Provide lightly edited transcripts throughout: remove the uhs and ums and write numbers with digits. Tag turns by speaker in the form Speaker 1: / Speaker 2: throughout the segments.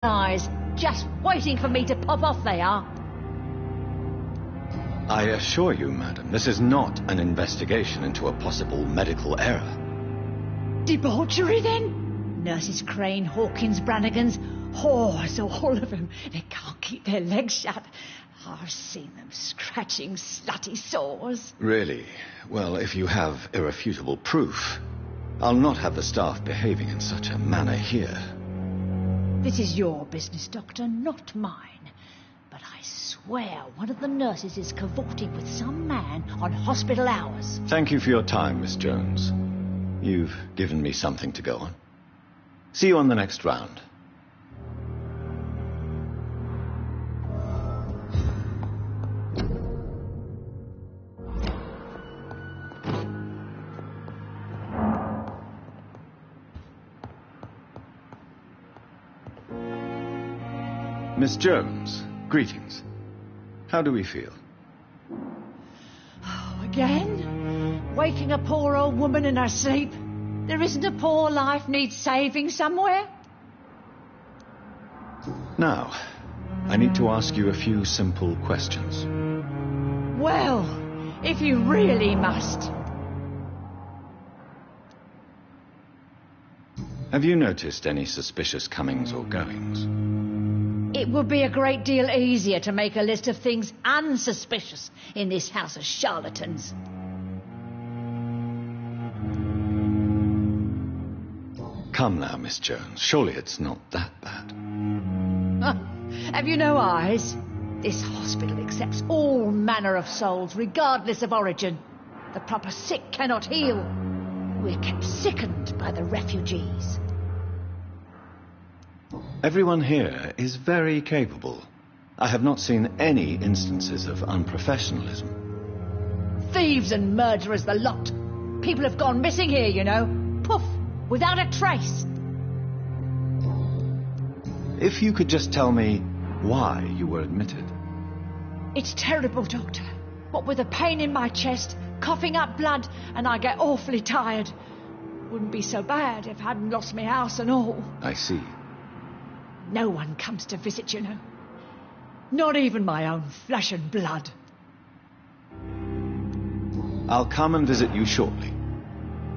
Speaker 1: eyes, just waiting for me to pop off they are.
Speaker 2: I assure you, madam, this is not an investigation into a possible medical error.
Speaker 1: Debauchery, then? Nurses Crane, Hawkins, Brannigans, whores, all of them. They can't keep their legs shut. I've seen them scratching slutty sores.
Speaker 2: Really? Well, if you have irrefutable proof, I'll not have the staff behaving in such a manner here.
Speaker 1: This is your business, Doctor, not mine. But I swear one of the nurses is cavorting with some man on hospital hours.
Speaker 2: Thank you for your time, Miss Jones. You've given me something to go on. See you on the next round. Miss Jones, greetings. How do we feel?
Speaker 1: Oh, again? Waking a poor old woman in her sleep? There isn't a poor life needs saving somewhere?
Speaker 2: Now, I need to ask you a few simple questions.
Speaker 1: Well, if you really must.
Speaker 2: Have you noticed any suspicious comings or goings?
Speaker 1: It would be a great deal easier to make a list of things unsuspicious in this house of charlatans.
Speaker 2: Come now, Miss Jones. Surely it's not that bad.
Speaker 1: Have you no eyes? This hospital accepts all manner of souls, regardless of origin. The proper sick cannot heal. We're kept sickened by the refugees.
Speaker 2: Everyone here is very capable. I have not seen any instances of unprofessionalism.
Speaker 1: Thieves and murderers, the lot. People have gone missing here, you know. Poof, without a trace.
Speaker 2: If you could just tell me why you were admitted.
Speaker 1: It's terrible, Doctor. What with a pain in my chest, coughing up blood, and I get awfully tired. Wouldn't be so bad if I hadn't lost my house and all.
Speaker 2: I see.
Speaker 1: No one comes to visit, you know. Not even my own flesh and blood.
Speaker 2: I'll come and visit you shortly.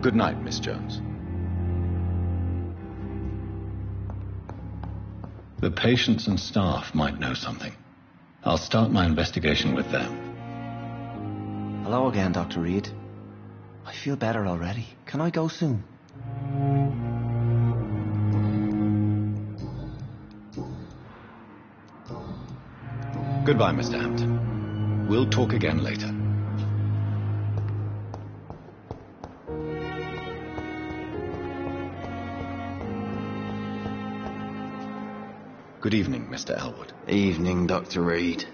Speaker 2: Good night, Miss Jones. The patients and staff might know something. I'll start my investigation with them.
Speaker 3: Hello again, Dr. Reed. I feel better already. Can I go soon?
Speaker 2: Goodbye, Mr. Hampton. We'll talk again later. Good evening, Mr. Elwood.
Speaker 3: Evening, Dr. Reed.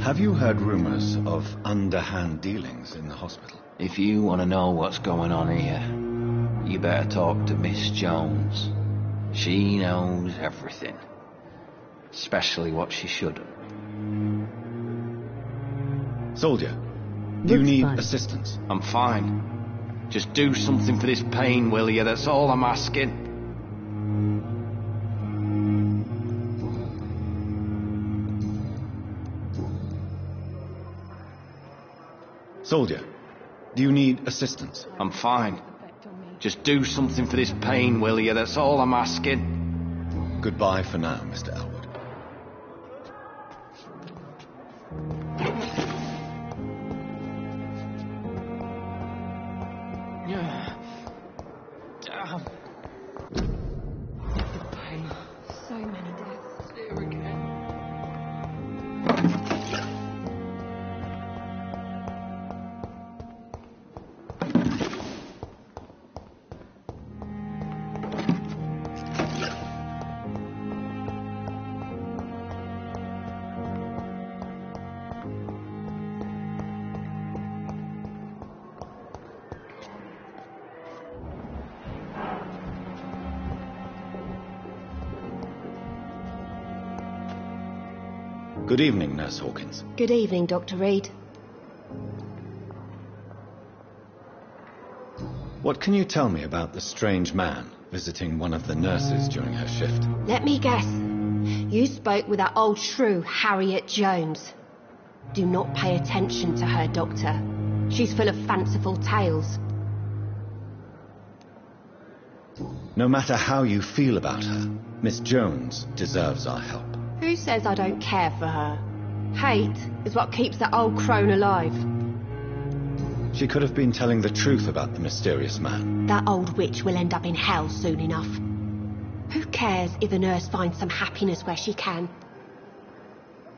Speaker 2: Have you heard rumors of underhand dealings in the hospital?
Speaker 3: If you want to know what's going on here, you better talk to Miss Jones. She knows everything. Especially what she shouldn't.
Speaker 2: Soldier, do you need assistance?
Speaker 3: I'm fine. Just do something for this pain, will you? That's all I'm asking.
Speaker 2: Soldier, do you need assistance?
Speaker 3: I'm fine. Just do something for this pain, will you? That's all I'm asking.
Speaker 2: Goodbye for now, Mr. Elwood.
Speaker 3: Damn. The pain. So many deaths here again.
Speaker 2: Good evening, Nurse Hawkins.
Speaker 4: Good evening, Dr. Reed.
Speaker 2: What can you tell me about the strange man visiting one of the nurses during her shift.
Speaker 4: Let me guess. You spoke with that old shrew, Harriet Jones. Do not pay attention to her, Doctor. She's full of fanciful tales.
Speaker 2: No matter how you feel about her, Miss Jones deserves our help.
Speaker 4: Who says I don't care for her? Hate is what keeps that old crone alive.
Speaker 2: She could have been telling the truth about the mysterious man.
Speaker 4: That old witch will end up in hell soon enough. Who cares if a nurse finds some happiness where she can?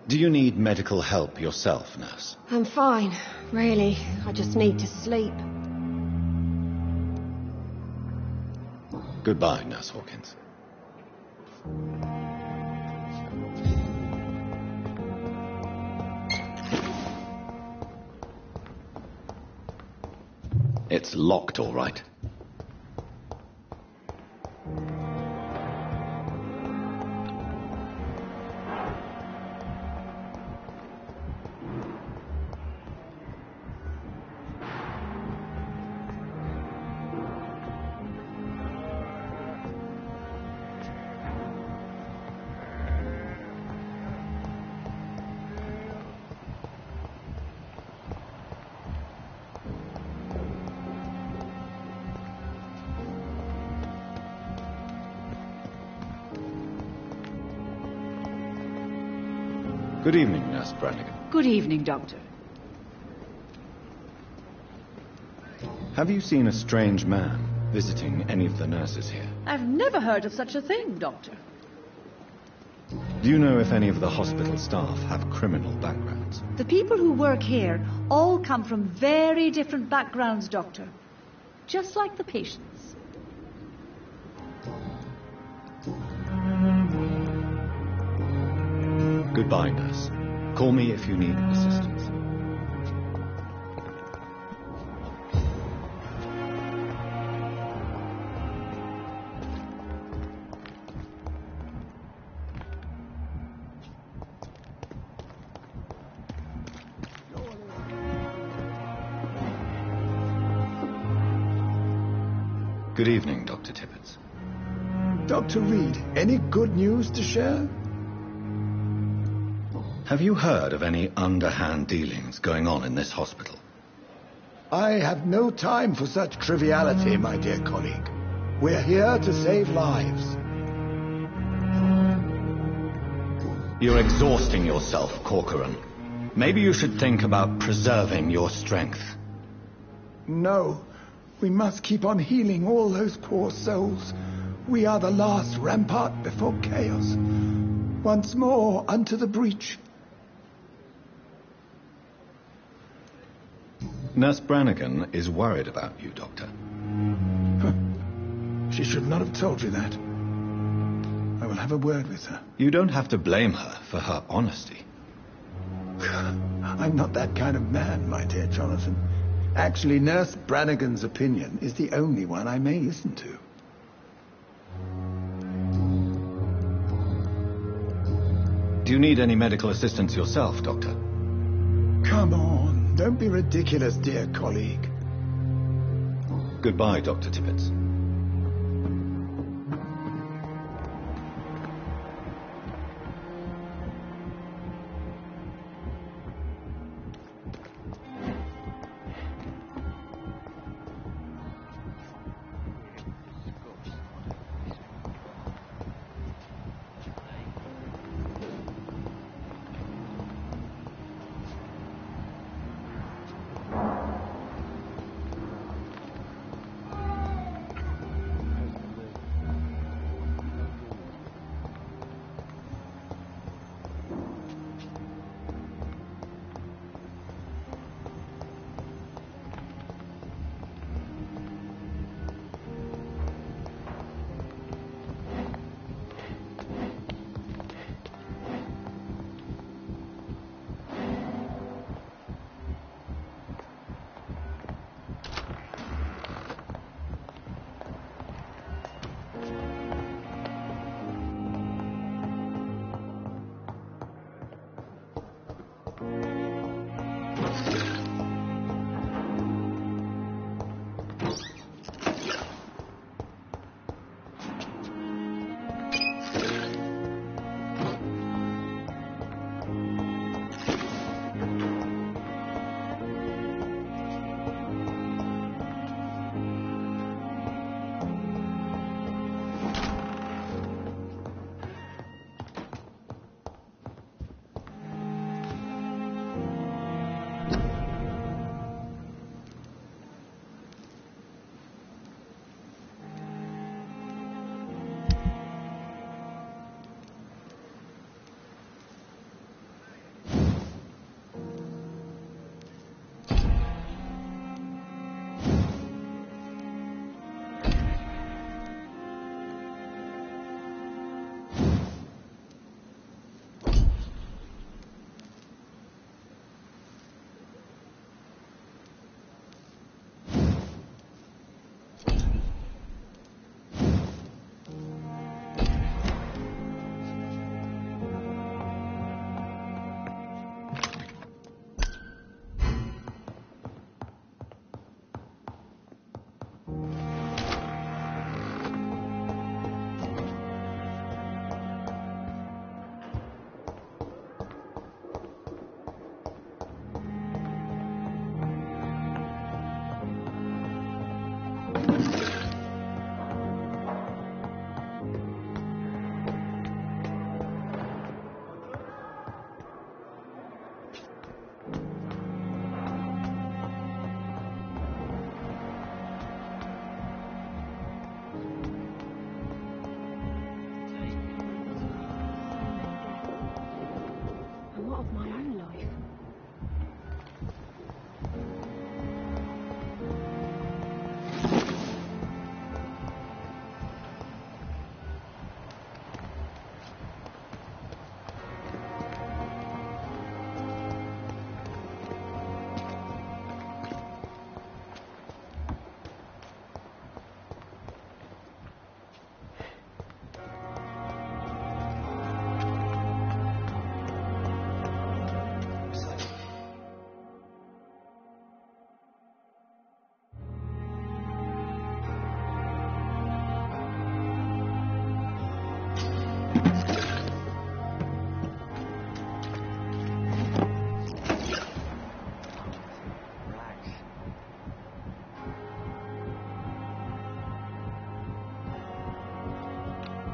Speaker 2: Do you need medical help yourself, nurse?
Speaker 4: I'm fine, really. I just need to sleep.
Speaker 2: Goodbye, Nurse Hawkins. It's locked, all right. Good evening, Nurse Brannigan.
Speaker 1: Good evening, Doctor.
Speaker 2: Have you seen a strange man visiting any of the nurses here?
Speaker 1: I've never heard of such a thing, Doctor.
Speaker 2: Do you know if any of the hospital staff have criminal backgrounds?
Speaker 1: The people who work here all come from very different backgrounds, Doctor. Just like the patients.
Speaker 2: Goodbye, nurse. Call me if you need assistance. Good evening, Dr. Tippett.
Speaker 5: Dr. Reed, any good news to share?
Speaker 2: Have you heard of any underhand dealings going on in this hospital?
Speaker 5: I have no time for such triviality, my dear colleague. We're here to save lives.
Speaker 2: You're exhausting yourself, Corcoran. Maybe you should think about preserving your strength.
Speaker 5: No, we must keep on healing all those poor souls. We are the last rampart before chaos. Once more, unto the breach.
Speaker 2: Nurse Brannigan is worried about you, Doctor.
Speaker 5: She should not have told you that. I will have a word with her.
Speaker 2: You don't have to blame her for her honesty.
Speaker 5: I'm not that kind of man, my dear Jonathan. Actually, Nurse Brannigan's opinion is the only one I may listen to.
Speaker 2: Do you need any medical assistance yourself, Doctor?
Speaker 5: Come on. Don't be ridiculous, dear colleague.
Speaker 2: Goodbye, Dr. Tippett.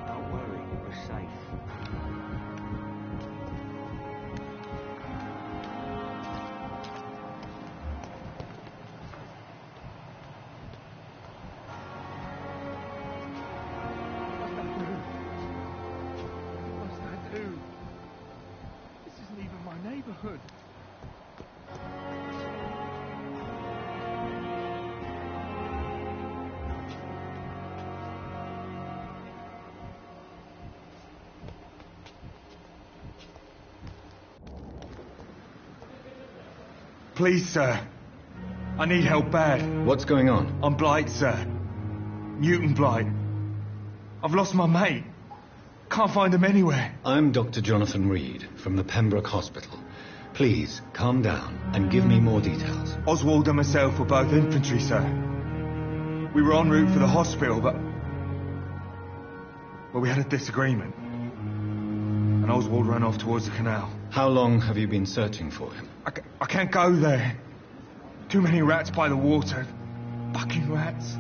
Speaker 3: Don't worry, we're safe.
Speaker 5: What's that do? This isn't even my neighborhood.
Speaker 6: Please, sir. I need help bad.
Speaker 2: What's going on?
Speaker 6: I'm Blight, sir. Newton Blight. I've lost my mate. Can't find him anywhere.
Speaker 2: I'm Dr. Jonathan Reed from the Pembroke Hospital. Please, calm down and give me more details.
Speaker 6: Oswald and myself were both infantry, sir. We were en route for the hospital, but... well, we had a disagreement. And Oswald ran off towards the canal.
Speaker 2: How long have you been searching for him?
Speaker 6: I can't go there. Too many rats by the water. Fucking rats.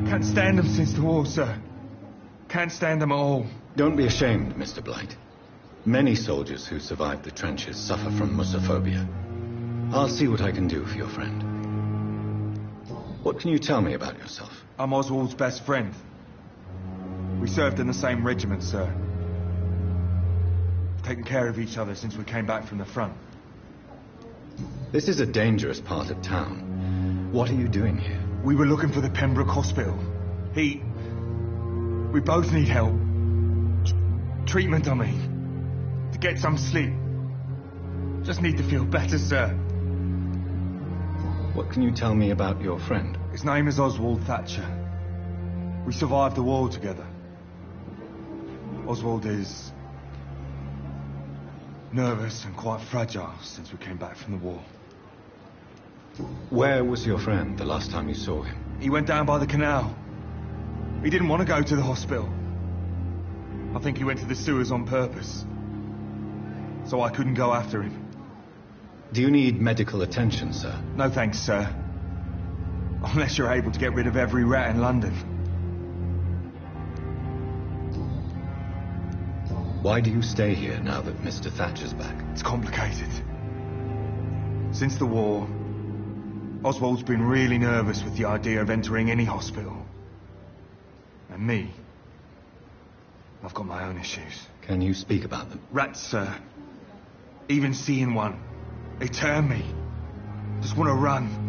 Speaker 6: Can't stand them since the war, sir. Can't stand them at all.
Speaker 2: Don't be ashamed, Mr. Blight. Many soldiers who survived the trenches suffer from musophobia. I'll see what I can do for your friend. What can you tell me about yourself?
Speaker 6: I'm Oswald's best friend. We served in the same regiment, sir. We've taken care of each other since we came back from the front.
Speaker 2: This is a dangerous part of town. What are you doing here?
Speaker 6: We were looking for the Pembroke Hospital. We both need help. Treatment, I mean. To get some sleep. Just need to feel better, sir.
Speaker 2: What can you tell me about your friend?
Speaker 6: His name is Oswald Thatcher. We survived the war together. Oswald is... nervous and quite fragile since we came back from the war.
Speaker 2: Where was your friend the last time you saw him?
Speaker 6: He went down by the canal. He didn't want to go to the hospital. I think he went to the sewers on purpose. So I couldn't go after him.
Speaker 2: Do you need medical attention, sir?
Speaker 6: No thanks, sir. Unless you're able to get rid of every rat in London.
Speaker 2: Why do you stay here now that Mr. Thatcher's back?
Speaker 6: It's complicated. Since the war, Oswald's been really nervous with the idea of entering any hospital. And me, I've got my own issues.
Speaker 2: Can you speak about them?
Speaker 6: Rats, sir. Even seeing one, they turn me. Just want to run.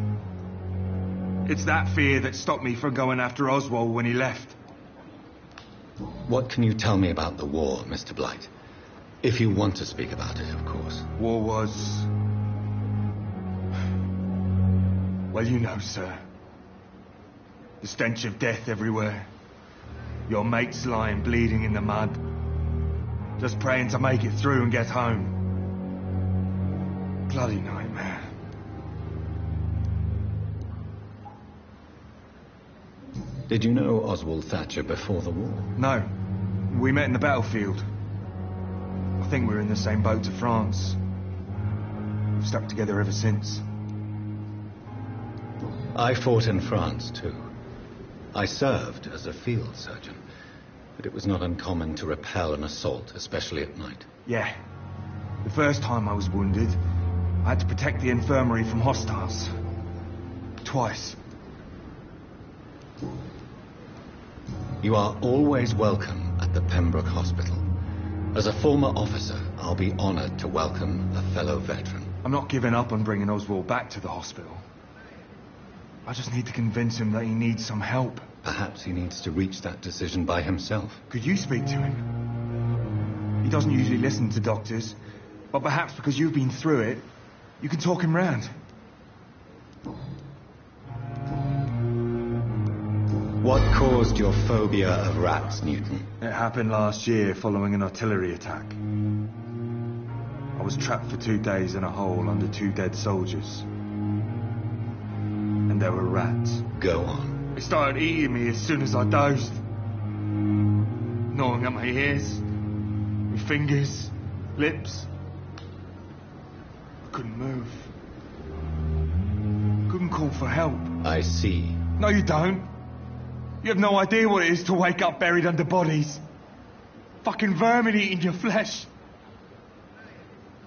Speaker 6: It's that fear that stopped me from going after Oswald when he left.
Speaker 2: What can you tell me about the war, Mr. Blight? If you want to speak about it, of course.
Speaker 6: War was... well, you know, sir. The stench of death everywhere. Your mates lying bleeding in the mud. Just praying to make it through and get home. Bloody nightmare.
Speaker 2: Did you know Oswald Thatcher before the war?
Speaker 6: No. We met in the battlefield. I think we're in the same boat to France. We've stuck together ever since.
Speaker 2: I fought in France, too. I served as a field surgeon, but it was not uncommon to repel an assault, especially at night.
Speaker 6: Yeah. The first time I was wounded, I had to protect the infirmary from hostiles. Twice.
Speaker 2: You are always welcome at the Pembroke Hospital. As a former officer, I'll be honored to welcome a fellow veteran.
Speaker 6: I'm not giving up on bringing Oswald back to the hospital. I just need to convince him that he needs some help.
Speaker 2: Perhaps he needs to reach that decision by himself.
Speaker 6: Could you speak to him? He doesn't usually listen to doctors, but perhaps because you've been through it, you can talk him round.
Speaker 2: What caused your phobia of rats, Newton?
Speaker 6: It happened last year following an artillery attack. I was trapped for 2 days in a hole under 2 dead soldiers. And there were rats.
Speaker 2: Go on.
Speaker 6: They started eating me as soon as I dozed. Gnawing at my ears, With fingers, lips. I couldn't move. Couldn't call for help.
Speaker 2: I see.
Speaker 6: No, you don't. You have no idea what it is to wake up buried under bodies. Fucking vermin eating your flesh.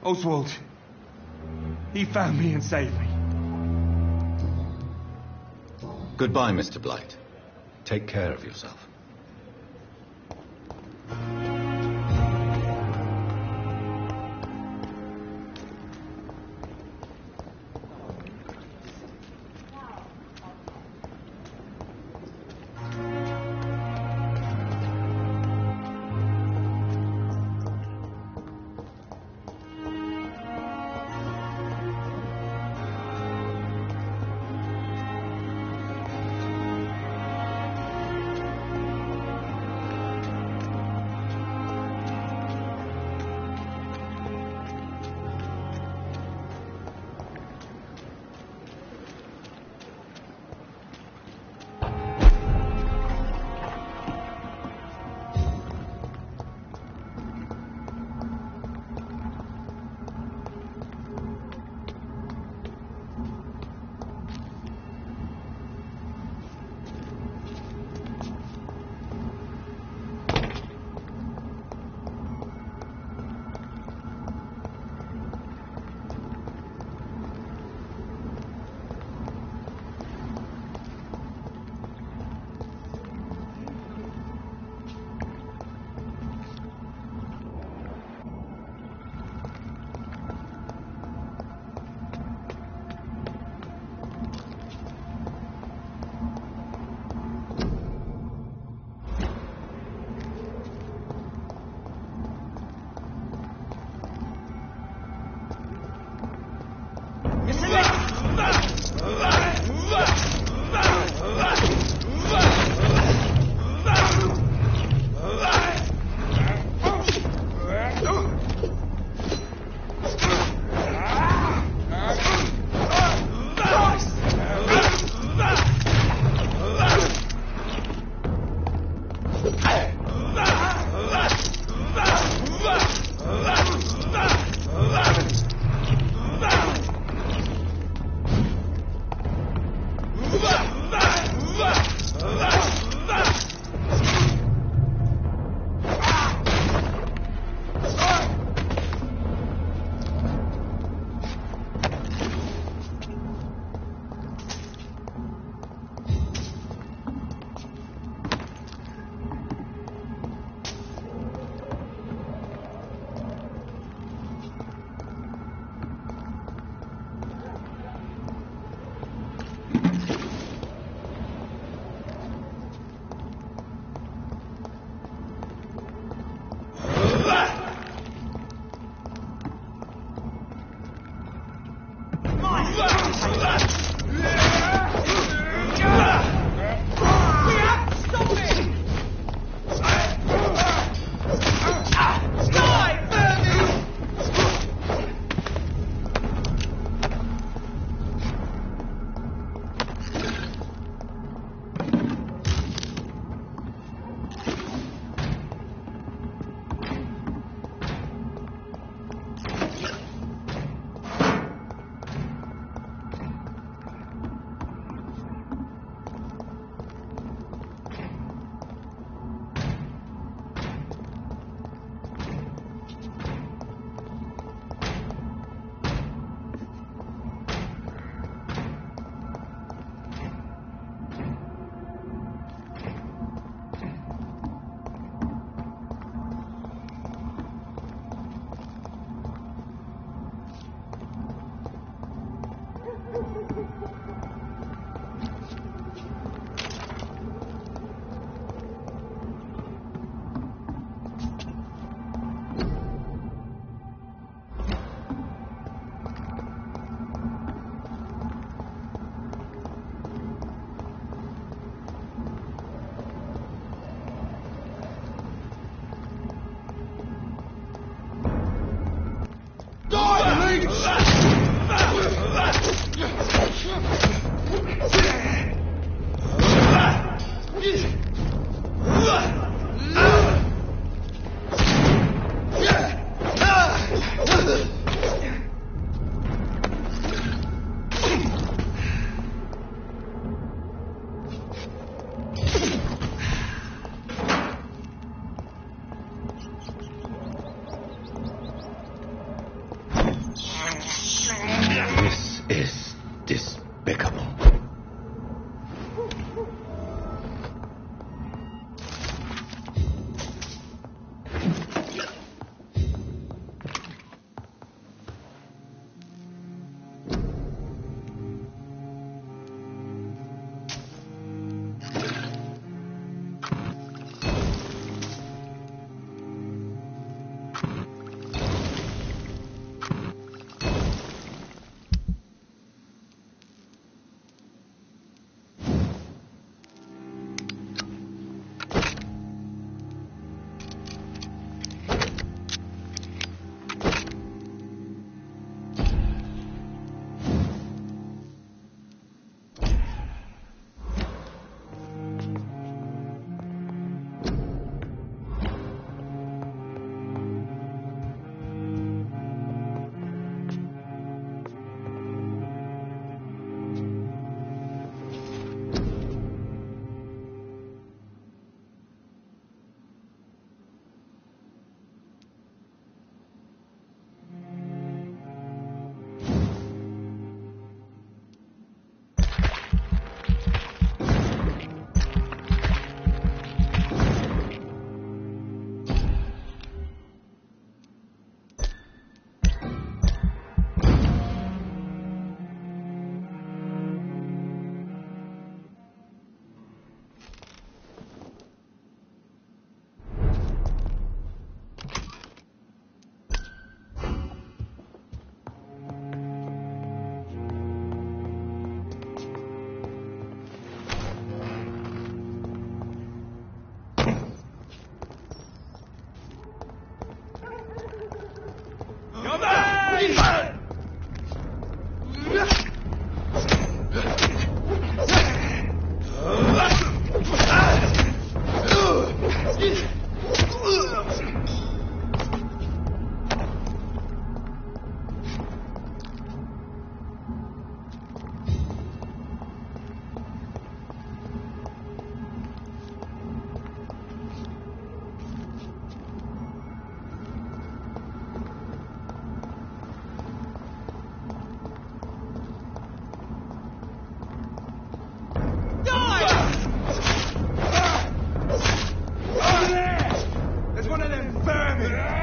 Speaker 6: Oswald, he found me and saved me.
Speaker 2: Goodbye, Mr. Blight. Take care of yourself.
Speaker 6: one of them vermin!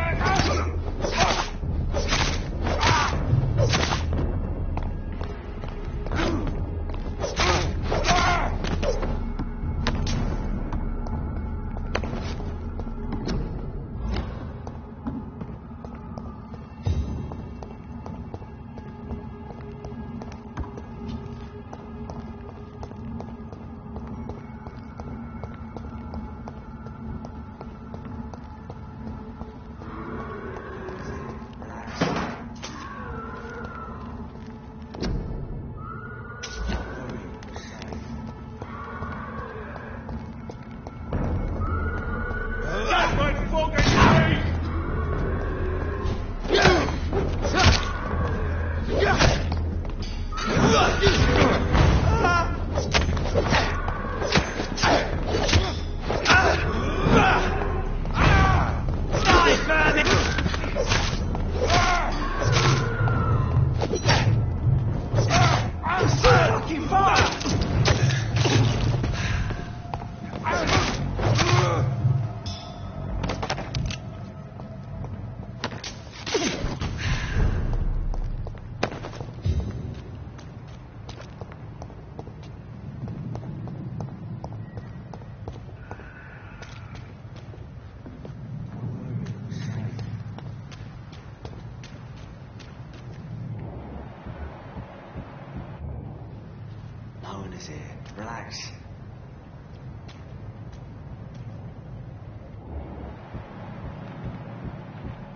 Speaker 7: Relax.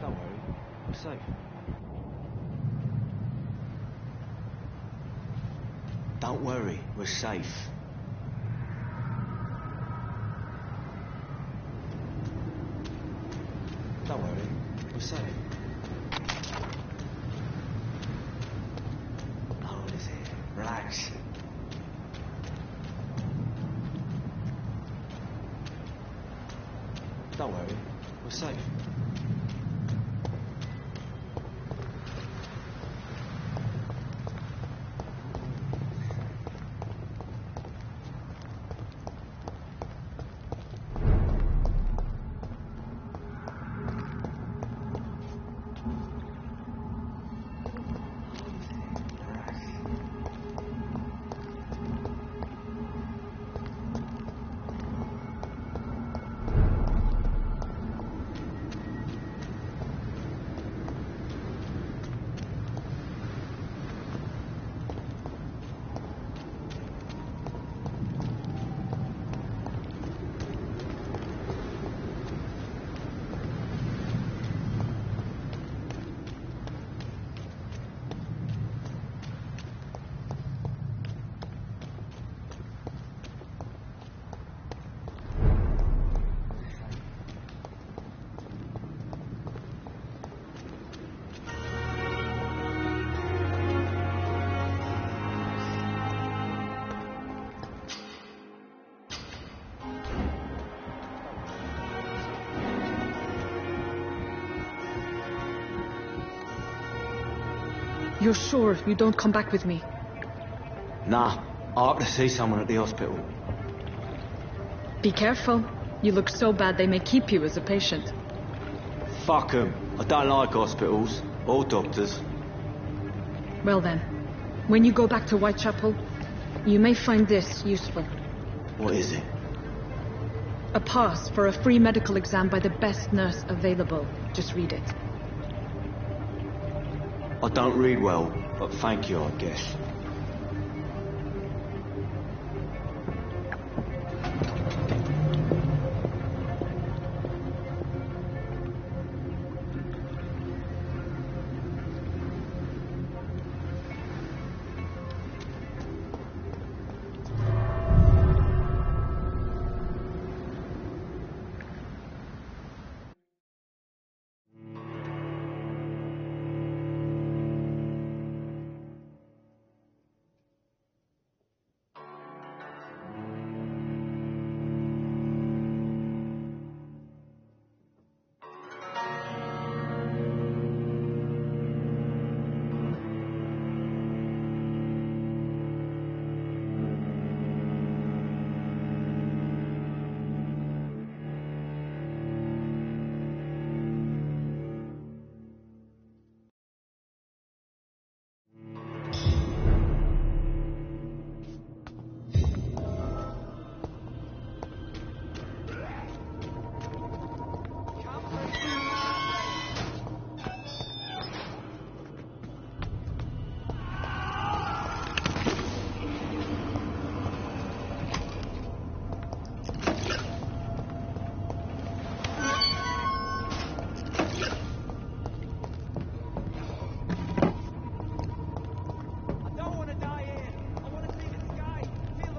Speaker 7: Don't worry, I'm safe. Don't worry, we're safe. Don't worry, we're safe. No one is here. Relax. Don't worry, we're safe.
Speaker 8: You're sure you don't come back with me?
Speaker 7: Nah, I have to see someone at the hospital.
Speaker 8: Be careful. You look so bad they may keep you as a patient.
Speaker 7: Fuck 'em. I don't like hospitals or doctors.
Speaker 8: Well then, when you go back to Whitechapel, you may find this useful.
Speaker 7: What is it?
Speaker 8: A pass for a free medical exam by the best nurse available. Just read it.
Speaker 7: I don't read well, but thank you, I guess.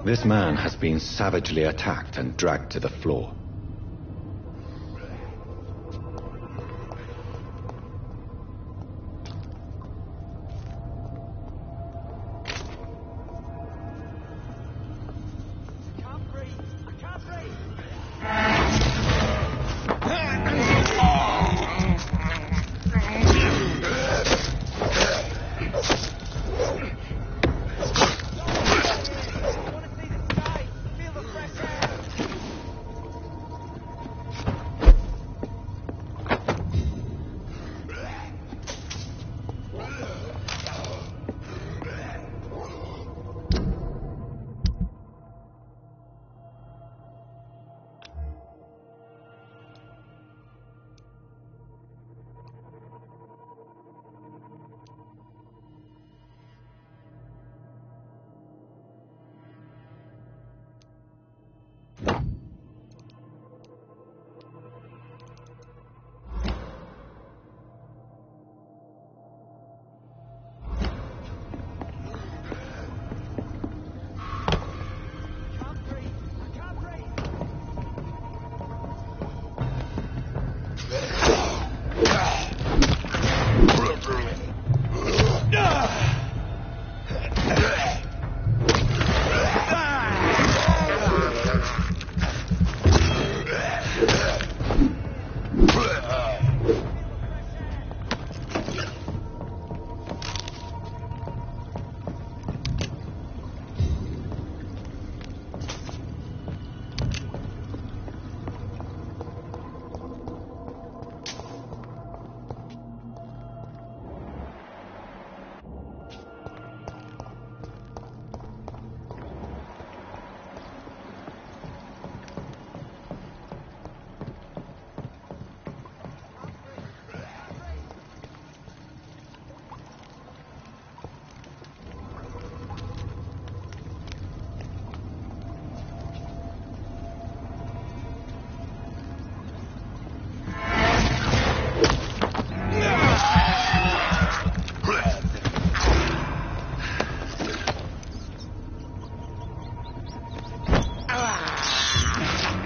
Speaker 2: This man has been savagely attacked and dragged to the floor.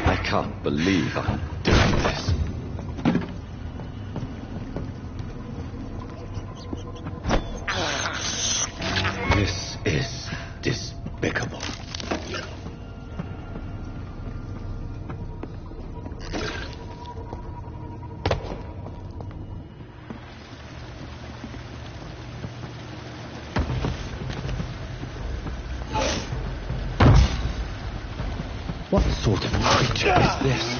Speaker 2: I can't believe I'm doing this. This is despicable. What sort of creature is this?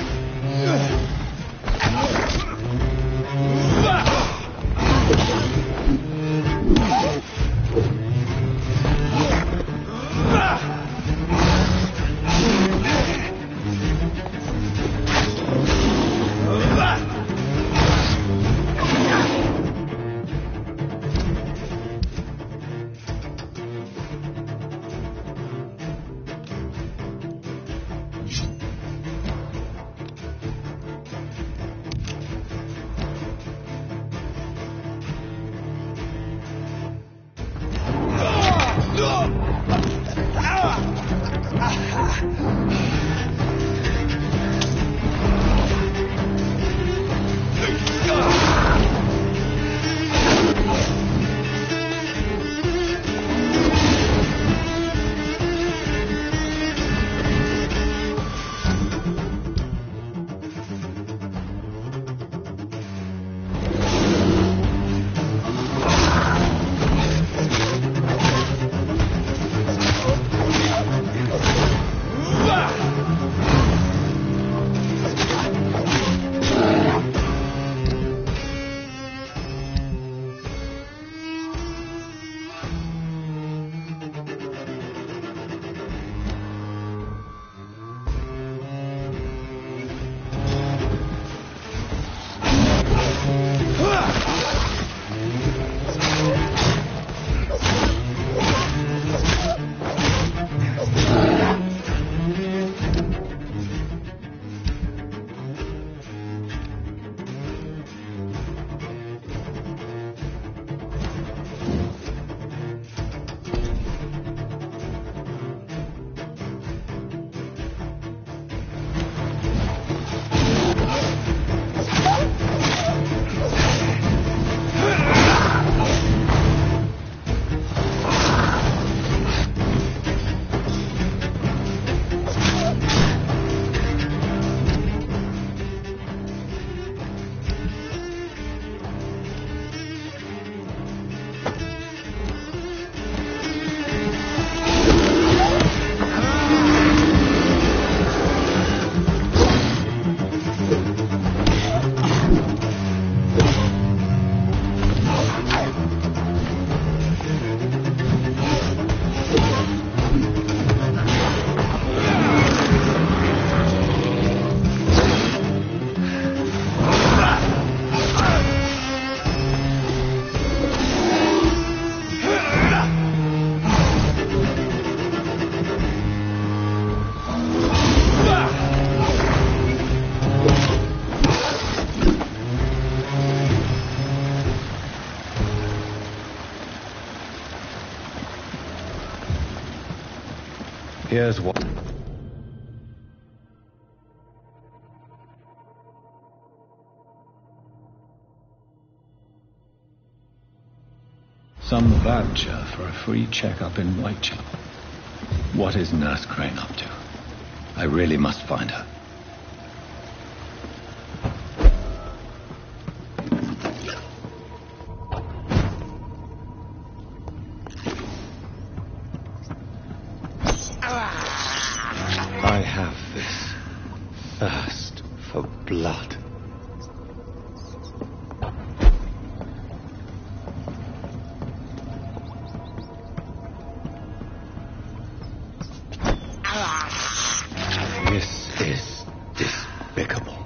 Speaker 2: Here's what... Some voucher for a free checkup in Whitechapel. What is Nurse Crane up to? I really must find her. I have this thirst for blood. This is despicable.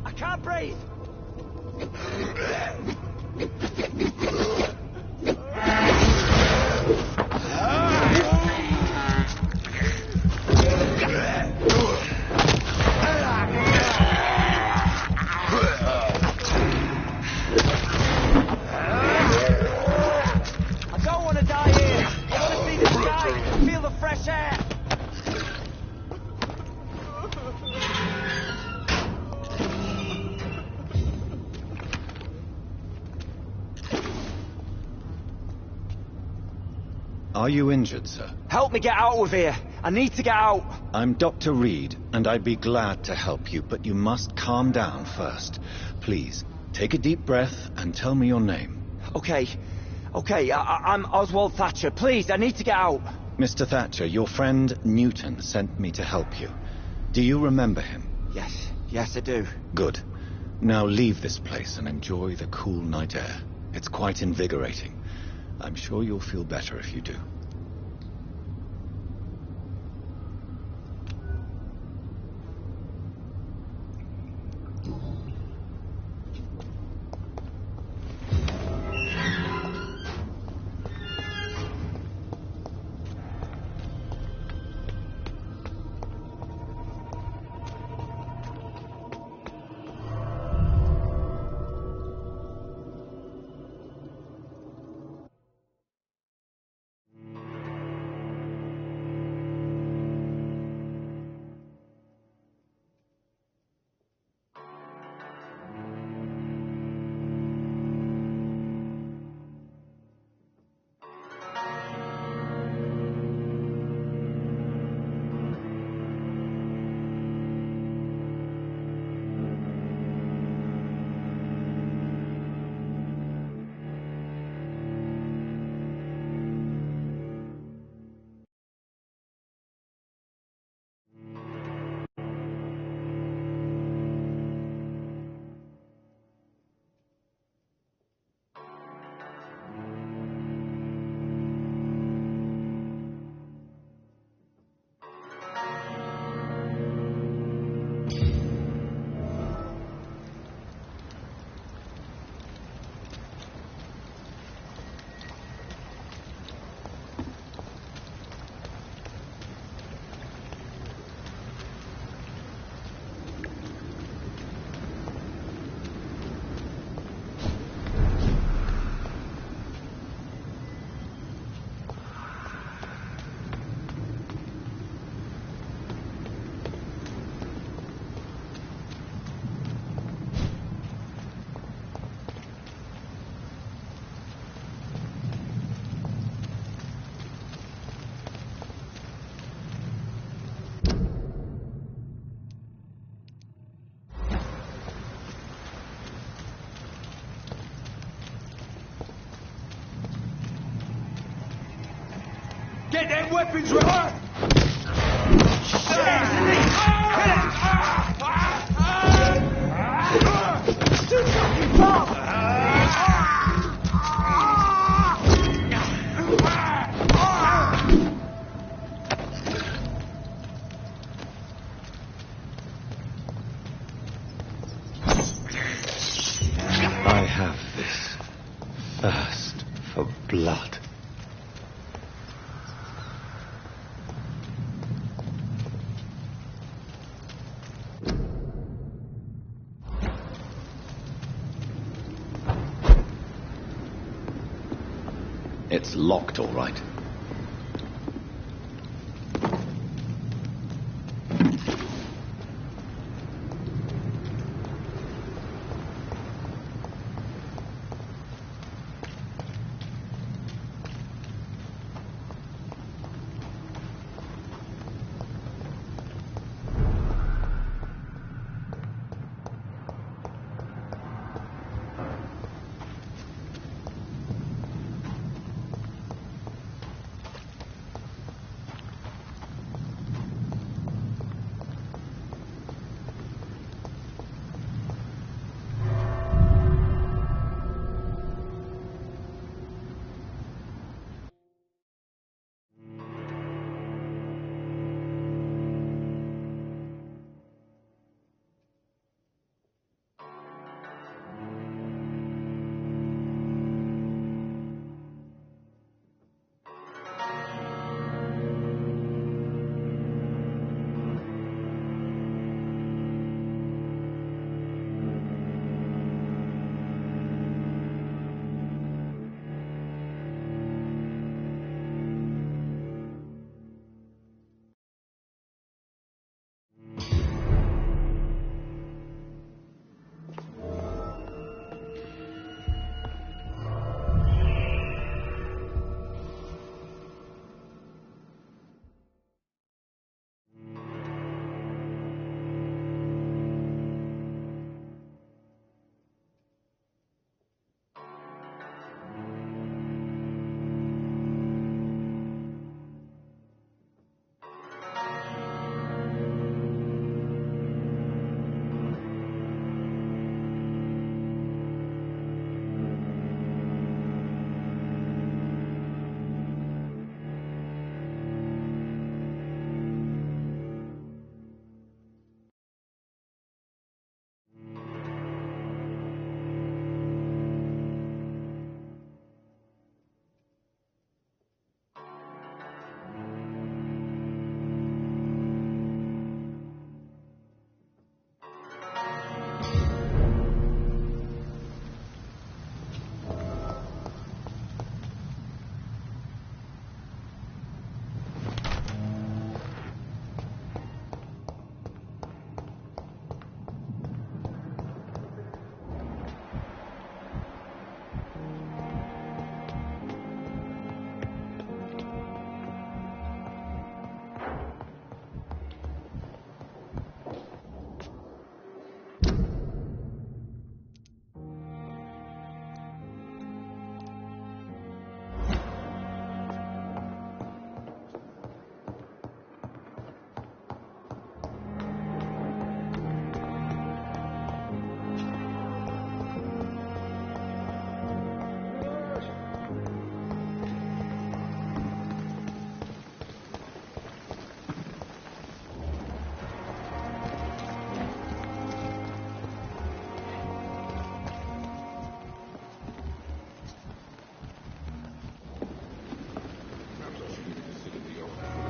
Speaker 7: I can't breathe! I don't want to die here! I want to see the sky and feel the fresh air!
Speaker 2: Are you injured, sir?
Speaker 7: Help me get out of here! I need to get out!
Speaker 2: I'm Dr. Reed, and I'd be glad to help you, but you must calm down first. Please, take a deep breath and tell me your name.
Speaker 7: Okay, I'm Oswald Thatcher. Please, I need to get out.
Speaker 2: Mr. Thatcher, your friend Newton sent me to help you. Do you remember him?
Speaker 7: Yes, I do.
Speaker 2: Good. Now leave this place and enjoy the cool night air. It's quite invigorating. I'm sure you'll feel better if you do.
Speaker 6: Get them weapons ready!
Speaker 7: Too fucking far!
Speaker 2: thirst for blood. It's locked, all right.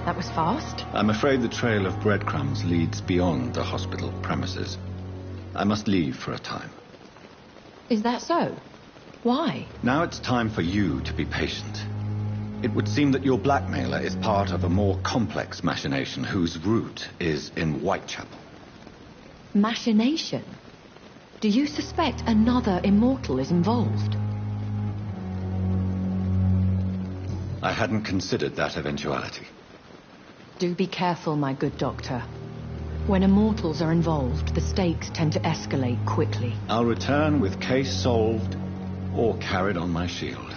Speaker 8: That was fast.
Speaker 2: I'm afraid the trail of breadcrumbs leads beyond the hospital premises. I must leave for a time.
Speaker 8: Is that so? Why?
Speaker 2: Now it's time for you to be patient. It would seem that your blackmailer is part of a more complex machination whose root is in Whitechapel.
Speaker 8: Machination? Do you suspect another immortal is involved?
Speaker 2: I hadn't considered that eventuality.
Speaker 8: Do be careful, my good doctor. When immortals are involved, the stakes tend to escalate quickly.
Speaker 2: I'll return with case solved or carried on my shield.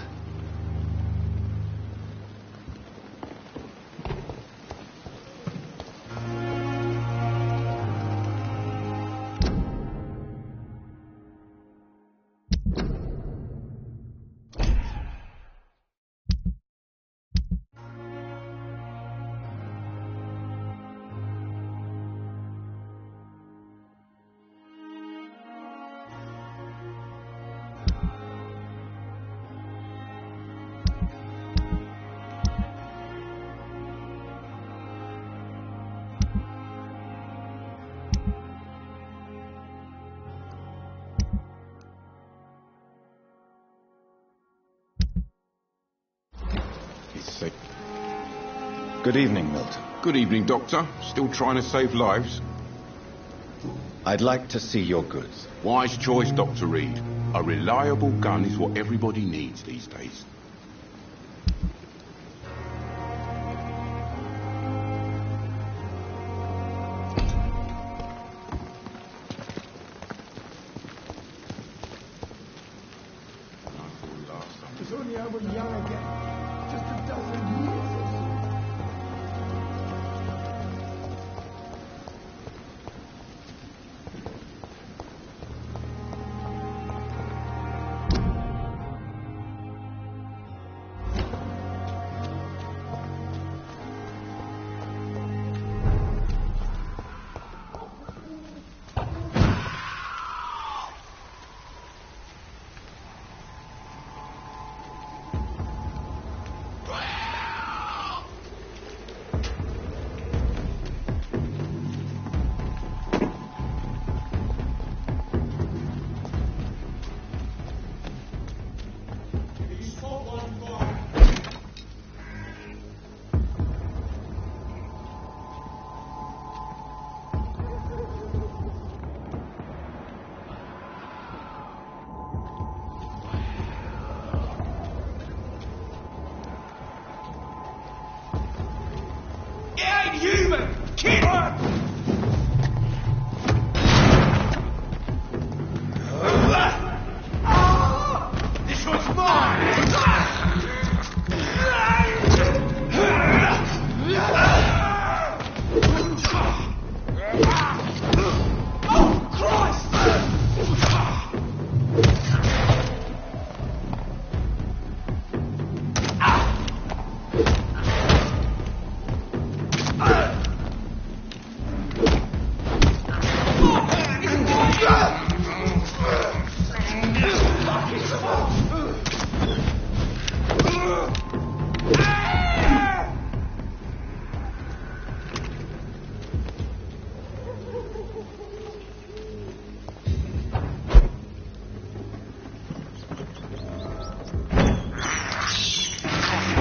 Speaker 2: Good evening, Milton.
Speaker 9: Good evening, Doctor. Still trying to save lives?
Speaker 2: I'd like to see your goods.
Speaker 9: Wise choice, Dr. Reed. A reliable gun is what everybody needs these days.
Speaker 5: If only I were young again. Just a dozen years or so.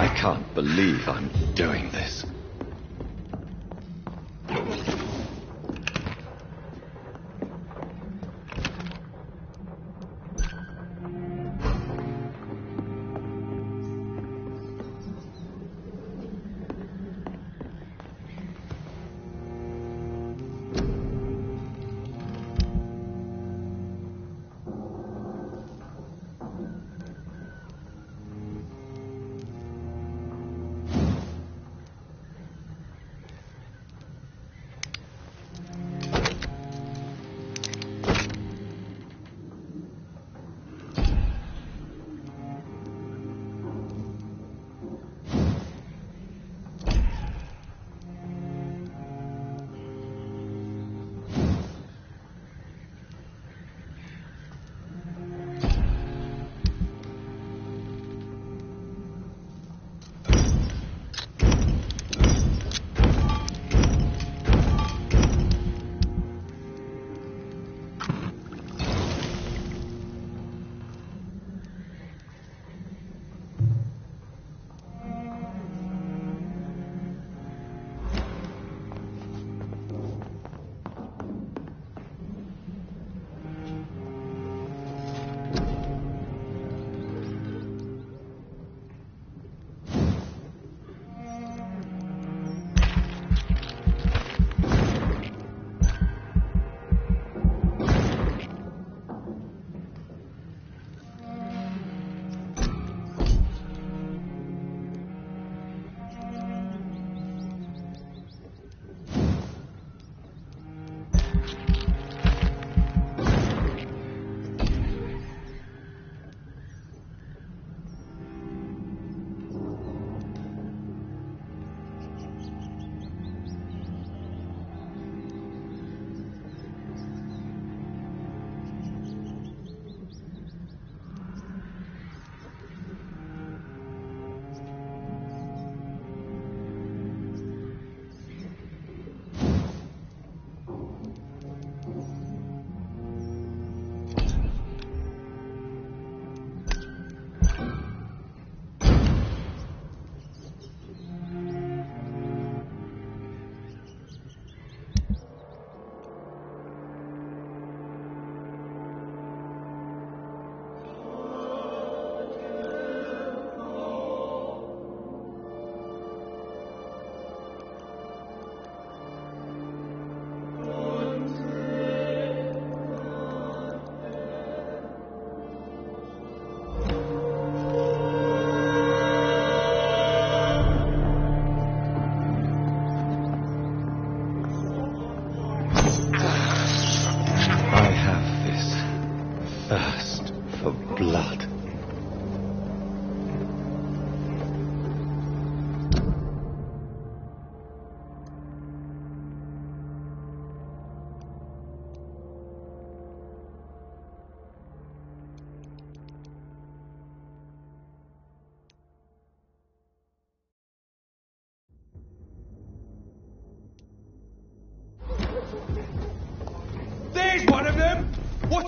Speaker 2: I can't believe I'm doing this.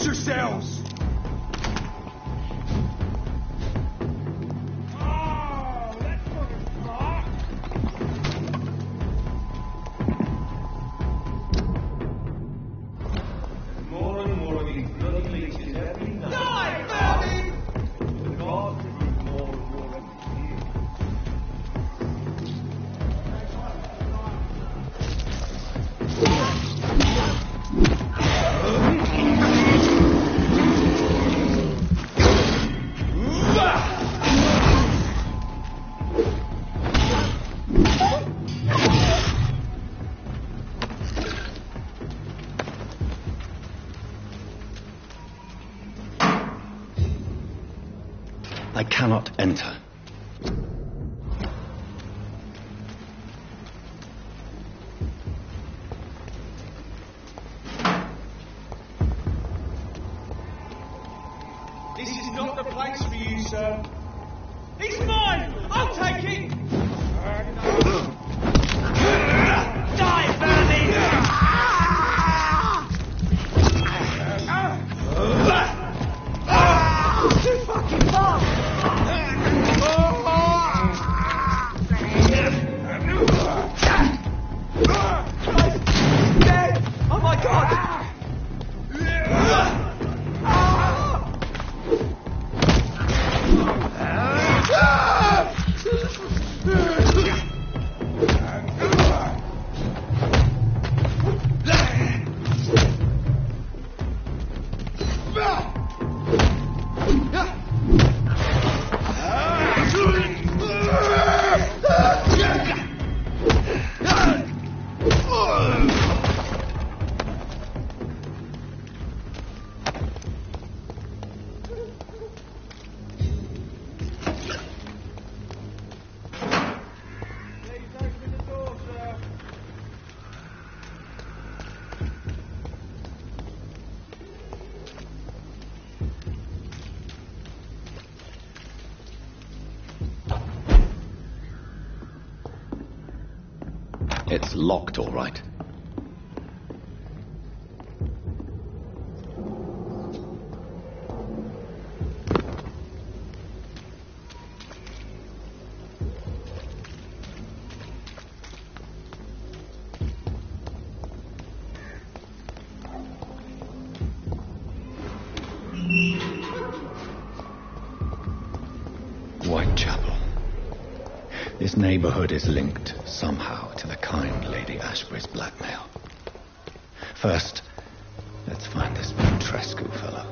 Speaker 6: Watch yourselves!
Speaker 2: I cannot enter.
Speaker 6: This is not the place for you, sir. He's mine! I'll take it! Die, Bernie! Too fucking far! Dead! Oh my god!
Speaker 2: It's locked, all right. Whitechapel. This neighborhood is linked somehow to the kind Lady Ashbury's blackmail. First, let's find this Ventrescu fellow.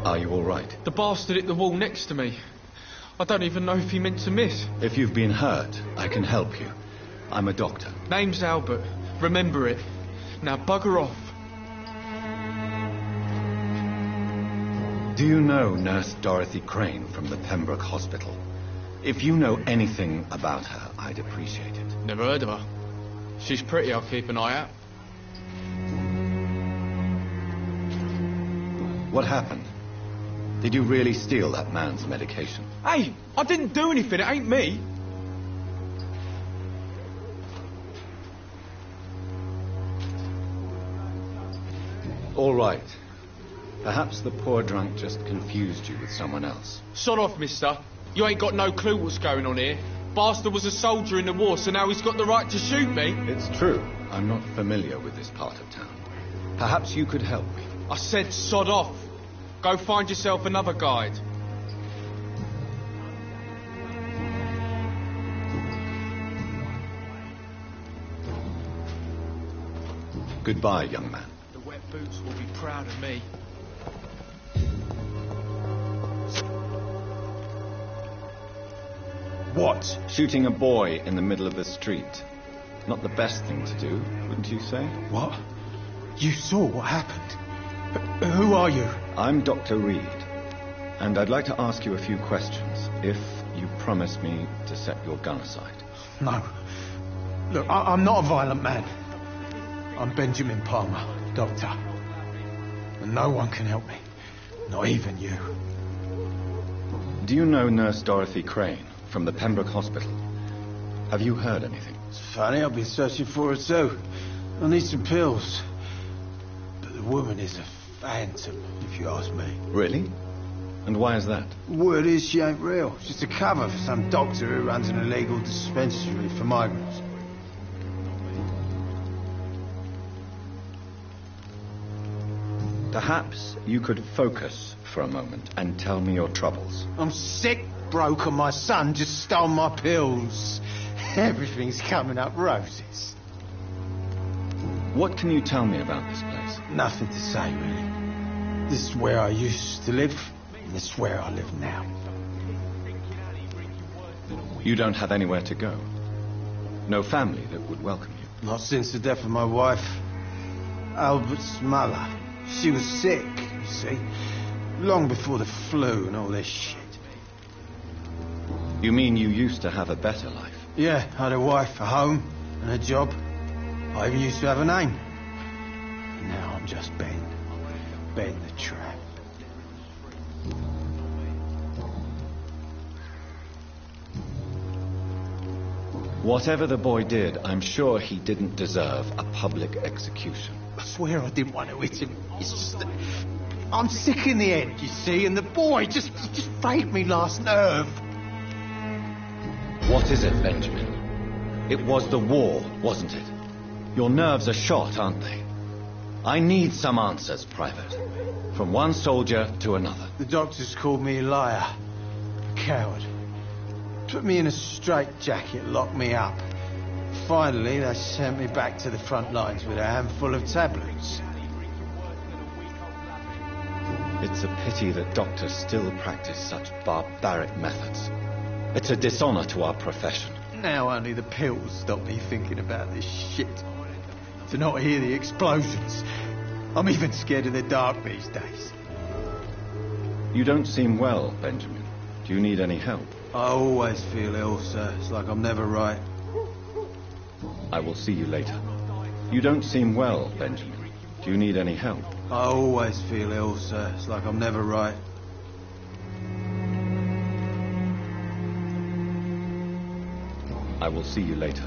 Speaker 2: Are you all right?
Speaker 10: The bastard hit the wall next to me. I don't even know if he meant to miss.
Speaker 2: If you've been hurt, I can help you. I'm a doctor.
Speaker 10: Name's Albert. Remember it. Now bugger off.
Speaker 2: Do you know Nurse Dorothy Crane from the Pembroke Hospital? If you know anything about her, I'd appreciate it.
Speaker 10: Never heard of her. She's pretty, I'll keep an eye out.
Speaker 2: What happened? Did you really steal that man's medication?
Speaker 10: Hey, I didn't do anything, it ain't me.
Speaker 2: All right. Perhaps the poor drunk just confused you with someone else.
Speaker 10: Sod off, mister. You ain't got no clue what's going on here. Bastard was a soldier in the war, so now he's got the right to shoot me.
Speaker 2: It's true. I'm not familiar with this part of town. Perhaps you could help me.
Speaker 10: I said sod off. Go find yourself another guide.
Speaker 2: Goodbye, young man.
Speaker 10: The wet boots will be proud of me.
Speaker 6: What?
Speaker 2: Shooting a boy in the middle of the street. Not the best thing to do, wouldn't you say?
Speaker 6: What? You saw what happened? Who are you?
Speaker 2: I'm Dr. Reed, and I'd like to ask you a few questions, if you promise me to set your gun aside.
Speaker 6: No. Look, I'm not a violent man. I'm Benjamin Palmer, doctor. And no one can help me. Not even you.
Speaker 2: Do you know Nurse Dorothy Crane from the Pembroke Hospital? Have you heard anything?
Speaker 11: It's funny, I've been searching for her too. I need some pills. But the woman is a phantom, if you ask me.
Speaker 2: Really? And why is that?
Speaker 11: Word is she ain't real. She's a cover for some doctor who runs an illegal dispensary for migrants.
Speaker 2: Perhaps you could focus for a moment and tell me your troubles.
Speaker 11: I'm sick, broke, and my son just stole my pills. Everything's coming up roses.
Speaker 2: What can you tell me about this place?
Speaker 11: Nothing to say, really. This is where I used to live, and this is where I live now.
Speaker 2: You don't have anywhere to go? No family that would welcome you?
Speaker 11: Not since the death of my wife, Albert's mother. She was sick, you see. Long before the flu and all this shit.
Speaker 2: You mean you used to have a better life?
Speaker 11: Yeah, I had a wife, a home, and a job. I even used to have a name. And now I'm just Ben. Ben the Tramp.
Speaker 2: Whatever the boy did, I'm sure he didn't deserve a public execution.
Speaker 11: I swear I didn't want to hit him. It's just that I'm sick in the head, you see, and the boy just frayed me last nerve.
Speaker 2: What is it, Benjamin? It was the war, wasn't it? Your nerves are shot, aren't they? I need some answers, Private. From one soldier to another.
Speaker 11: The doctors called me a liar. A coward. Put me in a straitjacket, locked me up. Finally, they sent me back to the front lines with a handful of tablets.
Speaker 2: It's a pity that doctors still practice such barbaric methods. It's a dishonor to our profession.
Speaker 11: Now only the pills stop me thinking about this shit. To not hear the explosions. I'm even scared of the dark these days.
Speaker 2: You don't seem well, Benjamin. Do you need any help?
Speaker 11: I always feel ill, sir. It's like I'm never right.
Speaker 2: I will see you later. You don't seem well, Benjamin. Do you need any help?
Speaker 11: I always feel ill, sir. It's like I'm never right.
Speaker 2: I will see you later.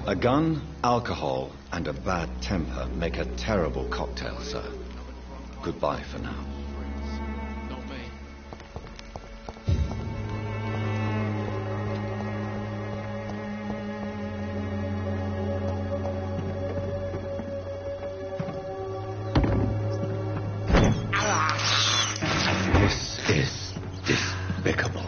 Speaker 2: A gun, alcohol, and a bad temper make a terrible cocktail, sir. Goodbye for now.
Speaker 10: Not me.
Speaker 2: This is despicable.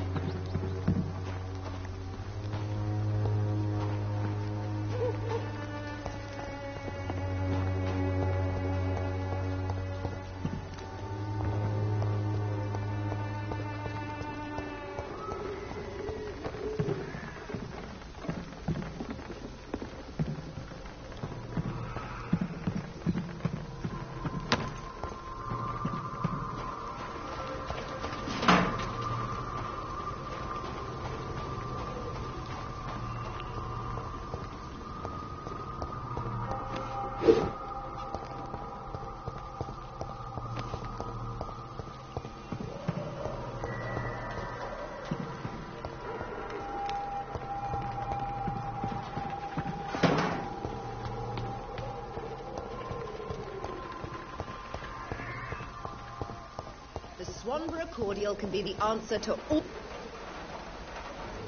Speaker 12: Swanborough cordial can be the answer to all...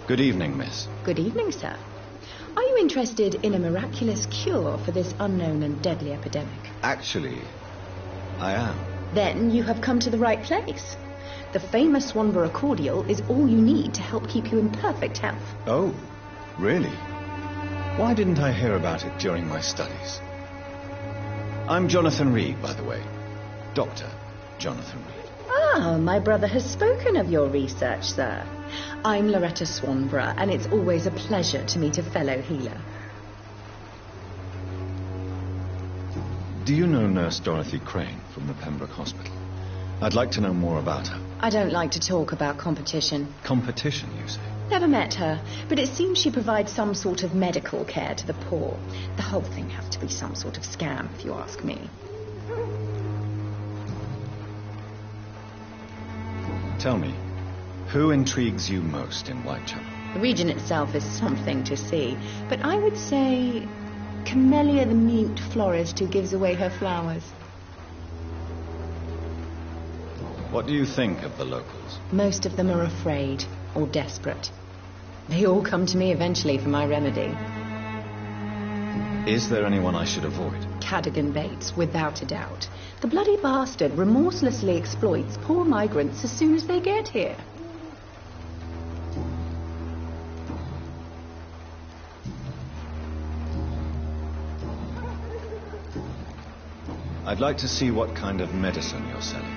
Speaker 2: Good evening, miss.
Speaker 8: Good evening, sir. Are you interested in a miraculous cure for this unknown and deadly epidemic?
Speaker 2: Actually, I am.
Speaker 8: Then you have come to the right place. The famous Swanborough cordial is all you need to help keep you in perfect health.
Speaker 2: Oh, really? Why didn't I hear about it during my studies? I'm Jonathan Reed, by the way. Dr. Jonathan Reed.
Speaker 13: Ah, my brother has spoken of your research, sir. I'm Loretta Swanborough, and it's always a pleasure to meet a fellow healer.
Speaker 2: Do you know Nurse Dorothy Crane from the Pembroke Hospital? I'd like to know more about her.
Speaker 13: I don't like to talk about competition.
Speaker 2: Competition, you say?
Speaker 13: Never met her, but it seems she provides some sort of medical care to the poor. The whole thing has to be some sort of scam, if you ask me.
Speaker 2: Tell me, who intrigues you most in Whitechapel?
Speaker 13: The region itself is something to see, but I would say Camellia the mute florist who gives away her flowers.
Speaker 2: What do you think of the locals?
Speaker 13: Most of them are afraid or desperate. They all come to me eventually for my remedy.
Speaker 2: Is there anyone I should avoid?
Speaker 13: Cadogan Bates, without a doubt. The bloody bastard remorselessly exploits poor migrants as soon as they get here.
Speaker 2: I'd like to see what kind of medicine you're selling.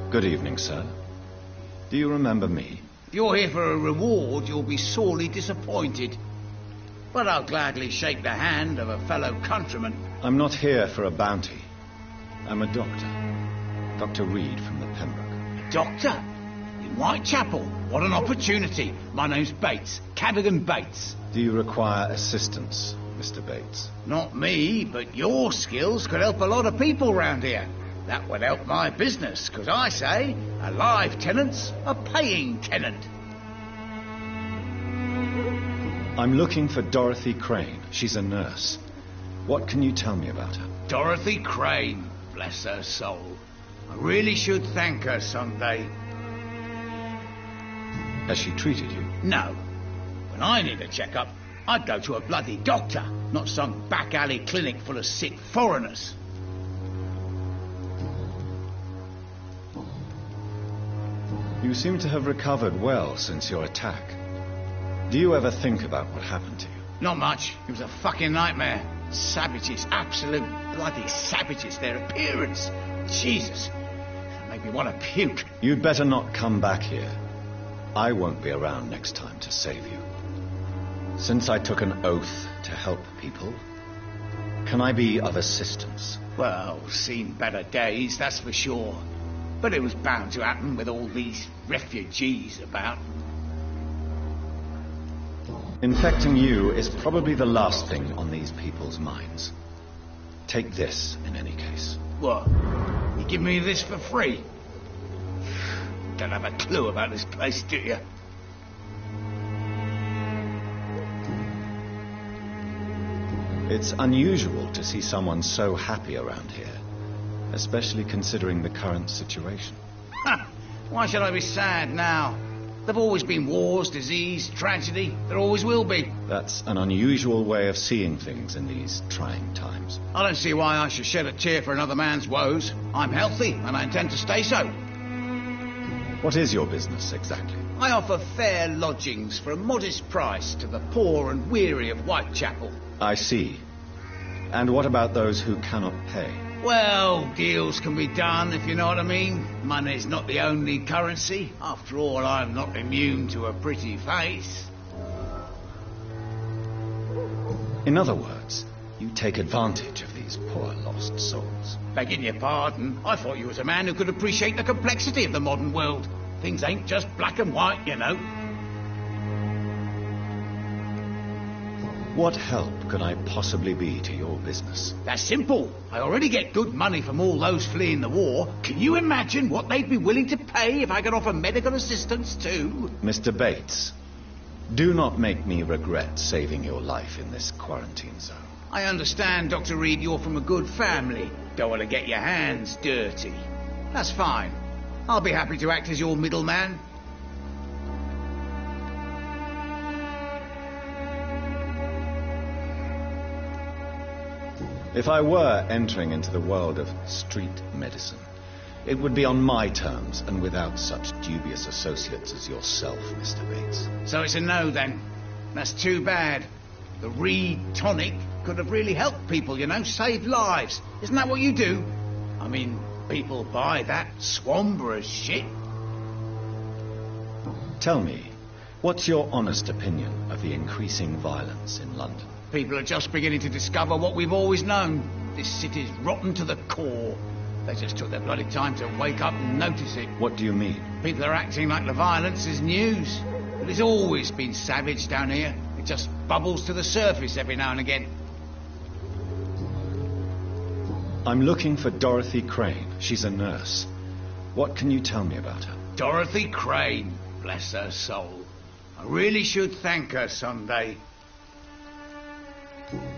Speaker 2: Good evening, sir. Do you remember me?
Speaker 14: If you're here for a reward, you'll be sorely disappointed. But I'll gladly shake the hand of a fellow countryman.
Speaker 2: I'm not here for a bounty. I'm a doctor. Dr. Reed from the Pembroke.
Speaker 14: Doctor? In Whitechapel? What an opportunity. My name's Bates. Cadogan Bates.
Speaker 2: Do you require assistance, Mr. Bates?
Speaker 14: Not me, but your skills could help a lot of people round here. That would help my business, because I say a live tenant's a paying tenant.
Speaker 2: I'm looking for Dorothy Crane. She's a nurse. What can you tell me about her?
Speaker 14: Dorothy Crane, bless her soul. I really should thank her someday.
Speaker 2: Has she treated you?
Speaker 14: No. When I need a checkup, I'd go to a bloody doctor, not some back alley clinic full of sick foreigners.
Speaker 2: You seem to have recovered well since your attack. Do you ever think about what happened to you?
Speaker 14: Not much. It was a fucking nightmare. Savages, absolute bloody savages. Their appearance. Jesus. It made me want to puke.
Speaker 2: You'd better not come back here. I won't be around next time to save you. Since I took an oath to help people, can I be of assistance?
Speaker 14: Well, seen better days, that's for sure. But it was bound to happen with all these refugees about.
Speaker 2: Infecting you is probably the last thing on these people's minds. Take this, in any case.
Speaker 14: What? You give me this for free? Don't have a clue about this place, do you?
Speaker 2: It's unusual to see someone so happy around here, especially considering the current situation.
Speaker 14: Ha! Why should I be sad now? There've always been wars, disease, tragedy. There always will be.
Speaker 2: That's an unusual way of seeing things in these trying times.
Speaker 14: I don't see why I should shed a tear for another man's woes. I'm healthy, and I intend to stay so.
Speaker 2: What is your business, exactly?
Speaker 14: I offer fair lodgings for a modest price to the poor and weary of Whitechapel.
Speaker 2: I see. And what about those who cannot pay?
Speaker 14: Well, deals can be done, if you know what I mean. Money's not the only currency. After all, I'm not immune to a pretty face.
Speaker 2: In other words, you take advantage of these poor lost souls.
Speaker 14: Begging your pardon, I thought you was a man who could appreciate the complexity of the modern world. Things ain't just black and white, you know.
Speaker 2: What help could I possibly be to your business?
Speaker 14: That's simple. I already get good money from all those fleeing the war. Can you imagine what they'd be willing to pay if I could offer medical assistance too?
Speaker 2: Mr. Bates, do not make me regret saving your life in this quarantine zone.
Speaker 14: I understand, Dr. Reed, you're from a good family. Don't want to get your hands dirty. That's fine. I'll be happy to act as your middleman.
Speaker 2: If I were entering into the world of street medicine, it would be on my terms and without such dubious associates as yourself, Mr. Bates.
Speaker 14: So it's a no, then. That's too bad. The Reed tonic could have really helped people, you know, saved lives. Isn't that what you do? I mean, people buy that Swanborough shit.
Speaker 2: Tell me, what's your honest opinion of the increasing violence in London?
Speaker 14: People are just beginning to discover what we've always known. This city's rotten to the core. They just took their bloody time to wake up and notice it.
Speaker 2: What do you mean?
Speaker 14: People are acting like the violence is news. But it's always been savage down here. It just bubbles to the surface every now and again.
Speaker 2: I'm looking for Dorothy Crane. She's a nurse. What can you tell me about her?
Speaker 14: Dorothy Crane. Bless her soul. I really should thank her someday.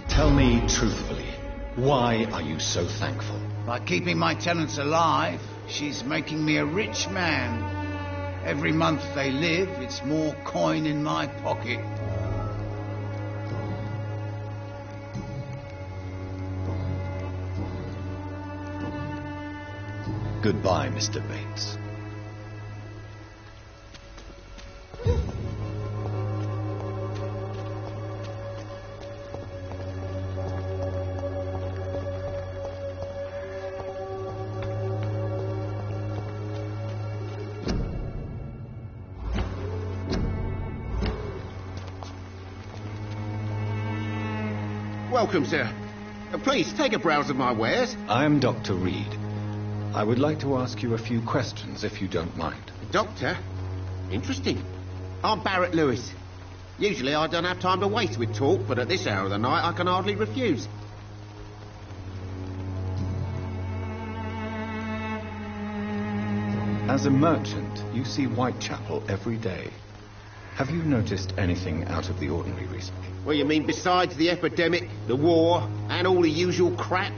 Speaker 2: Tell me truthfully, why are you so thankful?
Speaker 14: By keeping my tenants alive, she's making me a rich man. Every month they live, it's more coin in my pocket.
Speaker 2: Goodbye, Mr. Bates.
Speaker 15: Welcome, sir. Please, take a browse of my wares.
Speaker 2: I am Dr. Reed. I would like to ask you a few questions, if you don't mind.
Speaker 15: Doctor? Interesting. I'm Barrett Lewis. Usually I don't have time to waste with talk, but at this hour of the night I can hardly refuse.
Speaker 2: As a merchant, you see Whitechapel every day. Have you noticed anything out of the ordinary recently?
Speaker 15: Well, you mean besides the epidemic, the war, and all the usual crap?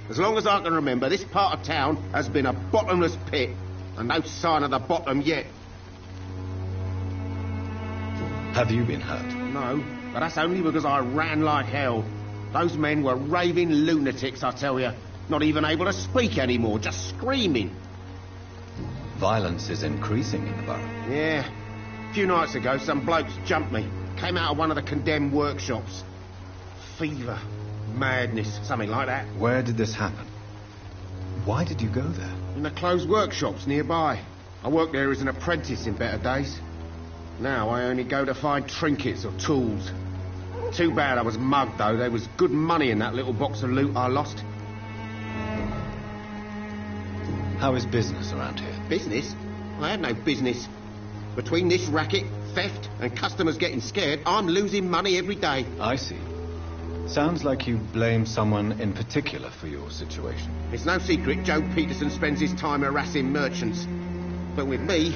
Speaker 15: As long as I can remember, this part of town has been a bottomless pit, and no sign of the bottom yet.
Speaker 2: Have you been hurt?
Speaker 15: No, but that's only because I ran like hell. Those men were raving lunatics, I tell you. Not even able to speak anymore, just screaming.
Speaker 2: Violence is increasing in the borough.
Speaker 15: Yeah. A few nights ago, some blokes jumped me. Came out of one of the condemned workshops. Fever, madness, something like that.
Speaker 2: Where did this happen? Why did you go there?
Speaker 15: In the closed workshops nearby. I worked there as an apprentice in better days. Now I only go to find trinkets or tools. Too bad I was mugged, though. There was good money in that little box of loot I lost.
Speaker 2: How is business around here?
Speaker 15: Business? I had no business. Between this racket, theft, and customers getting scared, I'm losing money every day.
Speaker 2: I see. Sounds like you blame someone in particular for your situation.
Speaker 15: It's no secret Joe Peterson spends his time harassing merchants. But with me,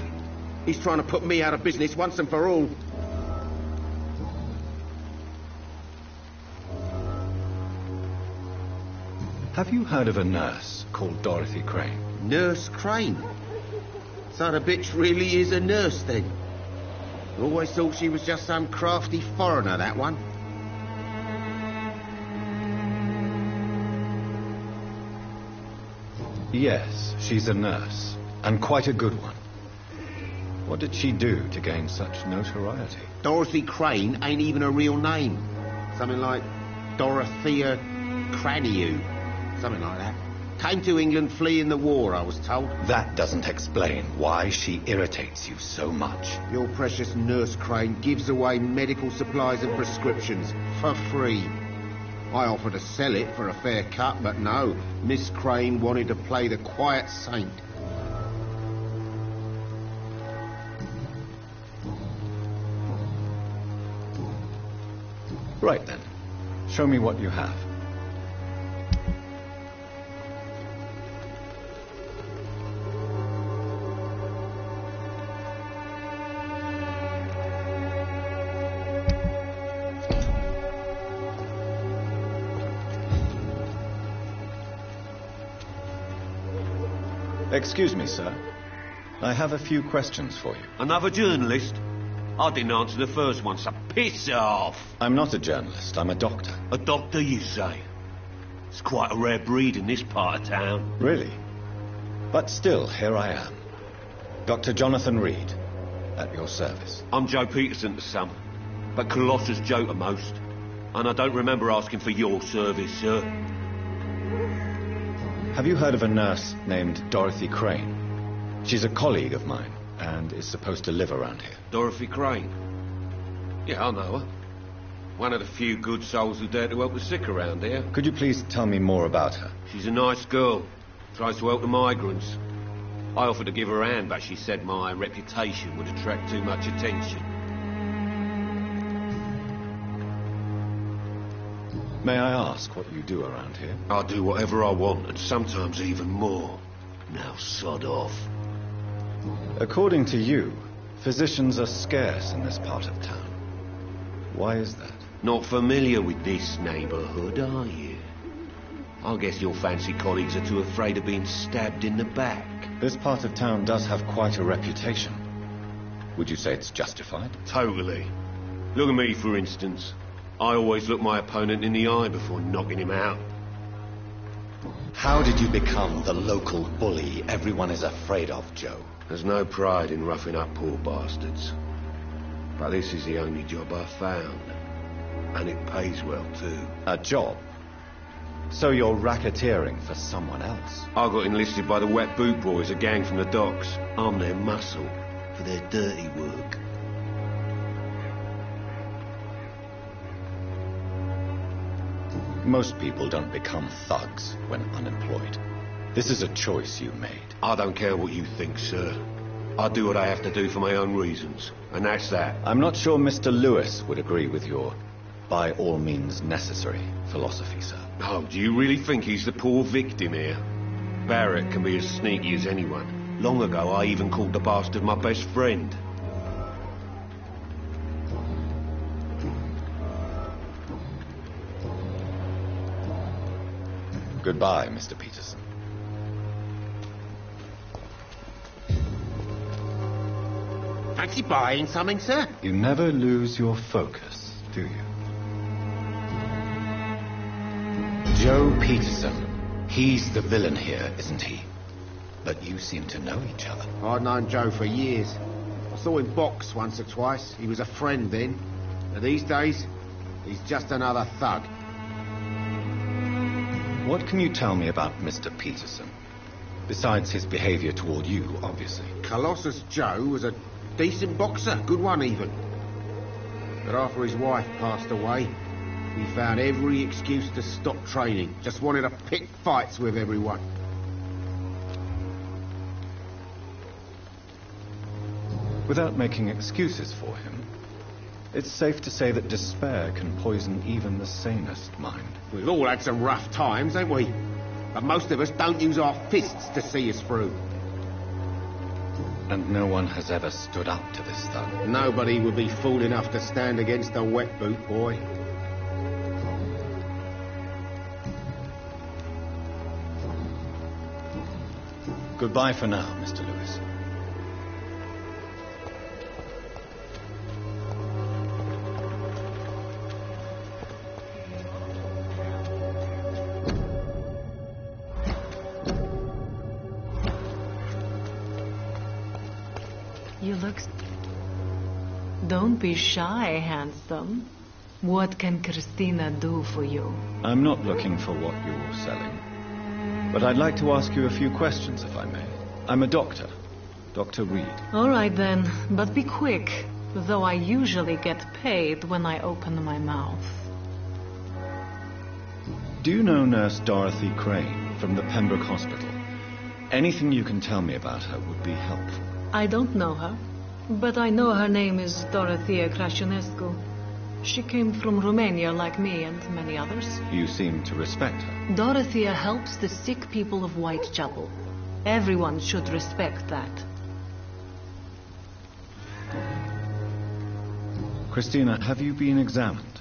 Speaker 15: he's trying to put me out of business once and for all.
Speaker 2: Have you heard of a nurse called Dorothy Crane?
Speaker 15: Nurse Crane? So the bitch really is a nurse, then? Always thought she was just some crafty foreigner, that one.
Speaker 2: Yes, she's a nurse, and quite a good one. What did she do to gain such notoriety?
Speaker 15: Dorothy Crane ain't even a real name. Something like Dorothea Craniu. Something like that. Came to England fleeing the war, I was told.
Speaker 2: That doesn't explain why she irritates you so much.
Speaker 15: Your precious Nurse Crane gives away medical supplies and prescriptions for free. I offered to sell it for a fair cut, but no. Miss Crane wanted to play the quiet saint.
Speaker 2: Right then. Show me what you have. Excuse me, sir. I have a few questions for you.
Speaker 16: Another journalist? I didn't answer the first one, so piss off.
Speaker 2: I'm not a journalist, I'm a doctor.
Speaker 16: A doctor, you say? It's quite a rare breed in this part of town.
Speaker 2: Really? But still, here I am. Dr. Jonathan Reed, at your service.
Speaker 16: I'm Joe Peterson to some, but Colossus Joe to most. And I don't remember asking for your service, sir.
Speaker 2: Have you heard of a nurse named Dorothy Crane? She's a colleague of mine, and is supposed to live around here.
Speaker 16: Dorothy Crane? Yeah, I know her. One of the few good souls who dare to help the sick around here.
Speaker 2: Could you please tell me more about her?
Speaker 16: She's a nice girl. Tries to help the migrants. I offered to give her a hand, but she said my reputation would attract too much attention.
Speaker 2: May I ask what you do around here?
Speaker 16: I do whatever I want, and sometimes even more. Now sod off.
Speaker 2: According to you, physicians are scarce in this part of town. Why is that?
Speaker 16: Not familiar with this neighbourhood, are you? I guess your fancy colleagues are too afraid of being stabbed in the back.
Speaker 2: This part of town does have quite a reputation. Would you say it's justified?
Speaker 16: Totally. Look at me, for instance. I always look my opponent in the eye before knocking him out.
Speaker 2: How did you become the local bully everyone is afraid of, Joe?
Speaker 16: There's no pride in roughing up poor bastards. But this is the only job I've found. And it pays well, too.
Speaker 2: A job? So you're racketeering for someone else?
Speaker 16: I got enlisted by the Wet Boot Boys, a gang from the docks. I'm their muscle for their dirty work.
Speaker 2: Most people don't become thugs when unemployed. This is a choice you made.
Speaker 16: I don't care what you think, sir. I do what I have to do for my own reasons, and that's that.
Speaker 2: I'm not sure Mr. Lewis would agree with your by all means necessary philosophy, sir.
Speaker 16: Oh, do you really think he's the poor victim here? Barrett can be as sneaky as anyone. Long ago, I even called the bastard my best friend.
Speaker 2: Goodbye, Mr. Peterson.
Speaker 15: Fancy buying something, sir?
Speaker 2: You never lose your focus, do you? Joe Peterson. He's the villain here, isn't he? But you seem to know each other.
Speaker 15: I'd known Joe for years. I saw him box once or twice. He was a friend then. But these days, he's just another thug.
Speaker 2: What can you tell me about Mr. Peterson? Besides his behavior toward you, obviously.
Speaker 15: Colossus Joe was a decent boxer, good one even. But after his wife passed away, he found every excuse to stop training. Just wanted to pick fights with everyone.
Speaker 2: Without making excuses for him, it's safe to say that despair can poison even the sanest mind.
Speaker 15: We've all had some rough times, haven't we? But most of us don't use our fists to see us through.
Speaker 2: And no one has ever stood up to this thug.
Speaker 15: Nobody would be fool enough to stand against a wet boot boy.
Speaker 2: Goodbye for now, Mr. Lewis.
Speaker 8: You look... Don't be shy, handsome. What can Christina do for you?
Speaker 2: I'm not looking for what you're selling. But I'd like to ask you a few questions, if I may. I'm a doctor. Dr. Reed.
Speaker 8: All right, then. But be quick, though I usually get paid when I open my mouth.
Speaker 2: Do you know Nurse Dorothy Crane from the Pembroke Hospital? Anything you can tell me about her would be helpful.
Speaker 8: I don't know her, but I know her name is Dorothea Crasionescu.
Speaker 17: She came from Romania like me and many others.
Speaker 2: You seem to respect her.
Speaker 17: Dorothea helps the sick people of Whitechapel. Everyone should respect that.
Speaker 2: Christina, have you been examined?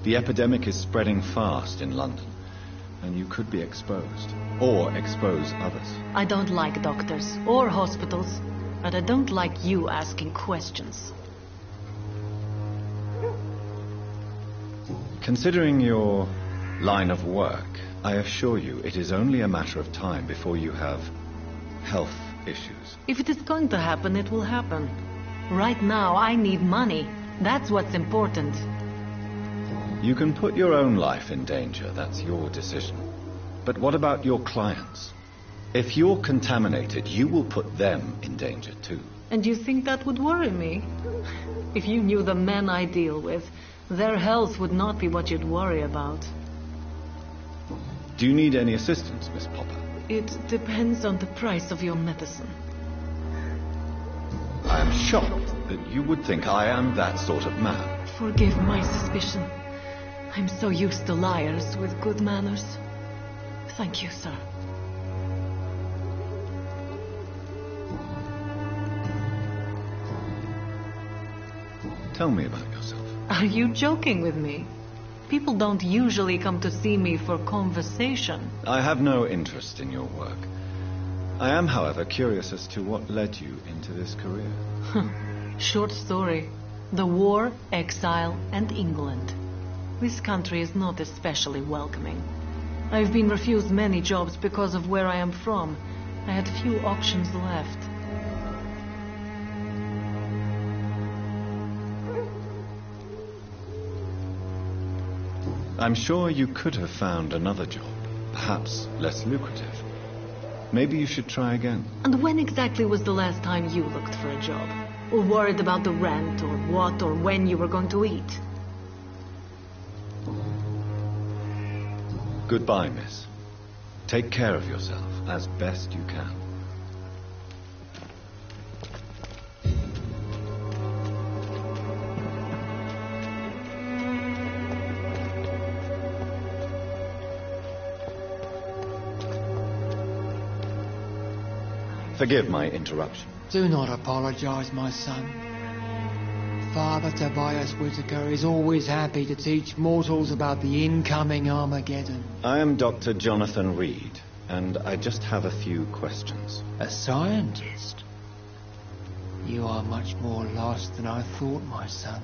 Speaker 2: The epidemic is spreading fast in London, and you could be exposed, or expose others.
Speaker 17: I don't like doctors or hospitals, but I don't like you asking questions.
Speaker 2: Considering your line of work, I assure you it is only a matter of time before you have health issues.
Speaker 17: If it is going to happen, it will happen. Right now, I need money. That's what's important.
Speaker 2: You can put your own life in danger, that's your decision. But what about your clients? If you're contaminated, you will put them in danger too.
Speaker 17: And you think that would worry me? If you knew the men I deal with, their health would not be what you'd worry about.
Speaker 2: Do you need any assistance, Miss Popper?
Speaker 17: It depends on the price of your medicine.
Speaker 2: I am shocked that you would think I am that sort of man.
Speaker 17: Forgive my suspicion. I'm so used to liars with good manners. Thank you, sir.
Speaker 2: Tell me about yourself.
Speaker 17: Are you joking with me? People don't usually come to see me for conversation.
Speaker 2: I have no interest in your work. I am, however, curious as to what led you into this career.
Speaker 17: Short story. The war, exile, and England. This country is not especially welcoming. I've been refused many jobs because of where I am from. I had few options left.
Speaker 2: I'm sure you could have found another job, perhaps less lucrative. Maybe you should try again.
Speaker 17: And when exactly was the last time you looked for a job? Or worried about the rent, or what, or when you were going to eat?
Speaker 2: Goodbye, miss. Take care of yourself as best you can. Forgive my interruption.
Speaker 18: Do not apologize, my son. Father Tobias Whitaker is always happy to teach mortals about the incoming Armageddon.
Speaker 2: I am Dr. Jonathan Reed, and I just have a few questions.
Speaker 18: A scientist? You are much more lost than I thought, my son.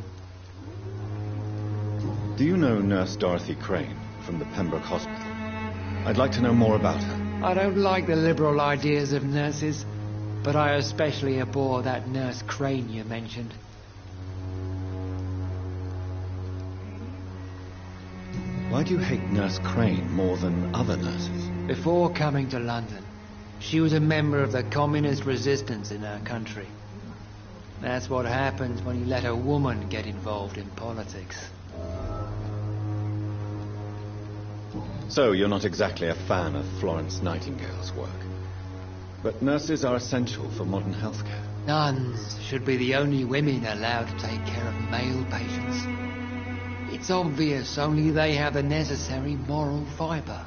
Speaker 2: Do you know Nurse Dorothy Crane from the Pembroke Hospital? I'd like to know more about her.
Speaker 18: I don't like the liberal ideas of nurses, but I especially abhor that Nurse Crane you mentioned.
Speaker 2: Why do you hate Nurse Crane more than other nurses?
Speaker 18: Before coming to London, she was a member of the communist resistance in her country. That's what happens when you let a woman get involved in politics.
Speaker 2: So you're not exactly a fan of Florence Nightingale's work. But nurses are essential for modern healthcare.
Speaker 18: Nuns should be the only women allowed to take care of male patients. It's obvious only they have the necessary moral fibre.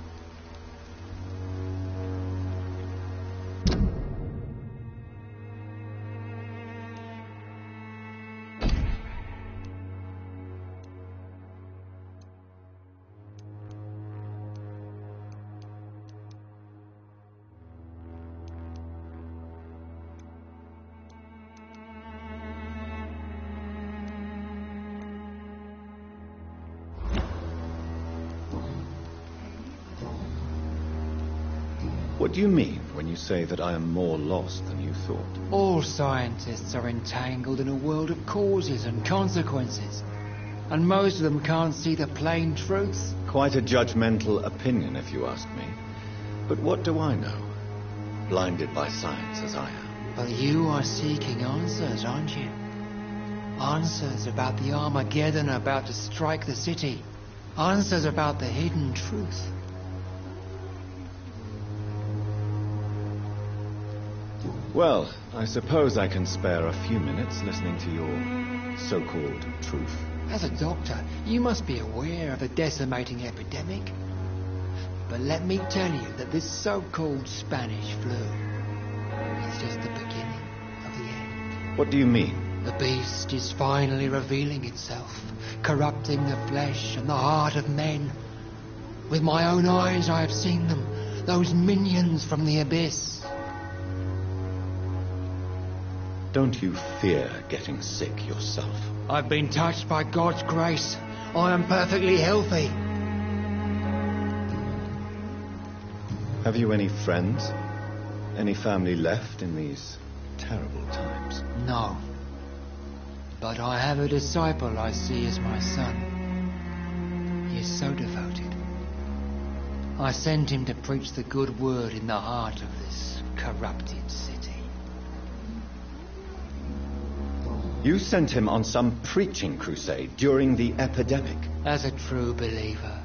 Speaker 2: What do you mean when you say that I am more lost than you thought?
Speaker 18: All scientists are entangled in a world of causes and consequences, and most of them can't see the plain truth.
Speaker 2: Quite a judgmental opinion, if you ask me. But what do I know? Blinded by science as I am.
Speaker 18: But you are seeking answers, aren't you? Answers about the Armageddon about to strike the city. Answers about the hidden truth.
Speaker 2: Well, I suppose I can spare a few minutes listening to your so-called truth.
Speaker 18: As a doctor, you must be aware of the decimating epidemic. But let me tell you that this so-called Spanish flu is just the beginning of the end.
Speaker 2: What do you mean?
Speaker 18: The beast is finally revealing itself, corrupting the flesh and the heart of men. With my own eyes I have seen them, those minions from the abyss.
Speaker 2: Don't you fear getting sick yourself?
Speaker 18: I've been touched by God's grace. I am perfectly healthy.
Speaker 2: Have you any friends? Any family left in these terrible times?
Speaker 18: No. But I have a disciple I see as my son. He is so devoted. I sent him to preach the good word in the heart of this corrupted city.
Speaker 2: You sent him on some preaching crusade during the epidemic.
Speaker 18: As a true believer,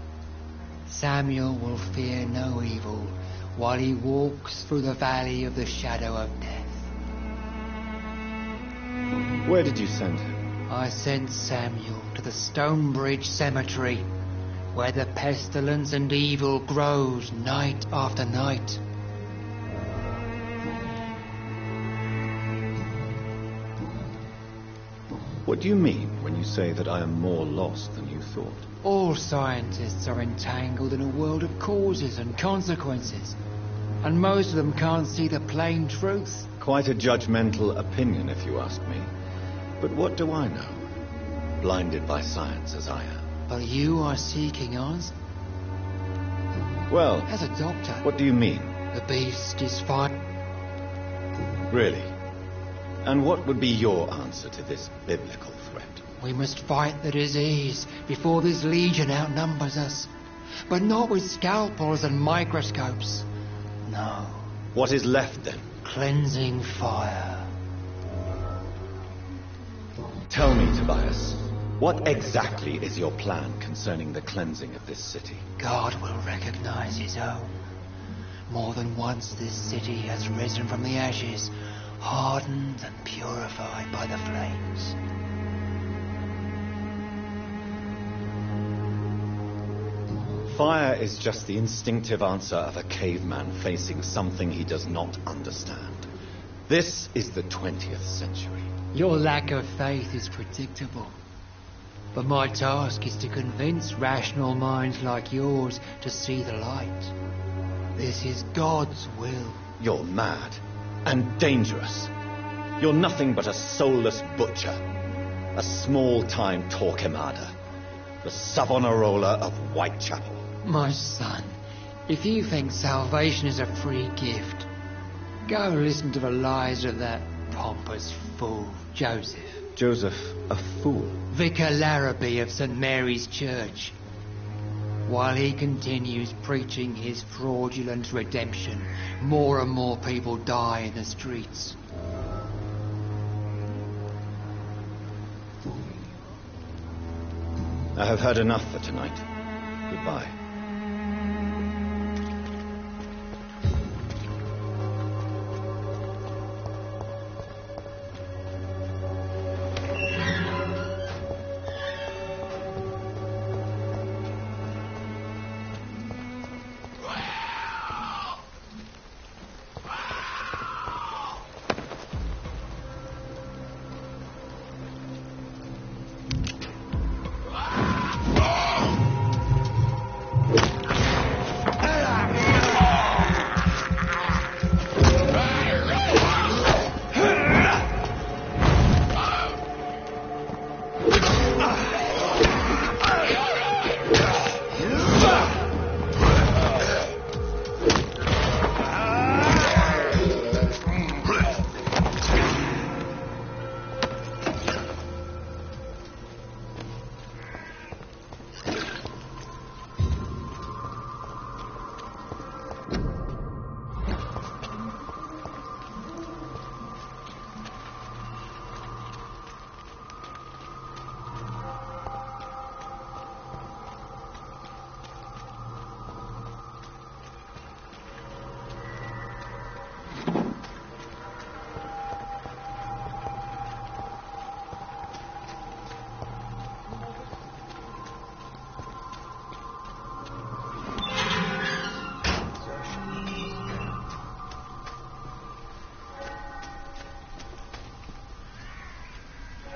Speaker 18: Samuel will fear no evil while he walks through the valley of the shadow of death.
Speaker 2: Where did you send him?
Speaker 18: I sent Samuel to the Stonebridge Cemetery, where the pestilence and evil grows night after night.
Speaker 2: What do you mean when you say that I am more lost than you thought?
Speaker 18: All scientists are entangled in a world of causes and consequences, and most of them can't see the plain truth.
Speaker 2: Quite a judgmental opinion, if you ask me. But what do I know? Blinded by science as I am.
Speaker 18: But you are seeking us?
Speaker 2: Well,
Speaker 18: as a doctor...
Speaker 2: What do you mean?
Speaker 18: The beast is fine.
Speaker 2: Really? And what would be your answer to this biblical threat?
Speaker 18: We must fight the disease before this legion outnumbers us. But not with scalpels and microscopes. No.
Speaker 2: What is left then?
Speaker 18: Cleansing fire.
Speaker 2: Tell me, Tobias, what exactly is your plan concerning the cleansing of this city?
Speaker 18: God will recognize his own. More than once this city has risen from the ashes, hardened and purified by the flames.
Speaker 2: Fire is just the instinctive answer of a caveman facing something he does not understand. This is the 20th century.
Speaker 18: Your lack of faith is predictable. But my task is to convince rational minds like yours to see the light. This is God's will.
Speaker 2: You're mad and dangerous. You're nothing but a soulless butcher, a small-time Torquemada, the Savonarola of Whitechapel.
Speaker 18: My son, if you think salvation is a free gift, go listen to the lies of that pompous fool, Joseph.
Speaker 2: Joseph, a fool?
Speaker 18: Vicar Larrabee of St. Mary's Church. While he continues preaching his fraudulent redemption, more and more people die in the streets.
Speaker 2: I have heard enough for tonight. Goodbye.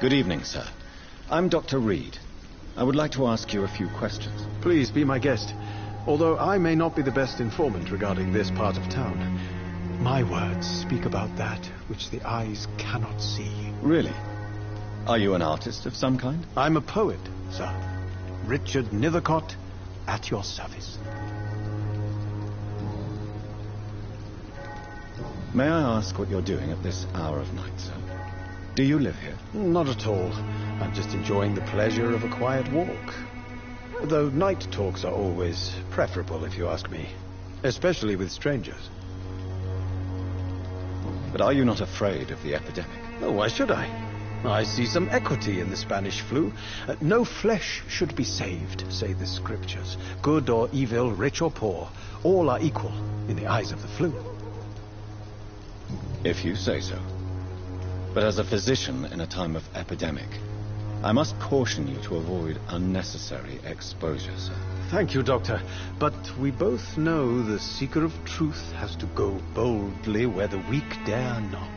Speaker 2: Good evening, sir. I'm Dr. Reed. I would like to ask you a few questions.
Speaker 19: Please be my guest. Although I may not be the best informant regarding this part of town, my words speak about that which the eyes cannot see.
Speaker 2: Really? Are you an artist of some kind?
Speaker 19: I'm a poet, sir. Richard Nethercott, at your service.
Speaker 2: May I ask what you're doing at this hour of night, sir? Do you live here?
Speaker 19: Not at all. I'm just enjoying the pleasure of a quiet walk. Though night talks are always preferable, if you ask me. Especially with strangers.
Speaker 2: But are you not afraid of the epidemic?
Speaker 19: Oh, why should I? I see some equity in the Spanish flu. No flesh should be saved, say the scriptures. Good or evil, rich or poor, all are equal in the eyes of the flu.
Speaker 2: If you say so. But as a physician in a time of epidemic, I must caution you to avoid unnecessary exposure, sir.
Speaker 19: Thank you, Doctor. But we both know the seeker of truth has to go boldly where the weak dare not.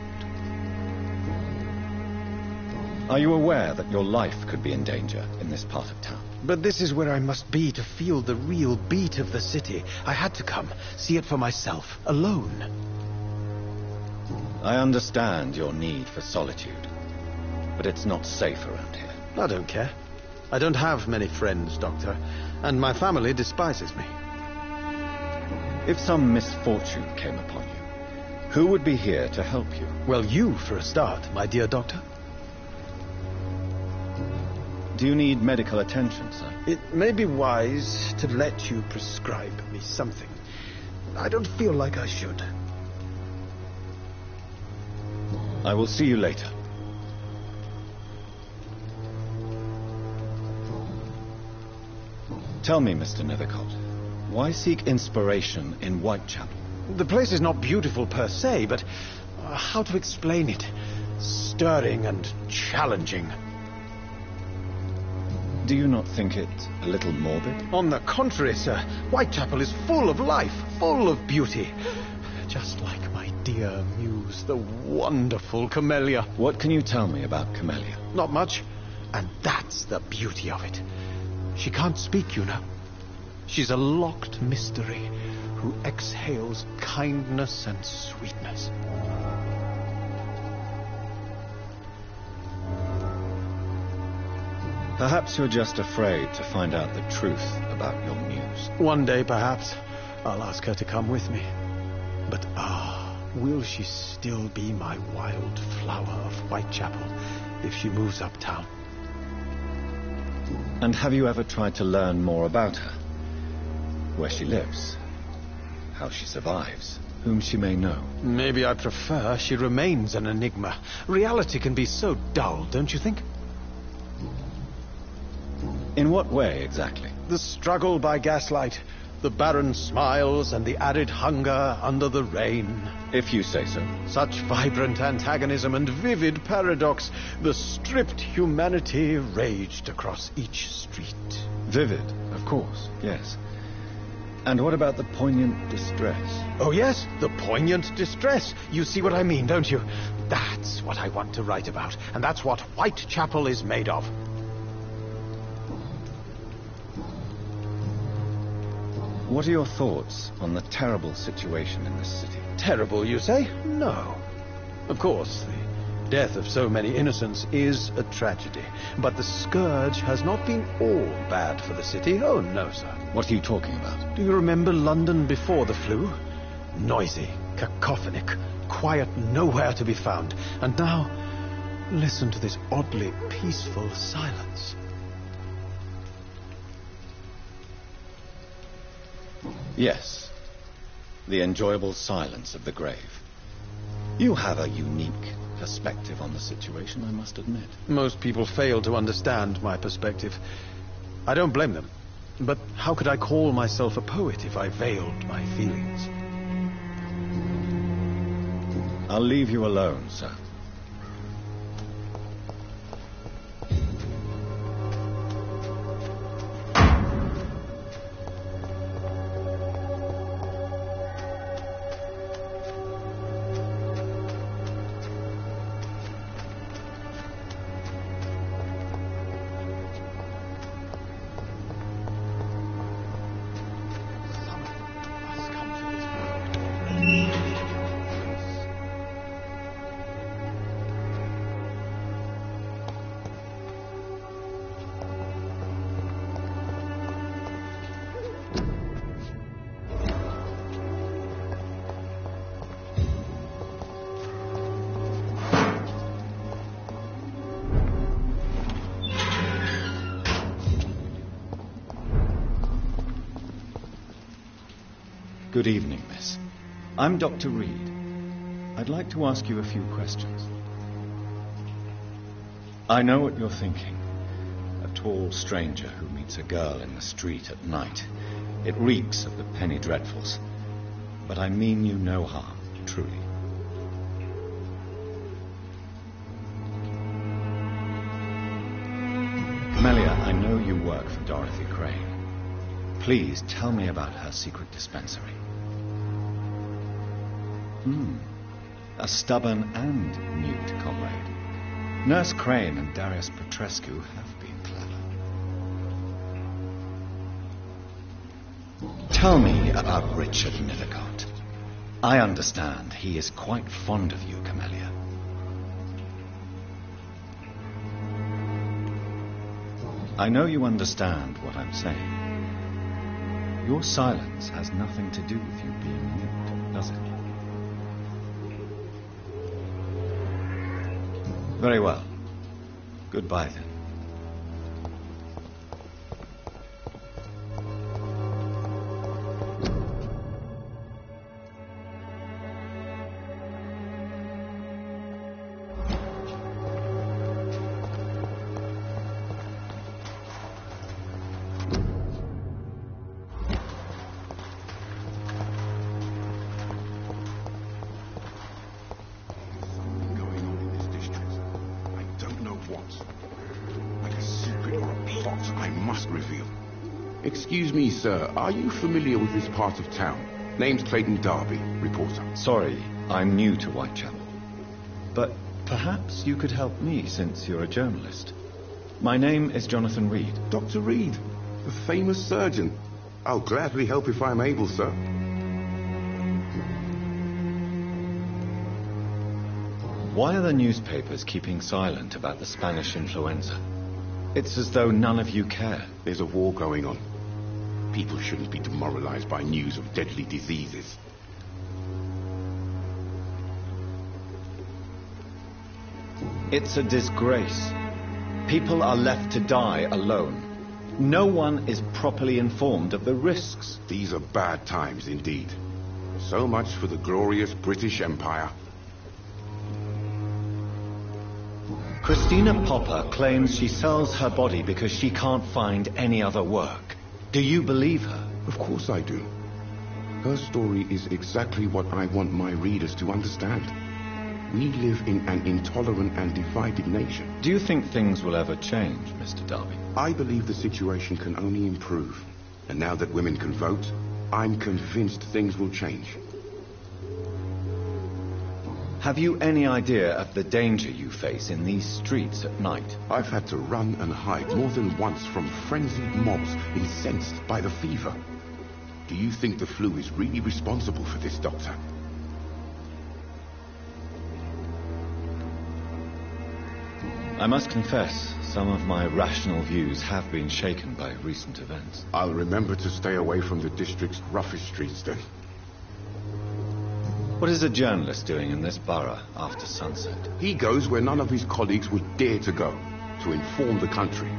Speaker 2: Are you aware that your life could be in danger in this part of town?
Speaker 19: But this is where I must be to feel the real beat of the city. I had to come, see it for myself, alone.
Speaker 2: I understand your need for solitude, but it's not safe around here.
Speaker 19: I don't care. I don't have many friends, Doctor, and my family despises me.
Speaker 2: If some misfortune came upon you, who would be here to help you?
Speaker 19: Well, you, for a start, my dear Doctor.
Speaker 2: Do you need medical attention, sir?
Speaker 19: It may be wise to let you prescribe me something. I don't feel like I should.
Speaker 2: I will see you later. Tell me, Mr. Nethercott, why seek inspiration in Whitechapel?
Speaker 19: The place is not beautiful per se, but how to explain it? Stirring and challenging.
Speaker 2: Do you not think it a little morbid?
Speaker 19: On the contrary, sir. Whitechapel is full of life, full of beauty. Just like my dear muse, the wonderful Camellia.
Speaker 2: What can you tell me about Camellia?
Speaker 19: Not much. And that's the beauty of it. She can't speak, you know. She's a locked mystery who exhales kindness and sweetness.
Speaker 2: Perhaps you're just afraid to find out the truth about your muse.
Speaker 19: One day, perhaps, I'll ask her to come with me. But will she still be my wild flower of Whitechapel if she moves uptown?
Speaker 2: And have you ever tried to learn more about her? Where she lives? How she survives? Whom she may know?
Speaker 19: Maybe I prefer she remains an enigma. Reality can be so dull, don't you think?
Speaker 2: In what way, exactly?
Speaker 19: The struggle by gaslight, the barren smiles and the arid hunger under the rain.
Speaker 2: If you say so.
Speaker 19: Such vibrant antagonism and vivid paradox. The stripped humanity raged across each street.
Speaker 2: Vivid, of course, yes. And what about the poignant distress?
Speaker 19: Oh, yes, the poignant distress. You see what I mean, don't you? That's what I want to write about, and that's what Whitechapel is made of.
Speaker 2: What are your thoughts on the terrible situation in this city?
Speaker 19: Terrible, you say? No. Of course, the death of so many innocents is a tragedy. But the scourge has not been all bad for the city. Oh, no, sir.
Speaker 2: What are you talking about?
Speaker 19: Do you remember London before the flu? Noisy, cacophonic, quiet nowhere to be found. And now, listen to this oddly peaceful silence.
Speaker 2: Yes, the enjoyable silence of the grave. You have a unique perspective on the situation, I must admit.
Speaker 19: Most people fail to understand my perspective. I don't blame them. But how could I call myself a poet if I veiled my feelings?
Speaker 2: I'll leave you alone, sir. Good evening, miss. I'm Dr. Reed. I'd like to ask you a few questions. I know what you're thinking. A tall stranger who meets a girl in the street at night. It reeks of the penny dreadfuls. But I mean you no harm, truly. Camellia, I know you work for Dorothy Crane. Please tell me about her secret dispensary. A stubborn and mute comrade. Nurse Crane and Darius Petrescu have been clever. Tell me about Richard Nethercott. I understand he is quite fond of you, Camellia. I know you understand what I'm saying. Your silence has nothing to do with you being mute, does it? Very well. Goodbye, then.
Speaker 9: Excuse me, sir. Are you familiar with this part of town? Name's Clayton Darby, reporter.
Speaker 2: Sorry, I'm new to Whitechapel. But perhaps you could help me, since you're a journalist. My name is Jonathan Reed.
Speaker 9: Dr. Reed, the famous surgeon. I'll gladly help if I'm able, sir.
Speaker 2: Why are the newspapers keeping silent about the Spanish influenza? It's as though none of you care.
Speaker 9: There's a war going on. People shouldn't be demoralized by news of deadly diseases.
Speaker 2: It's a disgrace. People are left to die alone. No one is properly informed of the risks.
Speaker 9: These are bad times indeed. So much for the glorious British Empire.
Speaker 2: Christina Popper claims she sells her body because she can't find any other work. Do you believe her?
Speaker 9: Of course I do. Her story is exactly what I want my readers to understand. We live in an intolerant and divided nation.
Speaker 2: Do you think things will ever change, Mr. Darby?
Speaker 9: I believe the situation can only improve. And now that women can vote, I'm convinced things will change.
Speaker 2: Have you any idea of the danger you face in these streets at night?
Speaker 9: I've had to run and hide more than once from frenzied mobs incensed by the fever. Do you think the flu is really responsible for this, Doctor?
Speaker 2: I must confess, some of my rational views have been shaken by recent events.
Speaker 9: I'll remember to stay away from the district's roughest streets then.
Speaker 2: What is a journalist doing in this borough after sunset?
Speaker 9: He goes where none of his colleagues would dare to go, to inform the country.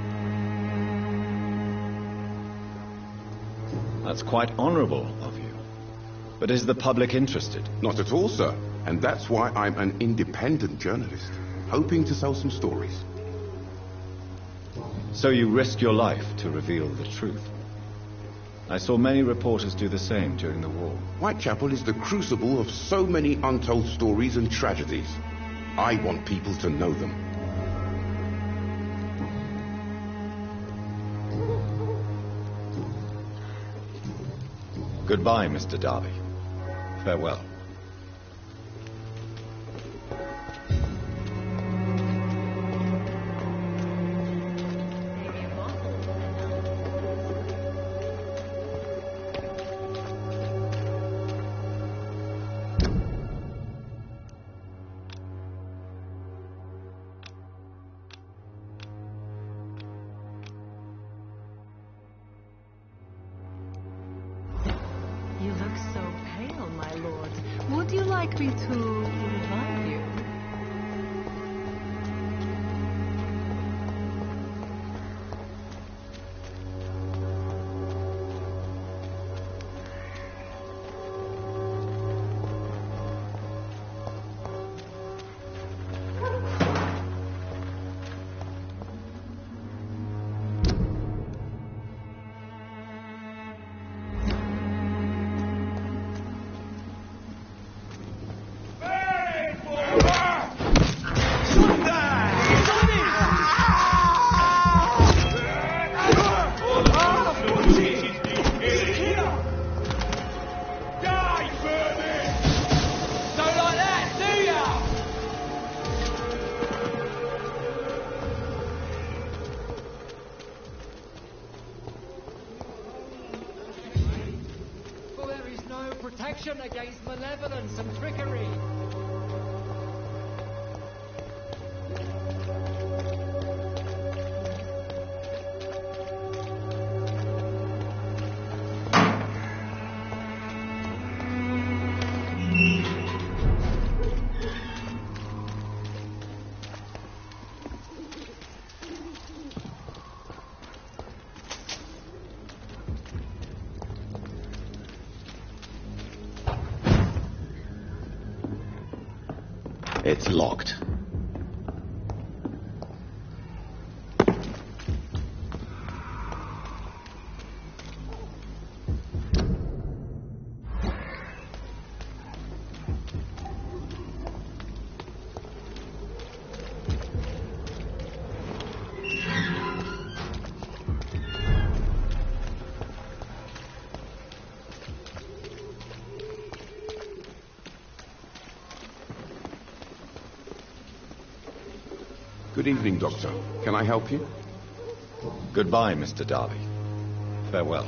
Speaker 2: That's quite honorable of you. But is the public interested?
Speaker 9: Not at all, sir. And that's why I'm an independent journalist, hoping to sell some stories.
Speaker 2: So you risk your life to reveal the truth? I saw many reporters do the same during the war.
Speaker 9: Whitechapel is the crucible of so many untold stories and tragedies. I want people to know them.
Speaker 2: Goodbye, Mr. Darby. Farewell.
Speaker 17: You look so pale, my lord. Would you like me to revive you?
Speaker 18: protection against malevolence and trickery.
Speaker 2: It's locked.
Speaker 9: Good evening, Doctor. Can I help you?
Speaker 2: Goodbye, Mr. Darby. Farewell.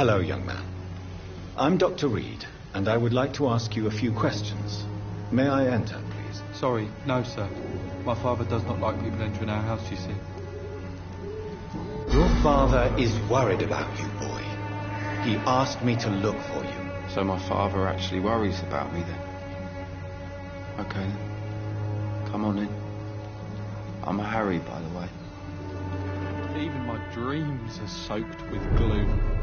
Speaker 2: Hello, young man. I'm Dr. Reed, and I would like to ask you a few questions. May I enter, please?
Speaker 20: Sorry, no, sir. My father does not like people entering our house, you see.
Speaker 2: Your father is worried about you, boy. He asked me to look for you.
Speaker 3: So my father actually worries about me then? Okay then. Come on in. I'm Harry, by the way.
Speaker 20: Even my dreams are soaked with gloom.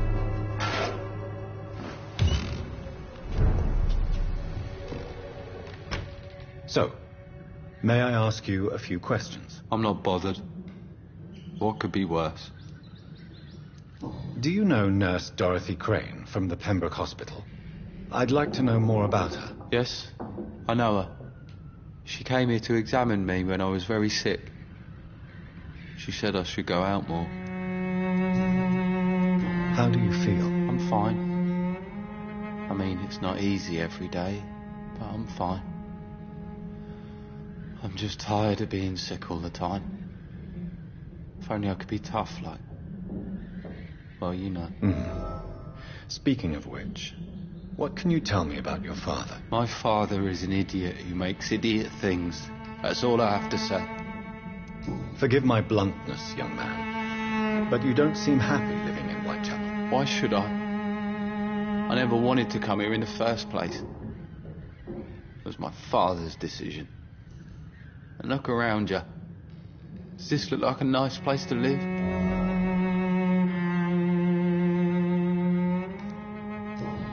Speaker 2: So, may I ask you a few questions?
Speaker 20: I'm not bothered. What could be worse?
Speaker 2: Do you know Nurse Dorothy Crane from the Pembroke Hospital? I'd like to know more about her.
Speaker 20: Yes, I know her. She came here to examine me when I was very sick. She said I should go out more.
Speaker 2: How do you feel?
Speaker 20: I'm fine. I mean, it's not easy every day, but I'm fine. I'm just tired of being sick all the time. If only I could be tough, like... Well, you know.
Speaker 2: Speaking of which, what can you tell me about your father?
Speaker 20: My father is an idiot who makes idiot things. That's all I have to say.
Speaker 2: Forgive my bluntness, young man, but you don't seem happy living in Whitechapel.
Speaker 20: Why should I? I never wanted to come here in the first place. It was my father's decision. And look around you. Does this look like a nice place to live?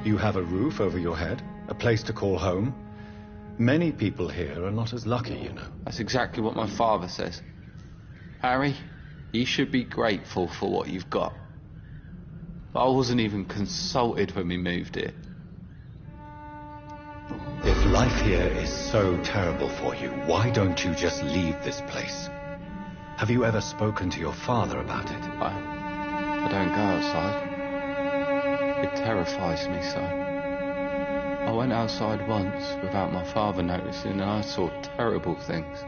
Speaker 2: You have a roof over your head, a place to call home. Many people here are not as lucky, you know.
Speaker 20: That's exactly what my father says. Harry, you should be grateful for what you've got. But I wasn't even consulted when we moved here.
Speaker 2: If life here is so terrible for you, why don't you just leave this place? Have you ever spoken to your father about it?
Speaker 20: I don't go outside. It terrifies me so. I went outside once without my father noticing and I saw terrible things.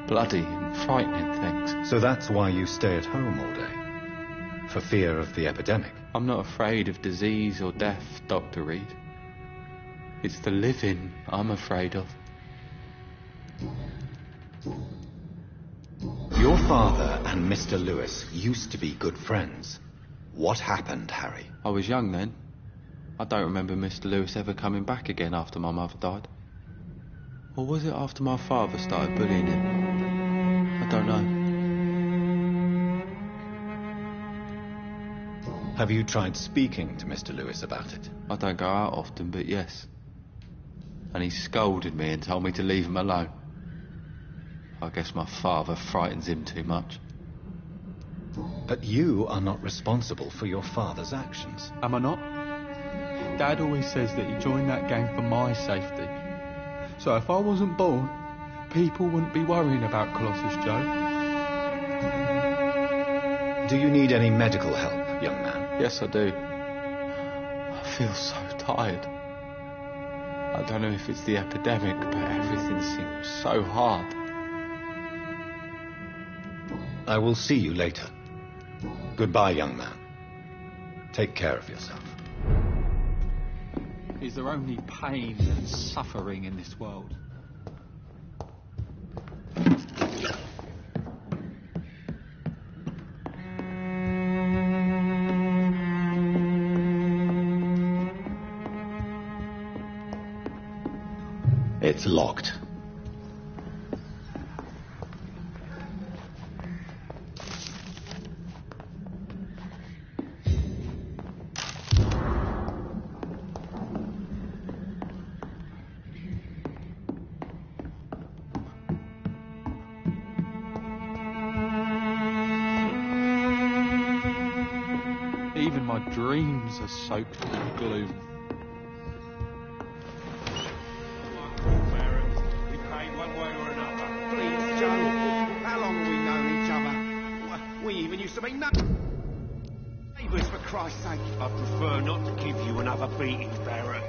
Speaker 20: Bloody and frightening things.
Speaker 2: So that's why you stay at home all day? For fear of the epidemic?
Speaker 20: I'm not afraid of disease or death, Dr. Reed. It's the living I'm afraid of.
Speaker 2: Your father and Mr. Lewis used to be good friends. What happened, Harry?
Speaker 20: I was young then. I don't remember Mr. Lewis ever coming back again after my mother died. Or was it after my father started bullying him? I don't know.
Speaker 2: Have you tried speaking to Mr. Lewis about it?
Speaker 20: I don't go out often, but yes. And he scolded me and told me to leave him alone. I guess my father frightens him too much.
Speaker 2: But you are not responsible for your father's actions.
Speaker 21: Am I not? Dad always says that he joined that gang for my safety. So if I wasn't born, people wouldn't be worrying about Colossus Joe.
Speaker 2: Do you need any medical help, young man?
Speaker 20: Yes, I do. I feel so tired. I don't know if it's the epidemic, but everything seems so hard.
Speaker 2: I will see you later. Goodbye, young man. Take care of yourself.
Speaker 21: Is there only pain and suffering in this world?
Speaker 2: It's locked.
Speaker 21: Even my dreams are soaked in gloom.
Speaker 15: Please, Joe. How long have we known each other? We even used to be neighbours, for Christ's sake.
Speaker 16: I prefer not to give you another beating, Barrett.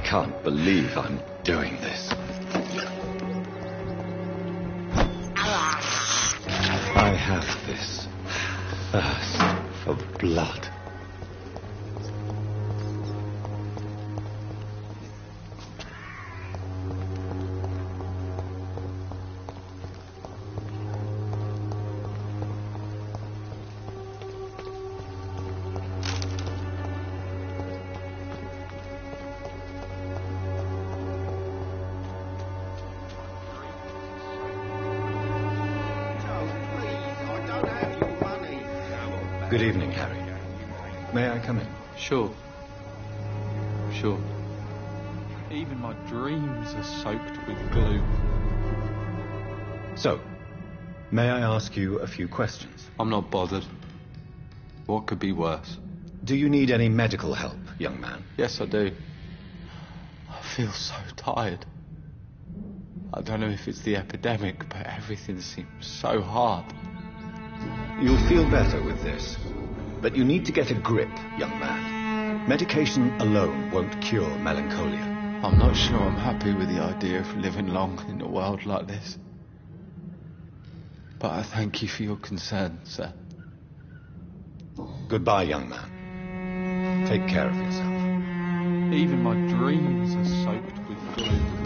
Speaker 2: can't believe I'm doing this. I have this thirst for blood. Good evening, Harry. May I come in?
Speaker 21: Sure. Sure. Even my dreams are soaked with glue.
Speaker 2: So, may I ask you a few questions?
Speaker 21: I'm not bothered. What could be worse?
Speaker 2: Do you need any medical help, young man?
Speaker 21: Yes, I do. I feel so tired. I don't know if it's the epidemic, but everything seems so hard.
Speaker 2: You'll feel better with this. But you need to get a grip, young man. Medication alone won't cure melancholia.
Speaker 21: I'm not sure I'm happy with the idea of living long in a world like this. But I thank you for your concern, sir.
Speaker 2: Goodbye, young man. Take care of yourself.
Speaker 21: Even my dreams are soaked with glue.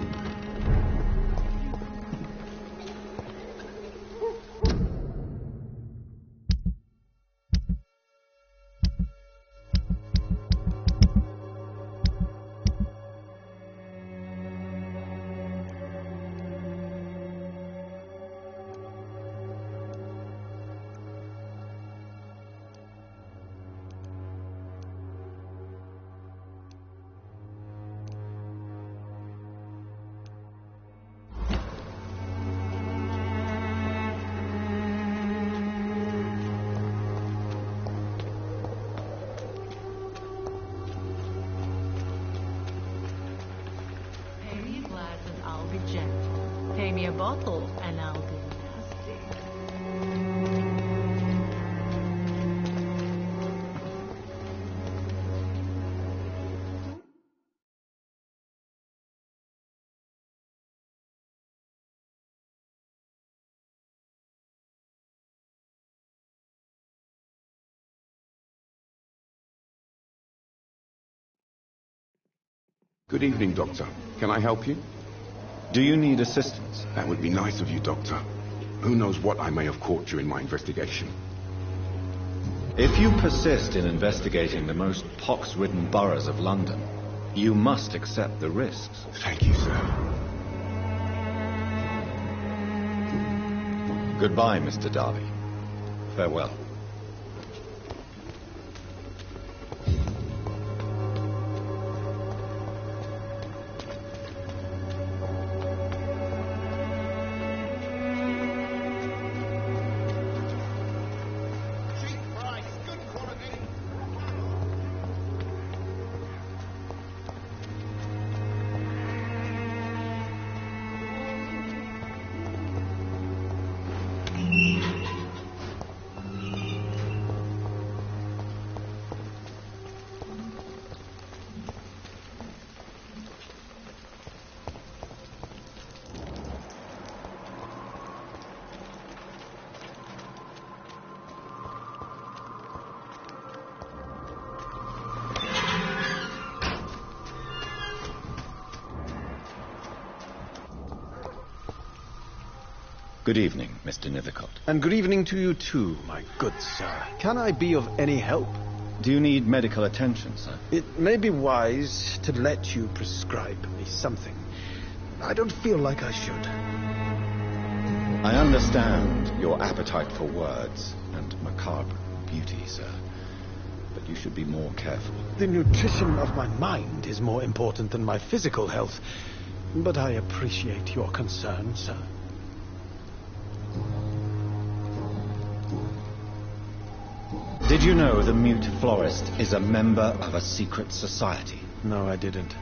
Speaker 17: Pay me a bottle and I'll be nasty.
Speaker 9: Good evening, Doctor. Can I help you?
Speaker 2: Do you need assistance?
Speaker 9: That would be nice of you, Doctor. Who knows what I may have caught during my investigation.
Speaker 2: If you persist in investigating the most pox-ridden boroughs of London, you must accept the risks.
Speaker 9: Thank you, sir.
Speaker 2: Goodbye, Mr. Darby. Farewell. Good evening, Mr. Nethercott.
Speaker 19: And good evening to you too, my good sir. Can I be of any help?
Speaker 2: Do you need medical attention, sir?
Speaker 19: It may be wise to let you prescribe me something. I don't feel like I should.
Speaker 2: I understand your appetite for words and macabre beauty, sir. But you should be more careful.
Speaker 19: The nutrition of my mind is more important than my physical health. But I appreciate your concern, sir.
Speaker 2: Did you know the mute florist is a member of a secret society?
Speaker 19: No, I didn't.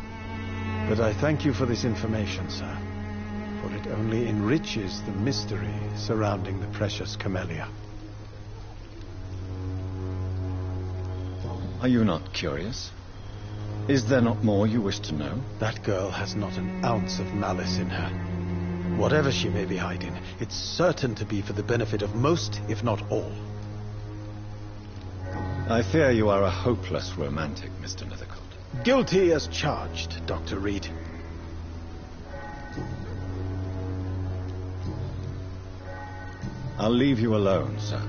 Speaker 19: But I thank you for this information, sir. For it only enriches the mystery surrounding the precious camellia.
Speaker 2: Are you not curious? Is there not more you wish to know?
Speaker 19: That girl has not an ounce of malice in her. Whatever she may be hiding, it's certain to be for the benefit of most, if not all.
Speaker 2: I fear you are a hopeless romantic, Mr. Nethercourt.
Speaker 19: Guilty as charged, Dr. Reed.
Speaker 2: I'll leave you alone, sir.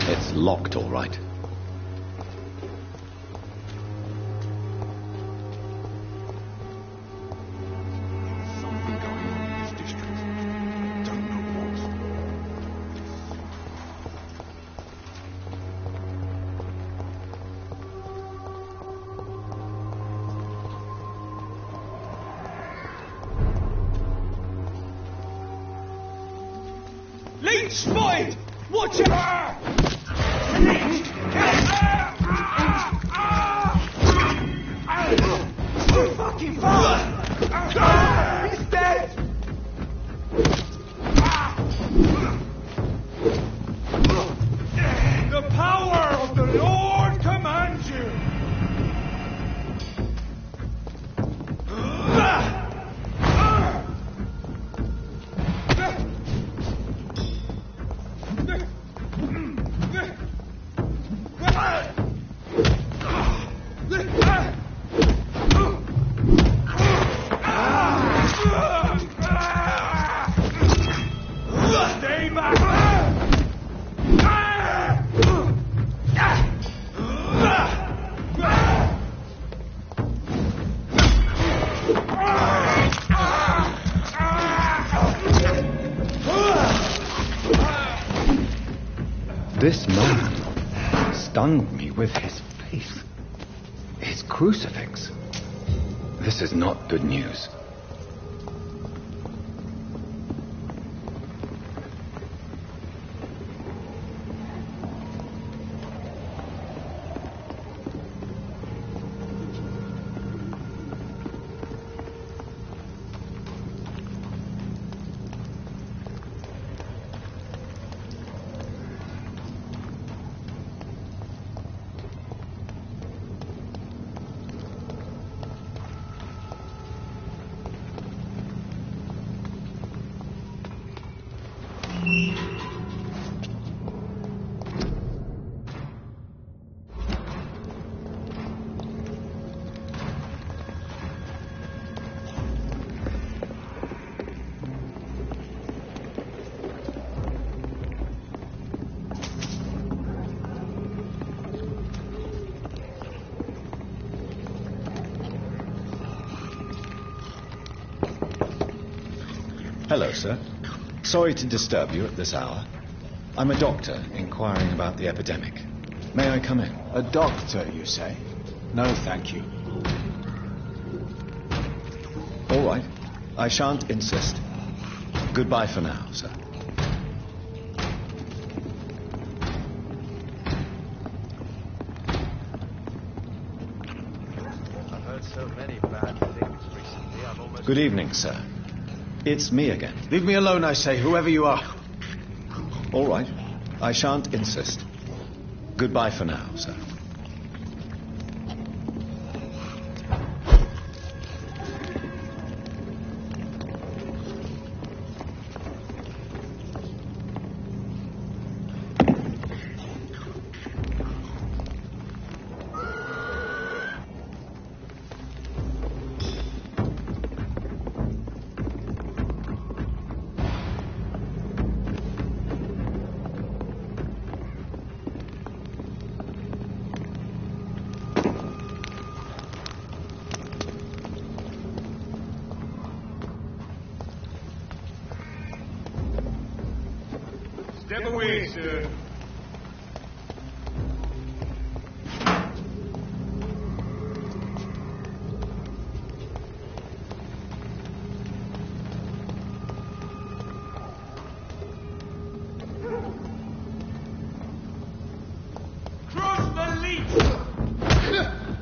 Speaker 2: It's locked, all right.
Speaker 9: Something going on in this district. Don't know what.
Speaker 10: Lead spotted! Watch it! Fucking fuck! He's dead! The power of the Lord commands you! Stay back!
Speaker 2: This man stunned me with his face. His crucifix. This is not good news. Hello, sir. Sorry to disturb you at this hour. I'm a doctor inquiring about the epidemic. May I come in?
Speaker 11: A doctor, you say? No, thank you.
Speaker 2: All right. I shan't insist. Goodbye for now, sir.
Speaker 19: I've heard so many bad things recently, I've almost...
Speaker 2: Good evening, sir. It's me again.
Speaker 11: Leave me alone, I say, whoever you are.
Speaker 2: All right. I shan't insist. Goodbye for now, sir.
Speaker 15: Step away, sir.
Speaker 14: Cross the leech! Kill it!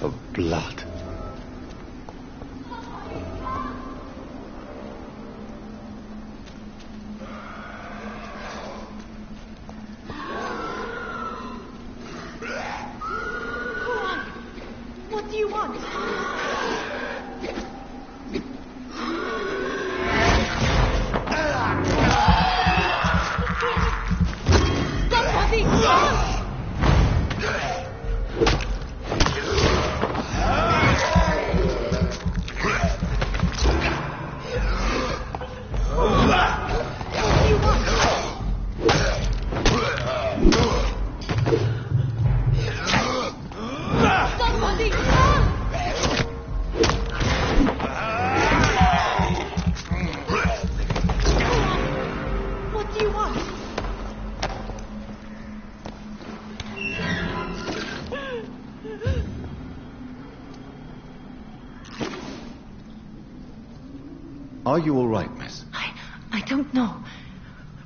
Speaker 2: for blood.
Speaker 17: What do you want? Somebody! What do you want?
Speaker 2: Are you all right, miss?
Speaker 17: I don't know.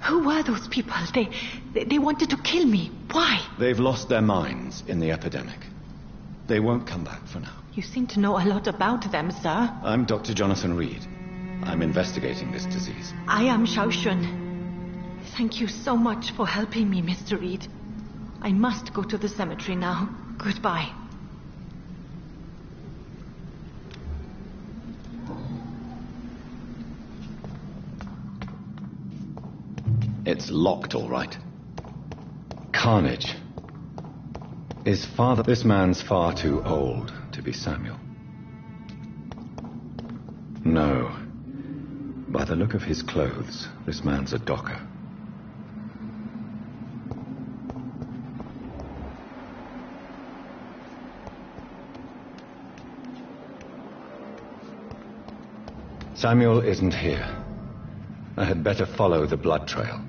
Speaker 17: Who were those people? They wanted to kill me. Why?
Speaker 2: They've lost their minds in the epidemic. They won't come back for now.
Speaker 17: You seem to know a lot about them, sir.
Speaker 2: I'm Dr. Jonathan Reed. I'm investigating this disease.
Speaker 17: I am Xiaoxun. Thank you so much for helping me, Mr. Reed. I must go to the cemetery now. Goodbye.
Speaker 2: It's locked, all right. Carnage. This man's far too old to be Samuel. No. By the look of his clothes, this man's a docker. Samuel isn't here. I had better follow the blood trail.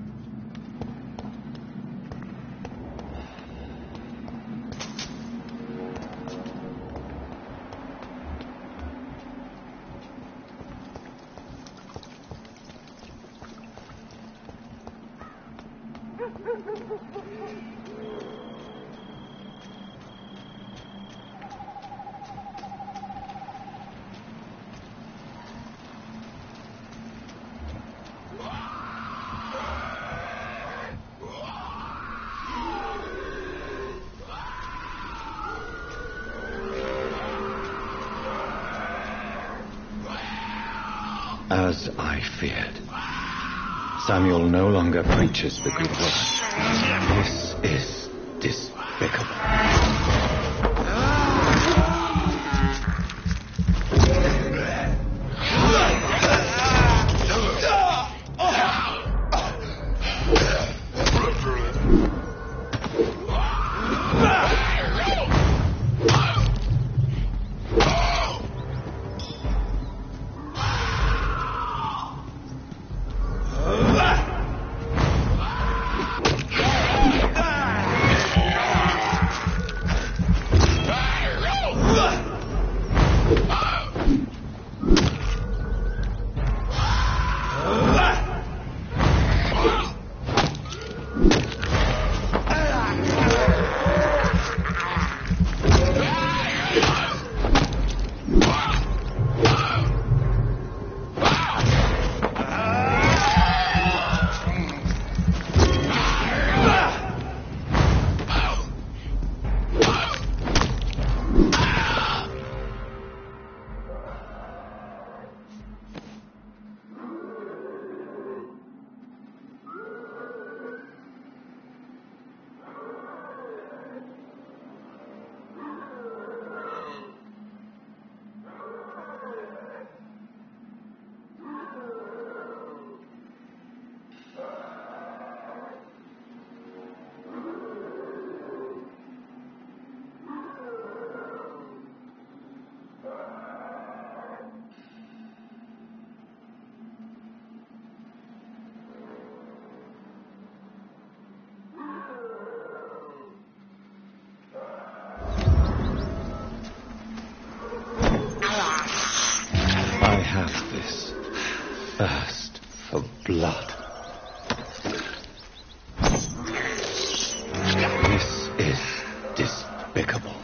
Speaker 2: As I feared. Samuel no longer preaches the good word. This is despicable. Thirst for blood. This is despicable.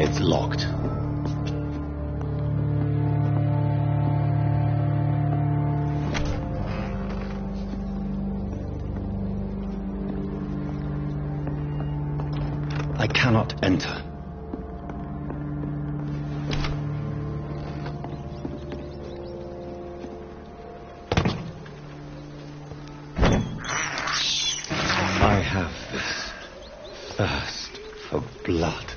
Speaker 2: It's locked. I cannot enter. I have this thirst for blood.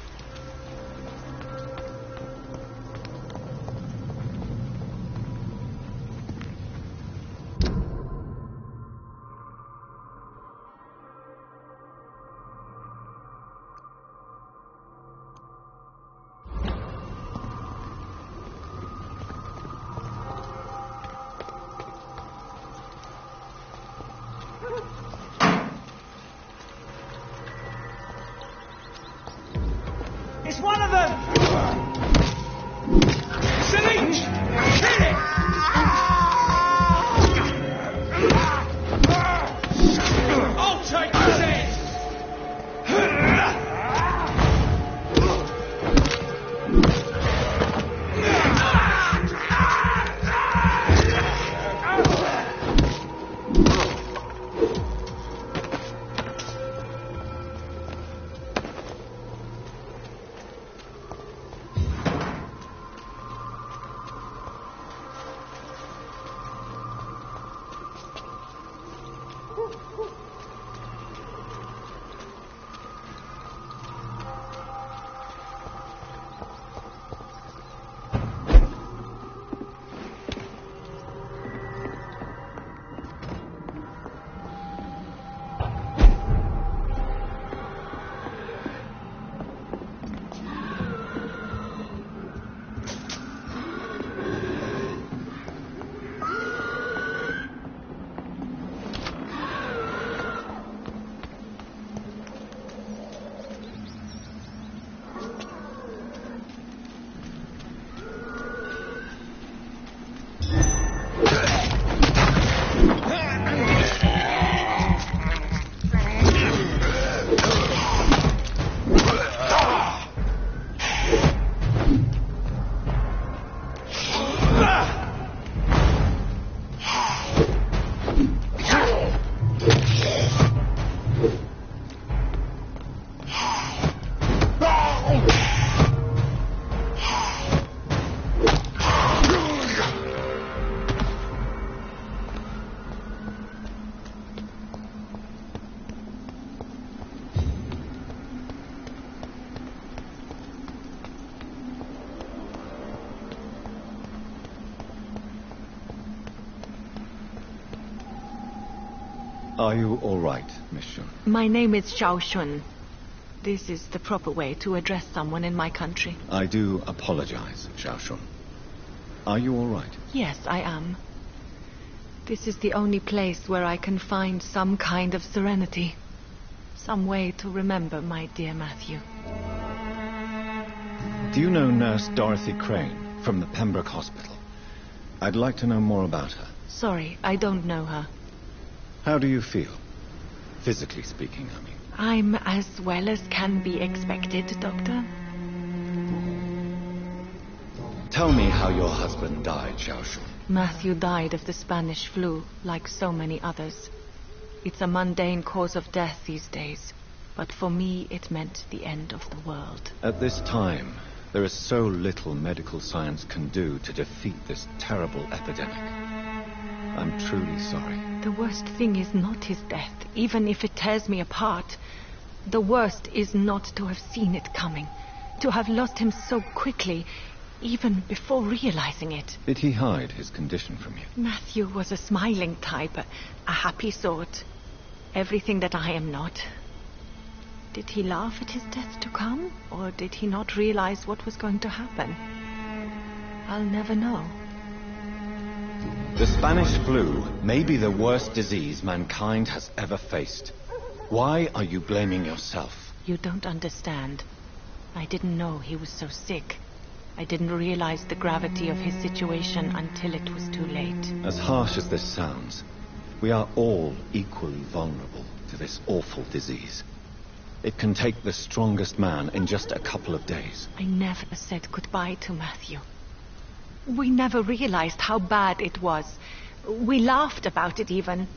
Speaker 4: It's one of them! Syringe! Kill it! I'll take his head!
Speaker 2: Are you all right, Miss Shun?
Speaker 17: My name is Xiao Shun. This is the proper way to address someone in my country.
Speaker 2: I do apologize, Xiao Shun. Are you all right?
Speaker 17: Yes, I am. This is the only place where I can find some kind of serenity. Some way to remember my dear Matthew.
Speaker 2: Do you know Nurse Dorothy Crane from the Pembroke Hospital? I'd like to know more about her.
Speaker 17: Sorry, I don't know her.
Speaker 2: How do you feel? Physically speaking, I mean.
Speaker 17: I'm as well as can be expected, Doctor.
Speaker 2: Tell me how your husband died, Xiao Shun.
Speaker 17: Matthew died of the Spanish flu, like so many others. It's a mundane cause of death these days, but for me it meant the end of the world.
Speaker 2: At this time, there is so little medical science can do to defeat this terrible epidemic. I'm truly sorry.
Speaker 17: The worst thing is not his death, even if it tears me apart. The worst is not to have seen it coming, to have lost him so quickly, even before realizing it.
Speaker 2: Did he hide his condition from you?
Speaker 17: Matthew was a smiling type, a happy sort. Everything that I am not. Did he laugh at his death to come, or did he not realize what was going to happen? I'll never know.
Speaker 2: The Spanish flu may be the worst disease mankind has ever faced. Why are you blaming yourself?
Speaker 17: You don't understand. I didn't know he was so sick. I didn't realize the gravity of his situation until it was too late.
Speaker 2: As harsh as this sounds, we are all equally vulnerable to this awful disease. It can take the strongest man in just a couple of days.
Speaker 17: I never said goodbye to Matthew. We never realized how bad it was. We laughed about it even.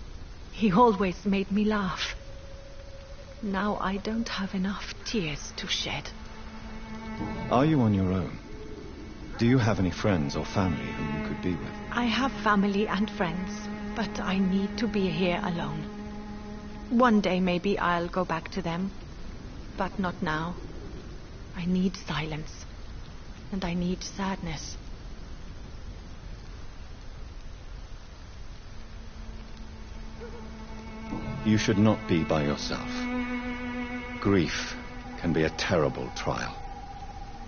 Speaker 17: He always made me laugh. Now I don't have enough tears to shed.
Speaker 2: Are you on your own? Do you have any friends or family whom you could be with?
Speaker 17: I have family and friends, but I need to be here alone. One day maybe I'll go back to them, but not now. I need silence, and I need sadness.
Speaker 2: You should not be by yourself. Grief can be a terrible trial,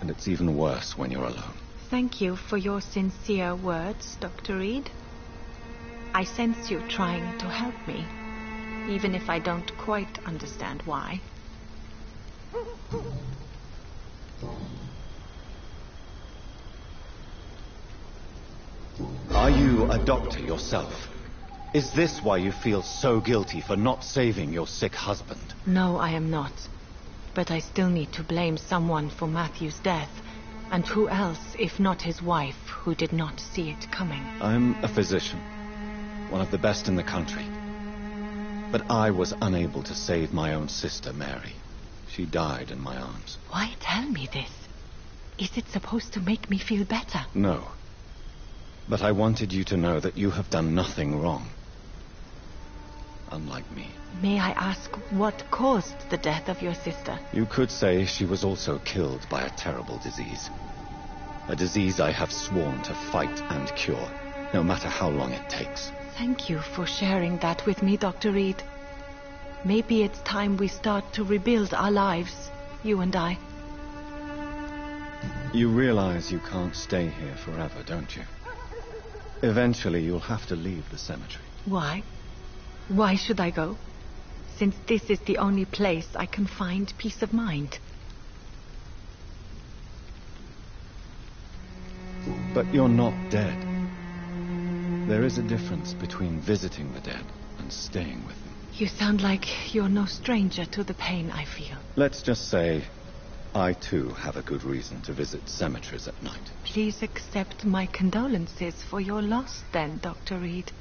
Speaker 2: and it's even worse when you're alone.
Speaker 17: Thank you for your sincere words, Dr. Reed. I sense you trying to help me, even if I don't quite understand why.
Speaker 2: Are you a doctor yourself? Is this why you feel so guilty for not saving your sick husband?
Speaker 17: No, I am not. But I still need to blame someone for Matthew's death. And who else, if not his wife, who did not see it coming?
Speaker 2: I'm a physician, one of the best in the country. But I was unable to save my own sister, Mary. She died in my arms.
Speaker 17: Why tell me this? Is it supposed to make me feel better?
Speaker 2: No. But I wanted you to know that you have done nothing wrong. Unlike me.
Speaker 17: May I ask what caused the death of your sister?
Speaker 2: You could say she was also killed by a terrible disease. A disease I have sworn to fight and cure, no matter how long it takes.
Speaker 17: Thank you for sharing that with me, Dr. Reed. Maybe it's time we start to rebuild our lives, you and I.
Speaker 2: You realize you can't stay here forever, don't you? Eventually you'll have to leave the cemetery.
Speaker 17: Why? Why should I go? Since this is the only place I can find peace of mind.
Speaker 2: But you're not dead. There is a difference between visiting the dead and staying with them.
Speaker 17: You sound like you're no stranger to the pain I feel.
Speaker 2: Let's just say, I too have a good reason to visit cemeteries at night.
Speaker 17: Please accept my condolences for your loss then, Dr. Reed.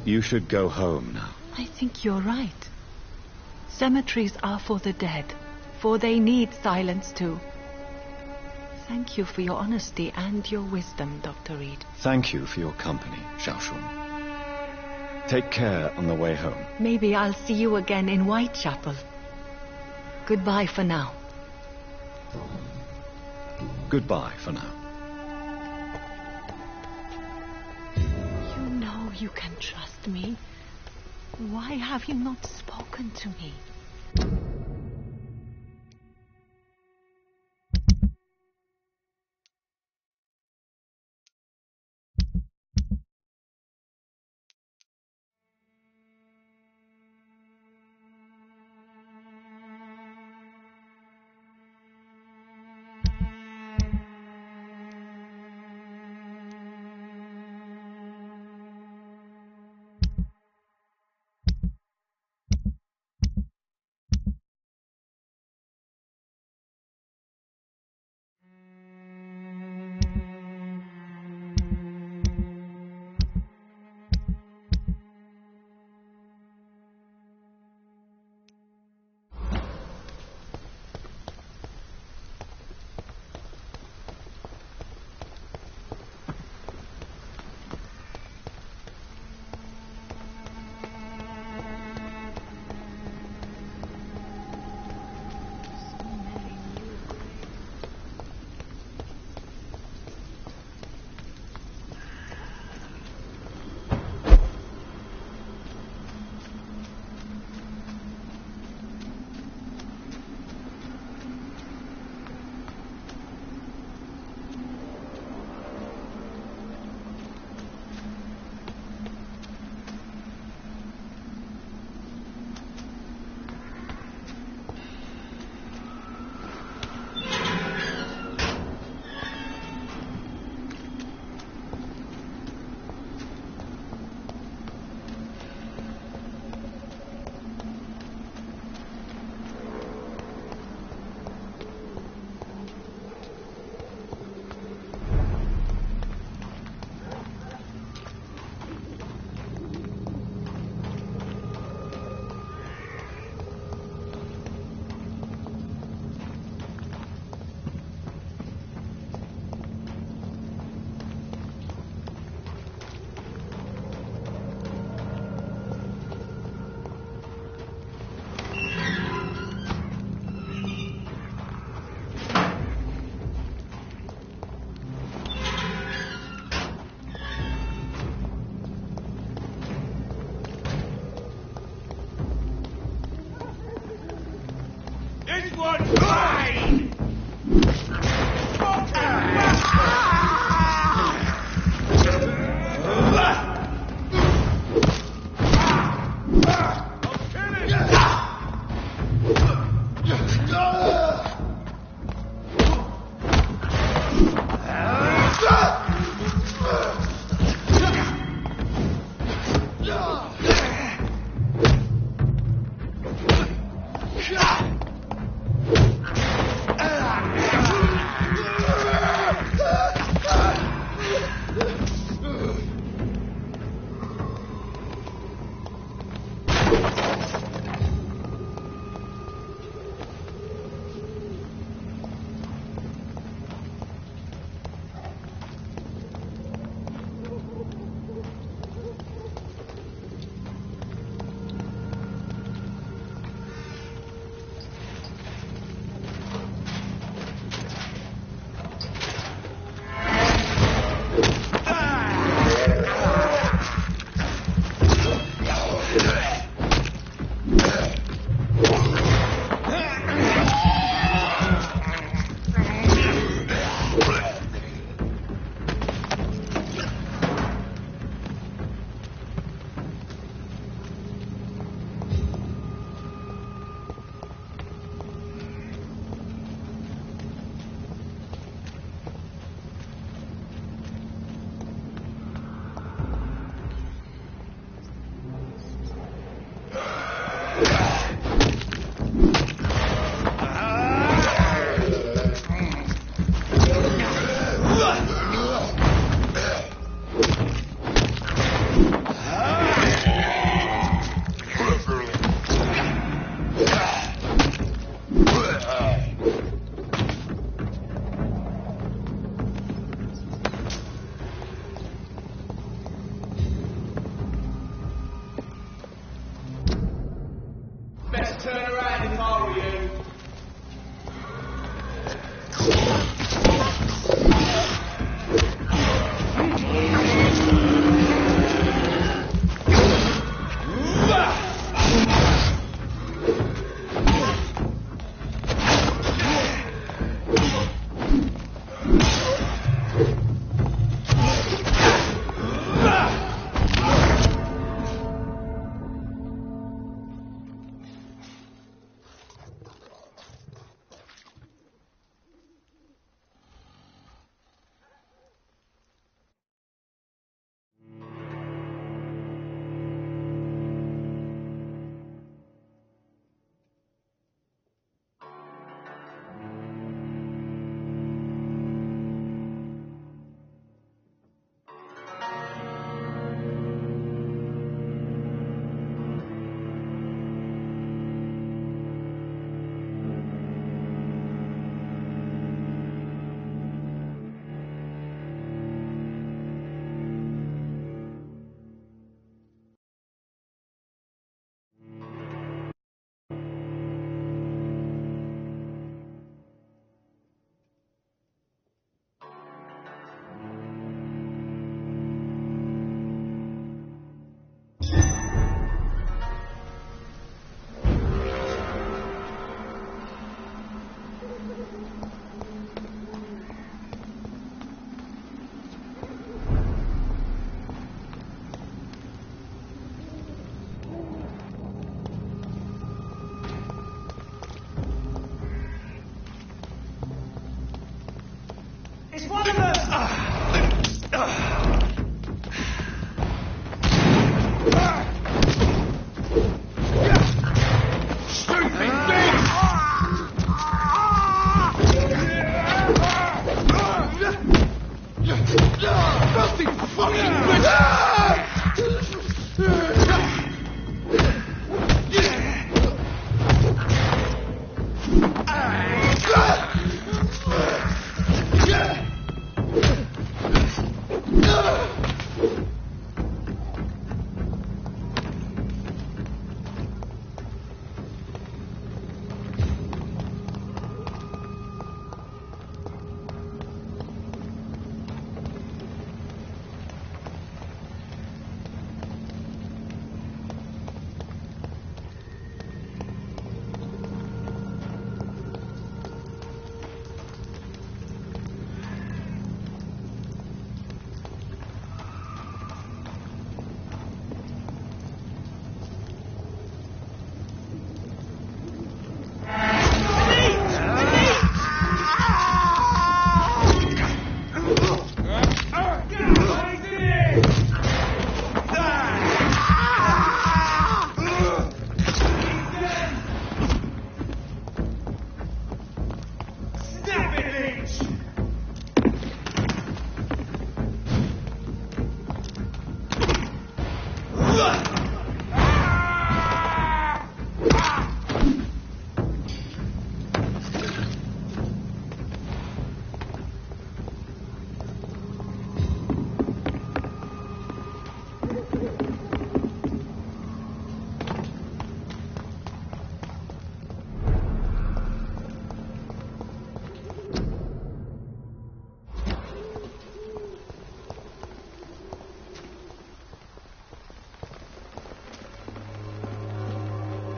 Speaker 2: You should go home now.
Speaker 17: I think you're right. Cemeteries are for the dead, for they need silence too. Thank you for your honesty and your wisdom, Dr. Reed.
Speaker 2: Thank you for your company, Xiaoshun. Take care on the way home.
Speaker 17: Maybe I'll see you again in Whitechapel. Goodbye for now.
Speaker 2: Goodbye for now.
Speaker 17: You know you can trust me. Why have you not spoken to me?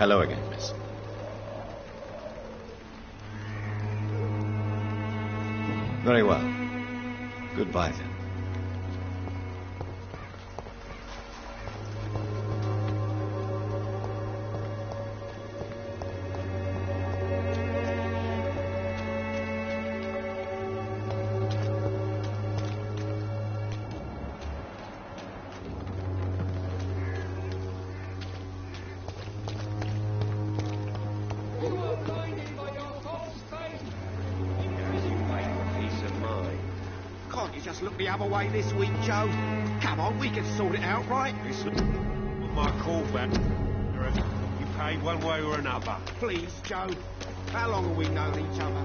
Speaker 2: Hello again, miss. Very well. Goodbye, then.
Speaker 15: Can't you just look the other way this week, Joe? Come on, we can sort it out, right?
Speaker 16: Listen, my call back. You pay one way or another.
Speaker 15: Please, Joe. How long have we known each other?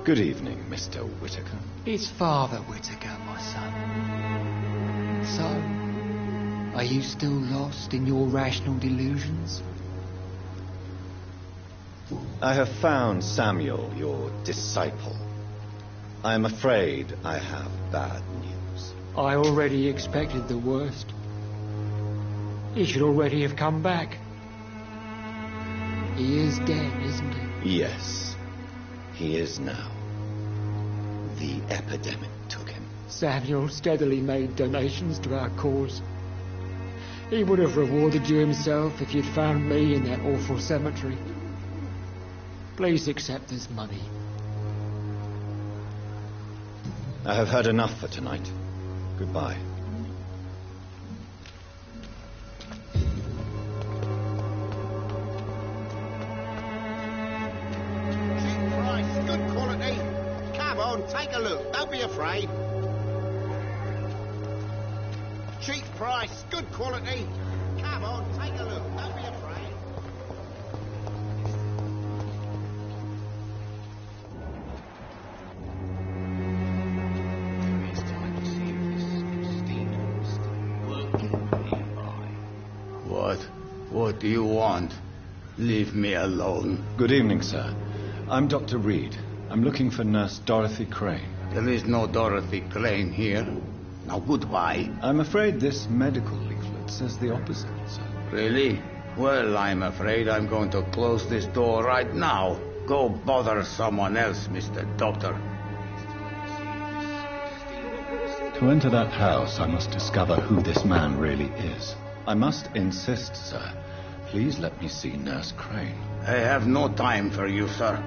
Speaker 2: Good evening, Mr. Whitaker.
Speaker 18: It's Father Whitaker, my son. So, are you still lost in your rational delusions?
Speaker 2: I have found Samuel, your disciple. I am afraid I have bad news.
Speaker 18: I already expected the worst. He should already have come back. He is dead, isn't he?
Speaker 2: Yes, he is now. The epidemic took him.
Speaker 18: Samuel steadily made donations to our cause. He would have rewarded you himself if you'd found me in that awful cemetery. Please accept this money.
Speaker 2: I have heard enough for tonight. Goodbye.
Speaker 15: Cheap price, good quality. Come on, take a look. Don't be afraid. Cheap price, good quality. Come on, take a look. Don't be afraid.
Speaker 1: What do you want? Leave me alone.
Speaker 2: Good evening, sir. I'm Dr. Reed. I'm looking for Nurse Dorothy Crane.
Speaker 1: There is no Dorothy Crane here. Now, goodbye.
Speaker 2: I'm afraid this medical leaflet says the opposite, sir.
Speaker 1: Really? Well, I'm afraid I'm going to close this door right now. Go bother someone else, Mr. Doctor.
Speaker 2: To enter that house, I must discover who this man really is. I must insist, sir. Please let me see Nurse Crane.
Speaker 1: I have no time for you, sir.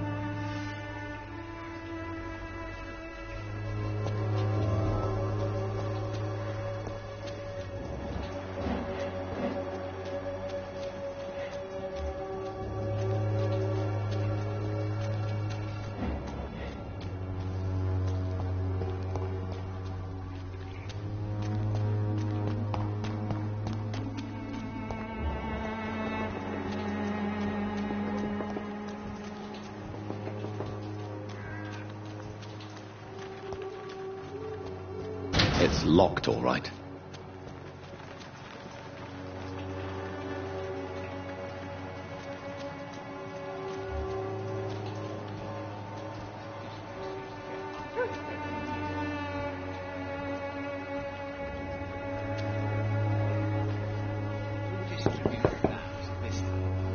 Speaker 2: It's locked, all right.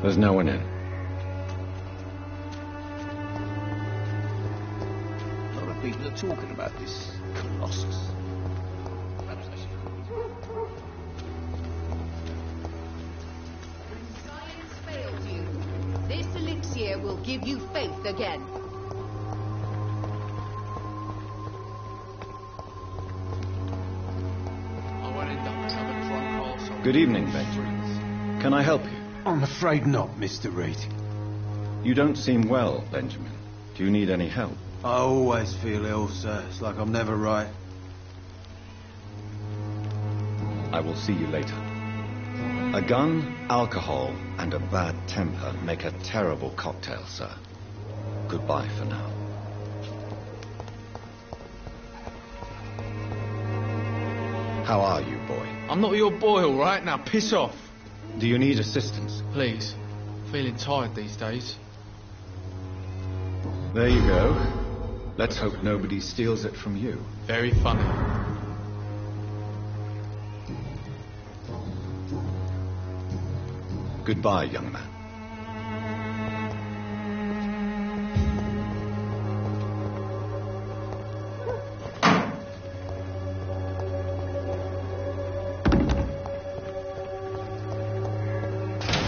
Speaker 2: There's no one in.
Speaker 14: A lot of people are talking about this Colossus.
Speaker 12: Science failed you. This elixir will give you faith again.
Speaker 2: Good evening, Benjamin. Can I help you?
Speaker 11: I'm afraid not, Mr. Reed.
Speaker 2: You don't seem well, Benjamin. Do you need any help?
Speaker 11: I always feel ill, sir. It's like I'm never right.
Speaker 2: I will see you later. A gun, alcohol, and a bad temper make a terrible cocktail, sir. Goodbye for now. How are you, boy?
Speaker 10: I'm not your boy, all right? Now piss off.
Speaker 2: Do you need assistance?
Speaker 10: Please. Feeling tired these days.
Speaker 2: There you go. Let's hope nobody steals it from you.
Speaker 10: Very funny.
Speaker 2: Goodbye, young man.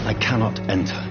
Speaker 2: I cannot enter.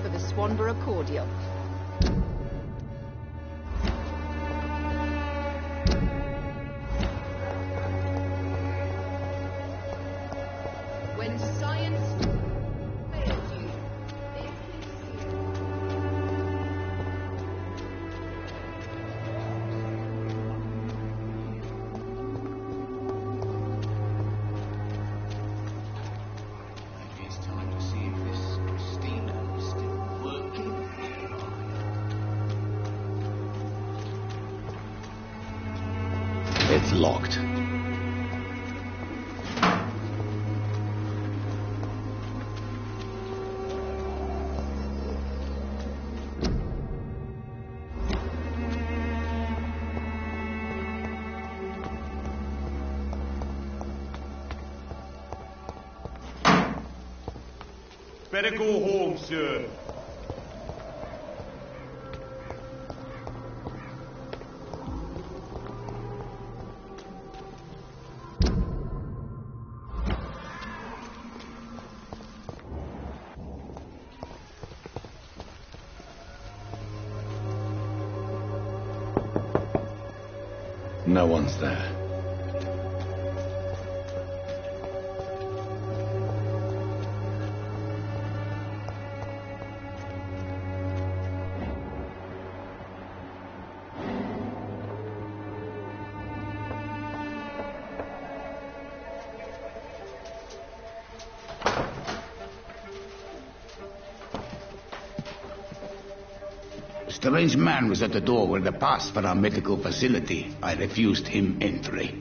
Speaker 12: For the Swanborough cordial. When science fails you,
Speaker 14: maybe it's time to see if this Christina is still working.
Speaker 2: It's locked.
Speaker 4: Better go home, sir.
Speaker 2: No one's there.
Speaker 14: A strange man was at the door with a pass for our medical facility. I refused him entry.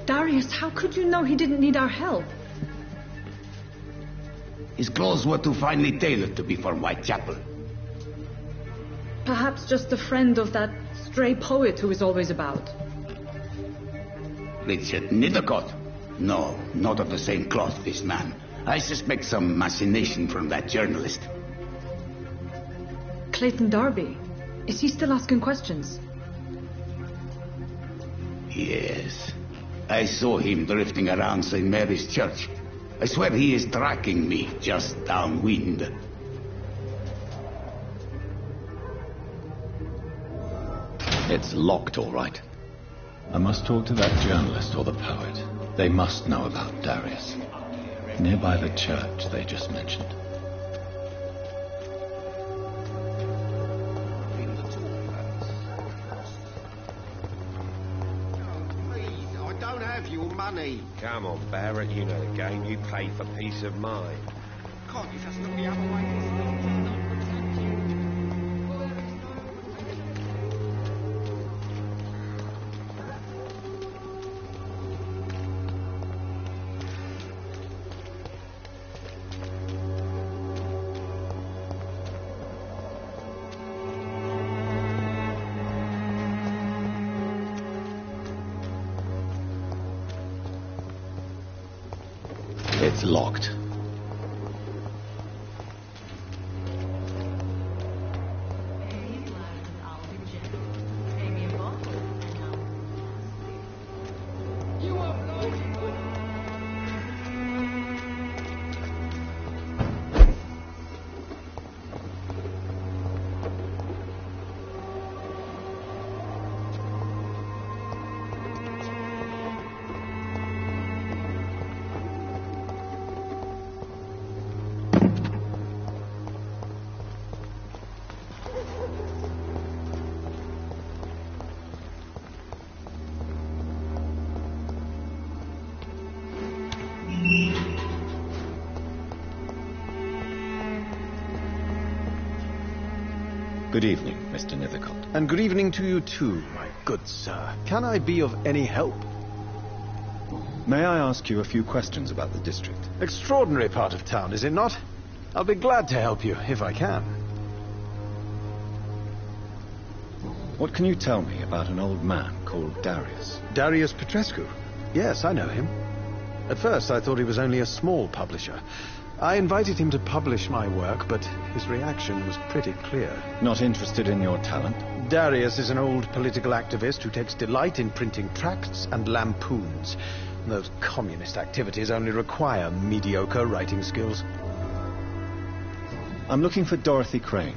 Speaker 8: Darius, how could you know he didn't need our help?
Speaker 14: His clothes were too finely tailored to be for Whitechapel.
Speaker 8: Perhaps just a friend of that stray poet who is always about.
Speaker 14: Richard Nethercott? No, not of the same cloth, this man. I suspect some machination from that journalist.
Speaker 8: Clayton Darby. Is he still asking questions?
Speaker 14: Yes. I saw him drifting around St. Mary's Church. I swear he is tracking me just downwind.
Speaker 2: It's locked, all right. I must talk to that journalist or the poet. They must know about Darius. Nearby the church they just mentioned.
Speaker 15: Money.
Speaker 16: Come on, Barrett, you know the game. You pay for peace of mind.
Speaker 15: Can't you just look the other way?
Speaker 2: It's locked. Good evening, Mr. Nethercott.
Speaker 19: And good evening to you too, my good sir. Can I be of any help?
Speaker 2: May I ask you a few questions about the district?
Speaker 19: Extraordinary part of town, is it not? I'll be glad to help you, if I can.
Speaker 2: What can you tell me about an old man called Darius?
Speaker 19: Darius Petrescu? Yes, I know him. At first, I thought he was only a small publisher. I invited him to publish my work, but his reaction was pretty clear.
Speaker 2: Not interested in your talent?
Speaker 19: Darius is an old political activist who takes delight in printing tracts and lampoons. Those communist activities only require mediocre writing skills.
Speaker 2: I'm looking for Dorothy Crane,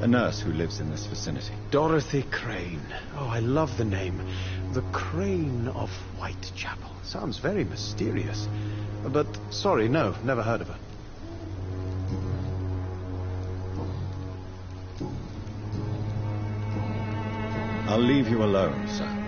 Speaker 2: a nurse who lives in this vicinity.
Speaker 19: Dorothy Crane. Oh, I love the name. The Crane of Whitechapel. Sounds very mysterious. But, sorry, no, never heard of her.
Speaker 2: I'll leave you alone, sir.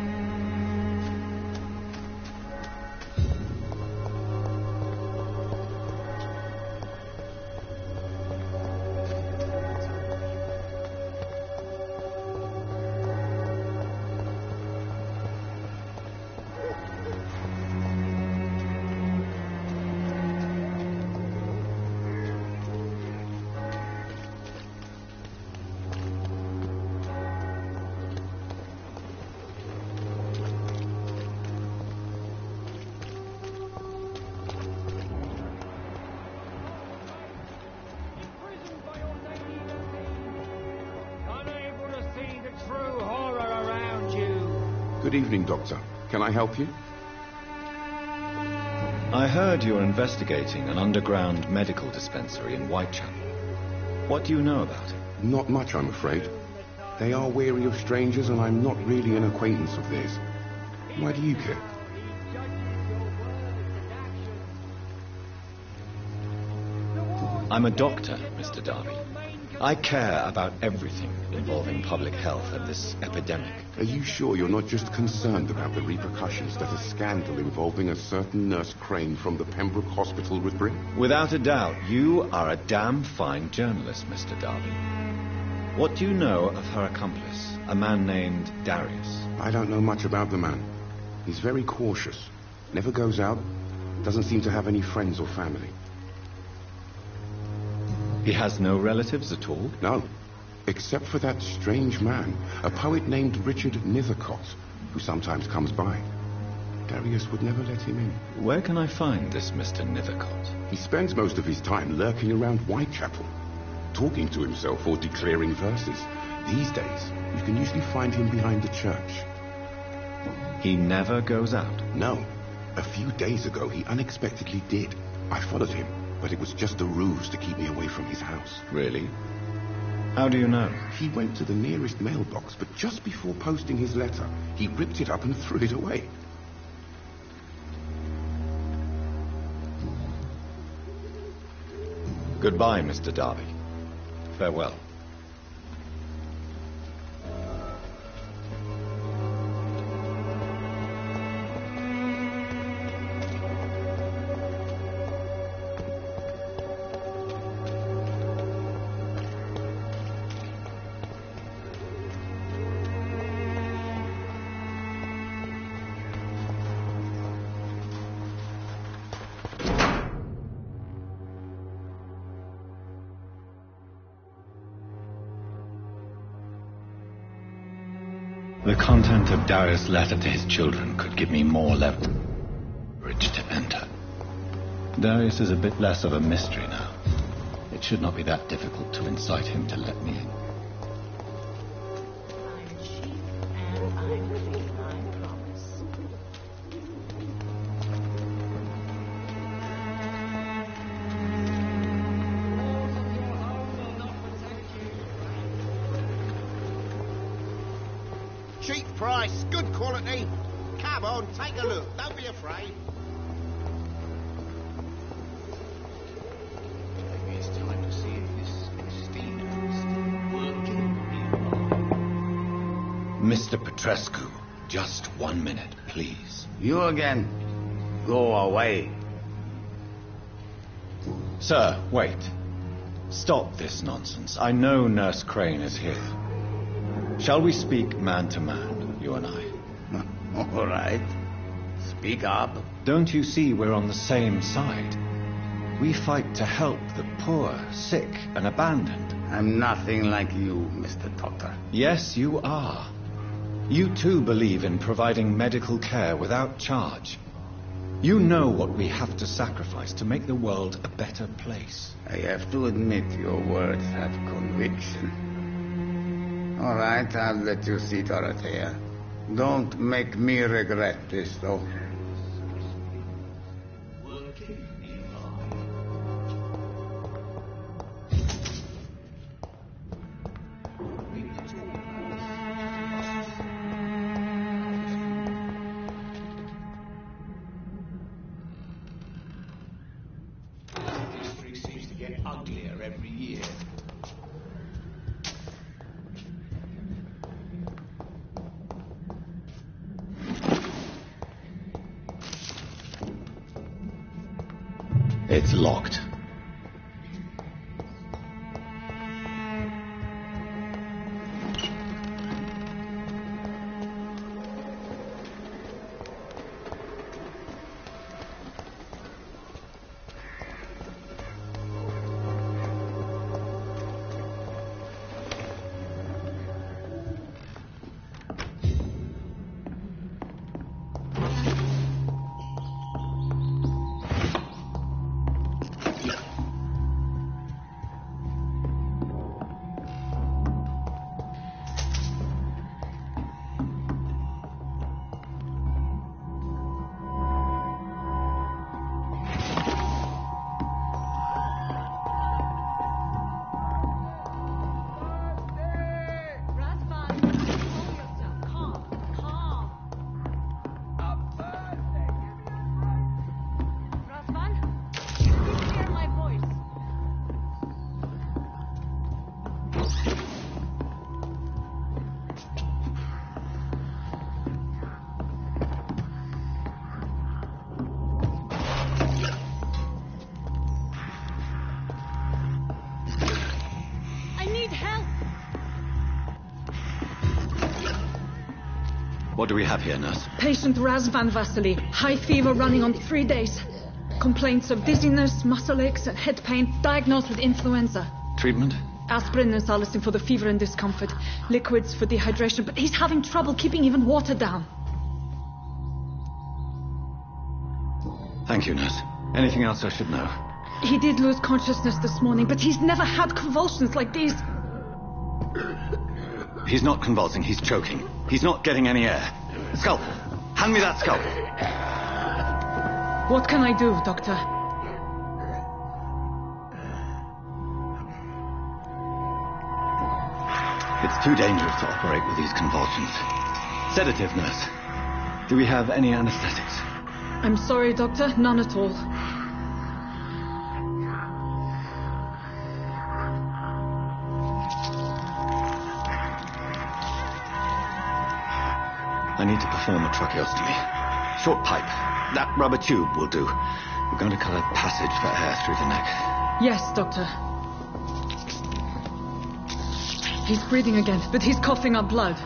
Speaker 9: Good evening, Doctor. Can I help you?
Speaker 2: I heard you're investigating an underground medical dispensary in Whitechapel. What do you know about it?
Speaker 9: Not much, I'm afraid. They are wary of strangers, and I'm not really an acquaintance of theirs. Why do you care?
Speaker 2: I'm a doctor, Mr. Darby. I care about everything involving public health and this epidemic.
Speaker 9: Are you sure you're not just concerned about the repercussions that a scandal involving a certain Nurse Crane from the Pembroke Hospital would bring?
Speaker 2: Without a doubt, you are a damn fine journalist, Mr. Darby. What do you know of her accomplice, a man named Darius?
Speaker 9: I don't know much about the man. He's very cautious. Never goes out. Doesn't seem to have any friends or family.
Speaker 2: He has no relatives at all?
Speaker 9: No. Except for that strange man, a poet named Richard Nethercott, who sometimes comes by. Darius would never let him in.
Speaker 2: Where can I find this Mr. Nethercott?
Speaker 9: He spends most of his time lurking around Whitechapel, talking to himself or declaring verses. These days, you can usually find him behind the church.
Speaker 2: He never goes out?
Speaker 9: No. A few days ago, he unexpectedly did. I followed him, but it was just a ruse to keep me away from his house.
Speaker 2: Really? How do you know?
Speaker 9: He went to the nearest mailbox, but just before posting his letter, he ripped it up and threw it away.
Speaker 2: Goodbye, Mr. Darby. Farewell. The content of Darius' letter to his children could give me more leverage to enter. Darius is a bit less of a mystery now. It should not be that difficult to incite him to let me in.
Speaker 15: Cheap price, good quality. Come on, take a look. Don't be afraid. Maybe it's time to see if this Steve is still working.
Speaker 2: Mr. Petrescu, just 1 minute, please.
Speaker 1: You again. Go away.
Speaker 2: Sir, wait. Stop this nonsense. I know Nurse Crane is here. Shall we speak man to man, you and I?
Speaker 1: All right. Speak up.
Speaker 2: Don't you see we're on the same side? We fight to help the poor, sick, and abandoned.
Speaker 1: I'm nothing like you, Mr. Doctor.
Speaker 2: Yes, you are. You too believe in providing medical care without charge. You know what we have to sacrifice to make the world a better place.
Speaker 1: I have to admit your words have conviction. All right, I'll let you see Dorothea. Don't make me regret this, though.
Speaker 14: This district seems to get uglier every year.
Speaker 2: It's locked. What do we have here, nurse?
Speaker 7: Patient Razvan Vasily. High fever running on 3 days. Complaints of dizziness, muscle aches, and head pain. Diagnosed with influenza.
Speaker 2: Treatment?
Speaker 7: Aspirin and salicin for the fever and discomfort. Liquids for dehydration. But he's having trouble keeping even water down.
Speaker 2: Thank you, nurse. Anything else I should know?
Speaker 7: He did lose consciousness this morning, but he's never had convulsions like these.
Speaker 2: He's not convulsing, he's choking. He's not getting any air. Sculp! Hand me that sculp!
Speaker 7: What can I do, Doctor?
Speaker 2: It's too dangerous to operate with these convulsions. Sedative, nurse. Do we have any anesthetics?
Speaker 7: I'm sorry, Doctor. None at all.
Speaker 2: I need to perform a tracheostomy. Short pipe. That rubber tube will do. We're going to cut a passage for air through the neck.
Speaker 7: Yes, Doctor. He's breathing again, but he's coughing up blood.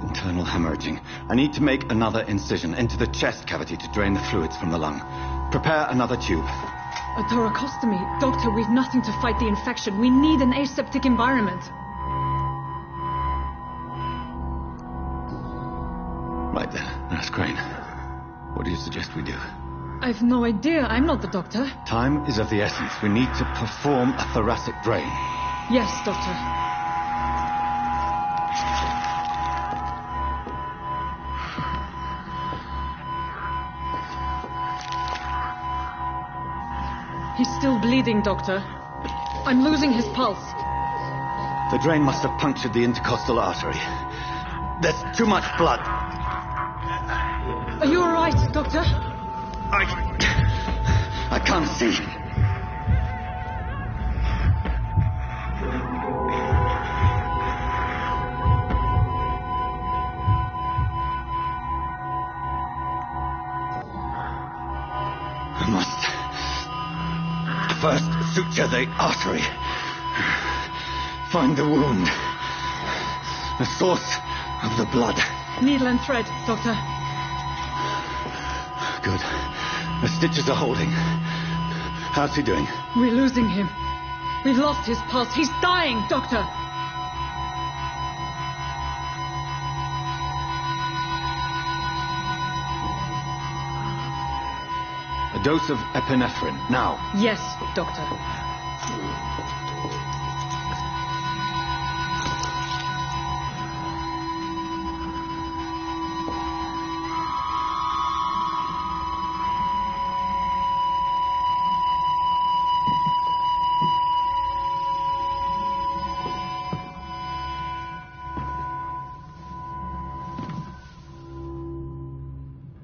Speaker 2: Internal hemorrhaging. I need to make another incision into the chest cavity to drain the fluids from the lung. Prepare another tube.
Speaker 7: A thoracostomy. Doctor, we've nothing to fight the infection. We need an aseptic environment.
Speaker 2: Right then, Nurse Crane. What do you suggest we do?
Speaker 7: I've no idea. I'm not the doctor.
Speaker 2: Time is of the essence. We need to perform a thoracic drain.
Speaker 7: Yes, Doctor. He's still bleeding, Doctor. I'm losing his pulse.
Speaker 2: The drain must have punctured the intercostal artery. There's too much blood.
Speaker 7: Are you all right, Doctor?
Speaker 2: I can't see. I must first suture the artery. Find the wound. The source of the blood.
Speaker 7: Needle and thread, Doctor.
Speaker 2: Good. The stitches are holding. How's he doing?
Speaker 7: We're losing him. We've lost his pulse. He's dying, Doctor.
Speaker 2: A dose of epinephrine, now.
Speaker 7: Yes, Doctor.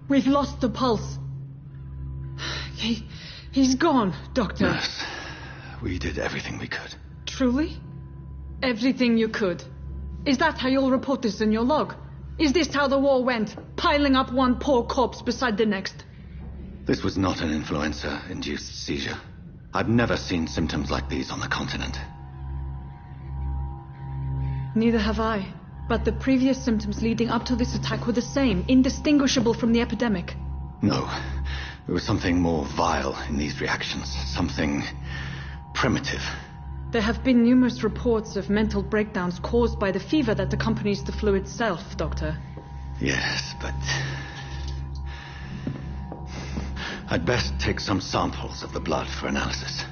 Speaker 7: We've lost the pulse. He's gone, Doctor.
Speaker 2: Nurse, we did everything we could.
Speaker 7: Truly? Everything you could? Is that how you'll report this in your log? Is this how the war went? Piling up one poor corpse beside the next?
Speaker 2: This was not an influenza-induced seizure. I've never seen symptoms like these on the continent.
Speaker 7: Neither have I. But the previous symptoms leading up to this attack were the same, indistinguishable from the epidemic.
Speaker 2: No. There was something more vile in these reactions. Something primitive.
Speaker 7: There have been numerous reports of mental breakdowns caused by the fever that accompanies the flu itself, Doctor.
Speaker 2: Yes, but I'd best take some samples of the blood for analysis.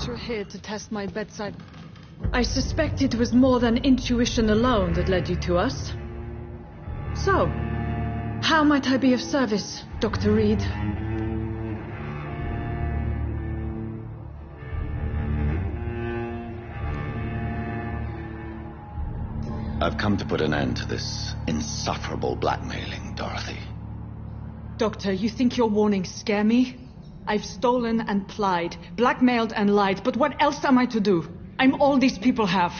Speaker 7: You're here to test my bedside. I suspect it was more than intuition alone that led you to us. So, how might I be of service, Dr. Reed?
Speaker 2: I've come to put an end to this insufferable blackmailing, Dorothy.
Speaker 7: Doctor, you think your warnings scare me? I've stolen and plied, blackmailed and lied, but what else am I to do? I'm all these people have.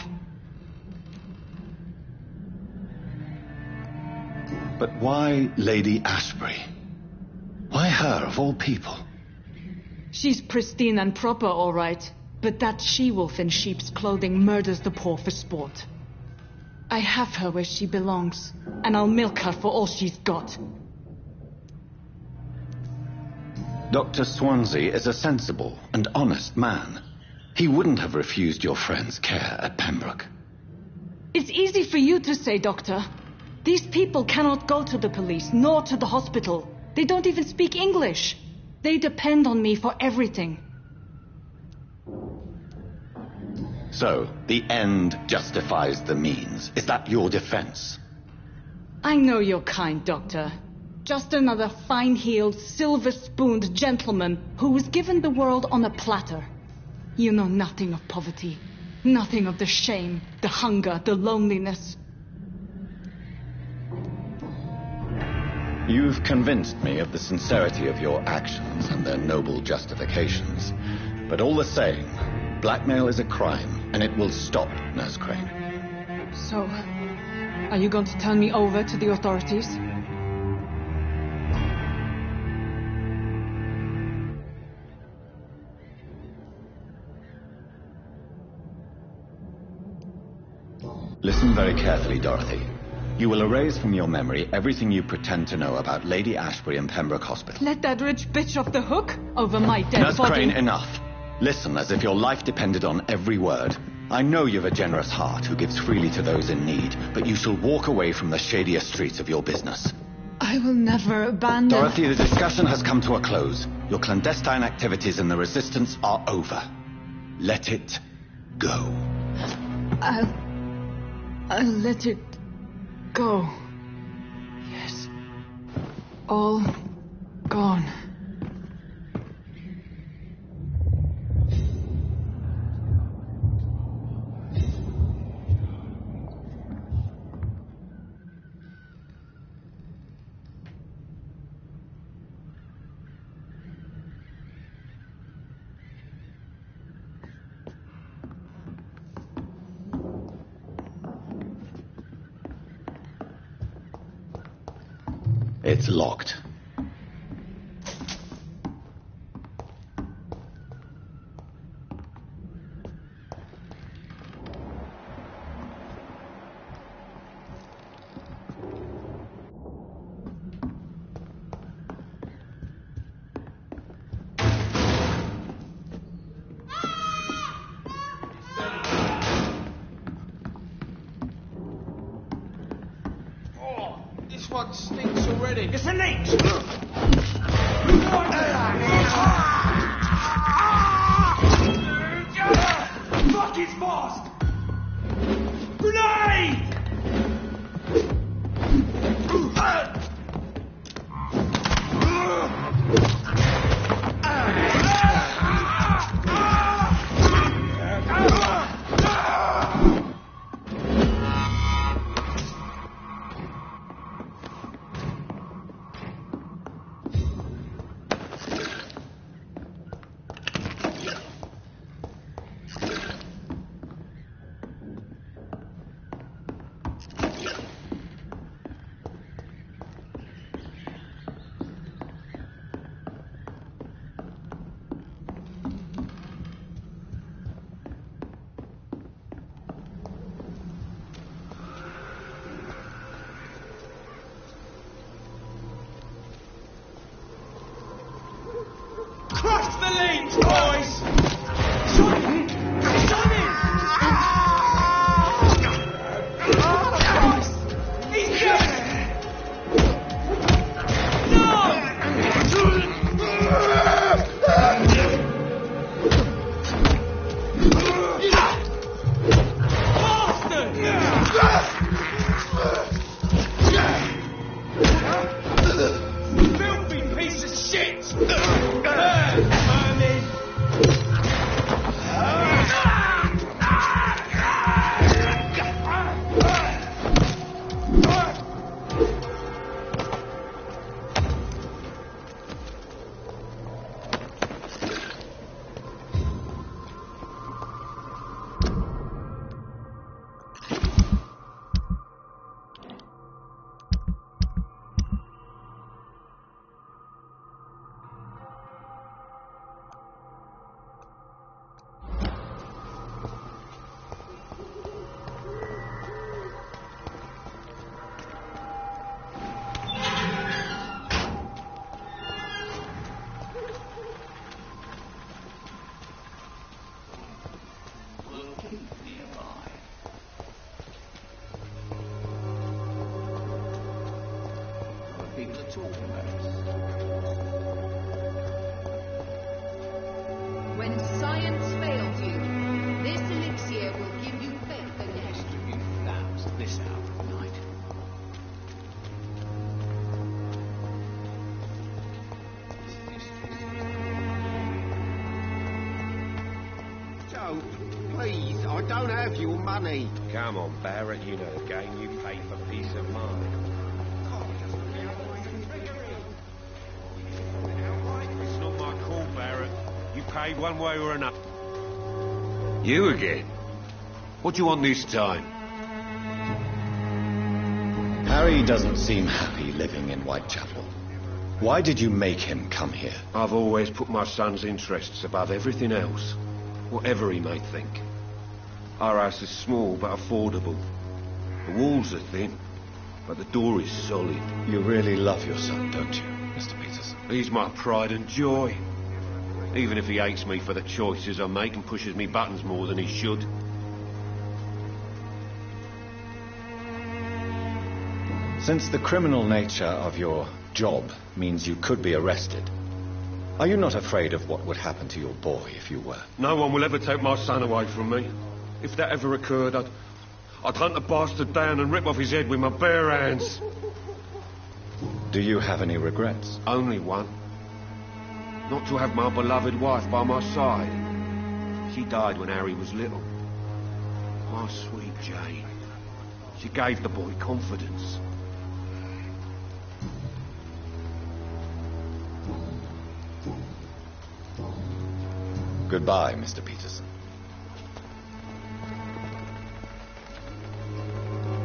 Speaker 2: But why Lady Ashbury? Why her, of all people?
Speaker 7: She's pristine and proper, all right. But that she-wolf in sheep's clothing murders the poor for sport. I have her where she belongs, and I'll milk her for all she's got.
Speaker 2: Dr. Swansea is a sensible and honest man. He wouldn't have refused your friend's care at Pembroke.
Speaker 7: It's easy for you to say, Doctor. These people cannot go to the police, nor to the hospital. They don't even speak English. They depend on me for everything.
Speaker 2: So, the end justifies the means. Is that your defense?
Speaker 7: I know you're kind, Doctor. Just another fine-heeled, silver-spooned gentleman who was given the world on a platter. You know nothing of poverty. Nothing of the shame, the hunger, the loneliness.
Speaker 2: You've convinced me of the sincerity of your actions and their noble justifications. But all the same, blackmail is a crime, and it will stop, Nurse Crane.
Speaker 7: So, are you going to turn me over to the authorities?
Speaker 2: Listen very carefully, Dorothy. You will erase from your memory everything you pretend to know about Lady Ashbury and Pembroke Hospital.
Speaker 7: Let that rich bitch off the hook over my dead
Speaker 2: Nurse
Speaker 7: body.
Speaker 2: Crane, enough. Listen as if your life depended on every word. I know you've a generous heart who gives freely to those in need, but you shall walk away from the shadier streets of your business.
Speaker 7: I will never abandon...
Speaker 2: Dorothy, the discussion has come to a close. Your clandestine activities in the Resistance are over. Let it go.
Speaker 7: I'll let it go. Yes. All gone.
Speaker 2: It's locked.
Speaker 10: This one stinks already.
Speaker 11: It's a leak! Fuck, it's fast! Grenade! Crush the leech, boys! Shut him! Shut him! Christ! He's dead! Bastard! Filthy piece of shit!
Speaker 14: People are talking about us.
Speaker 12: When science fails you, this elixir will give you faith again.
Speaker 14: Distribute flowers at this hour of the night.
Speaker 15: Joe, please, I don't have your money.
Speaker 16: Come on, Barrett, you know the game. You pay for peace of mind. paid one way or another. You again? What do you want this time?
Speaker 2: Harry doesn't seem happy living in Whitechapel. Why did you make him come here?
Speaker 16: I've always put my son's interests above everything else, whatever he may think. Our house is small but affordable. The walls are thin, but the door is solid.
Speaker 2: You really love your son, don't you, Mr. Peterson?
Speaker 16: He's my pride and joy. Even if he hates me for the choices I make and pushes me buttons more than he should.
Speaker 2: Since the criminal nature of your job means you could be arrested, are you not afraid of what would happen to your boy if you were?
Speaker 16: No one will ever take my son away from me. If that ever occurred, I'd hunt the bastard down and rip off his head with my bare hands.
Speaker 2: Do you have any regrets?
Speaker 16: Only one. Not to have my beloved wife by my side. She died when Harry was little. My sweet Jane. She gave the boy confidence.
Speaker 2: Goodbye, Mr. Peterson.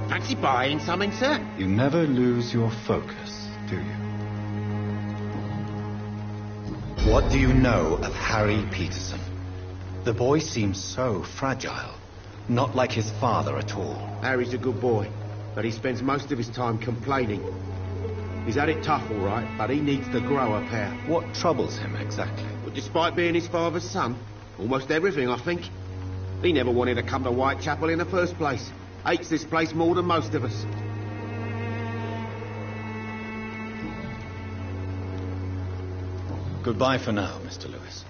Speaker 15: Fancy buying something, sir?
Speaker 2: You never lose your focus, do you? What do you know of Harry Peterson? The boy seems so fragile. Not like his father at all.
Speaker 15: Harry's a good boy, but he spends most of his time complaining. He's had it tough, all right, but he needs to grow a pair.
Speaker 2: What troubles him exactly?
Speaker 15: But despite being his father's son, almost everything, I think. He never wanted to come to Whitechapel in the first place. Hates this place more than most of us.
Speaker 2: Goodbye for now, Mr. Lewis.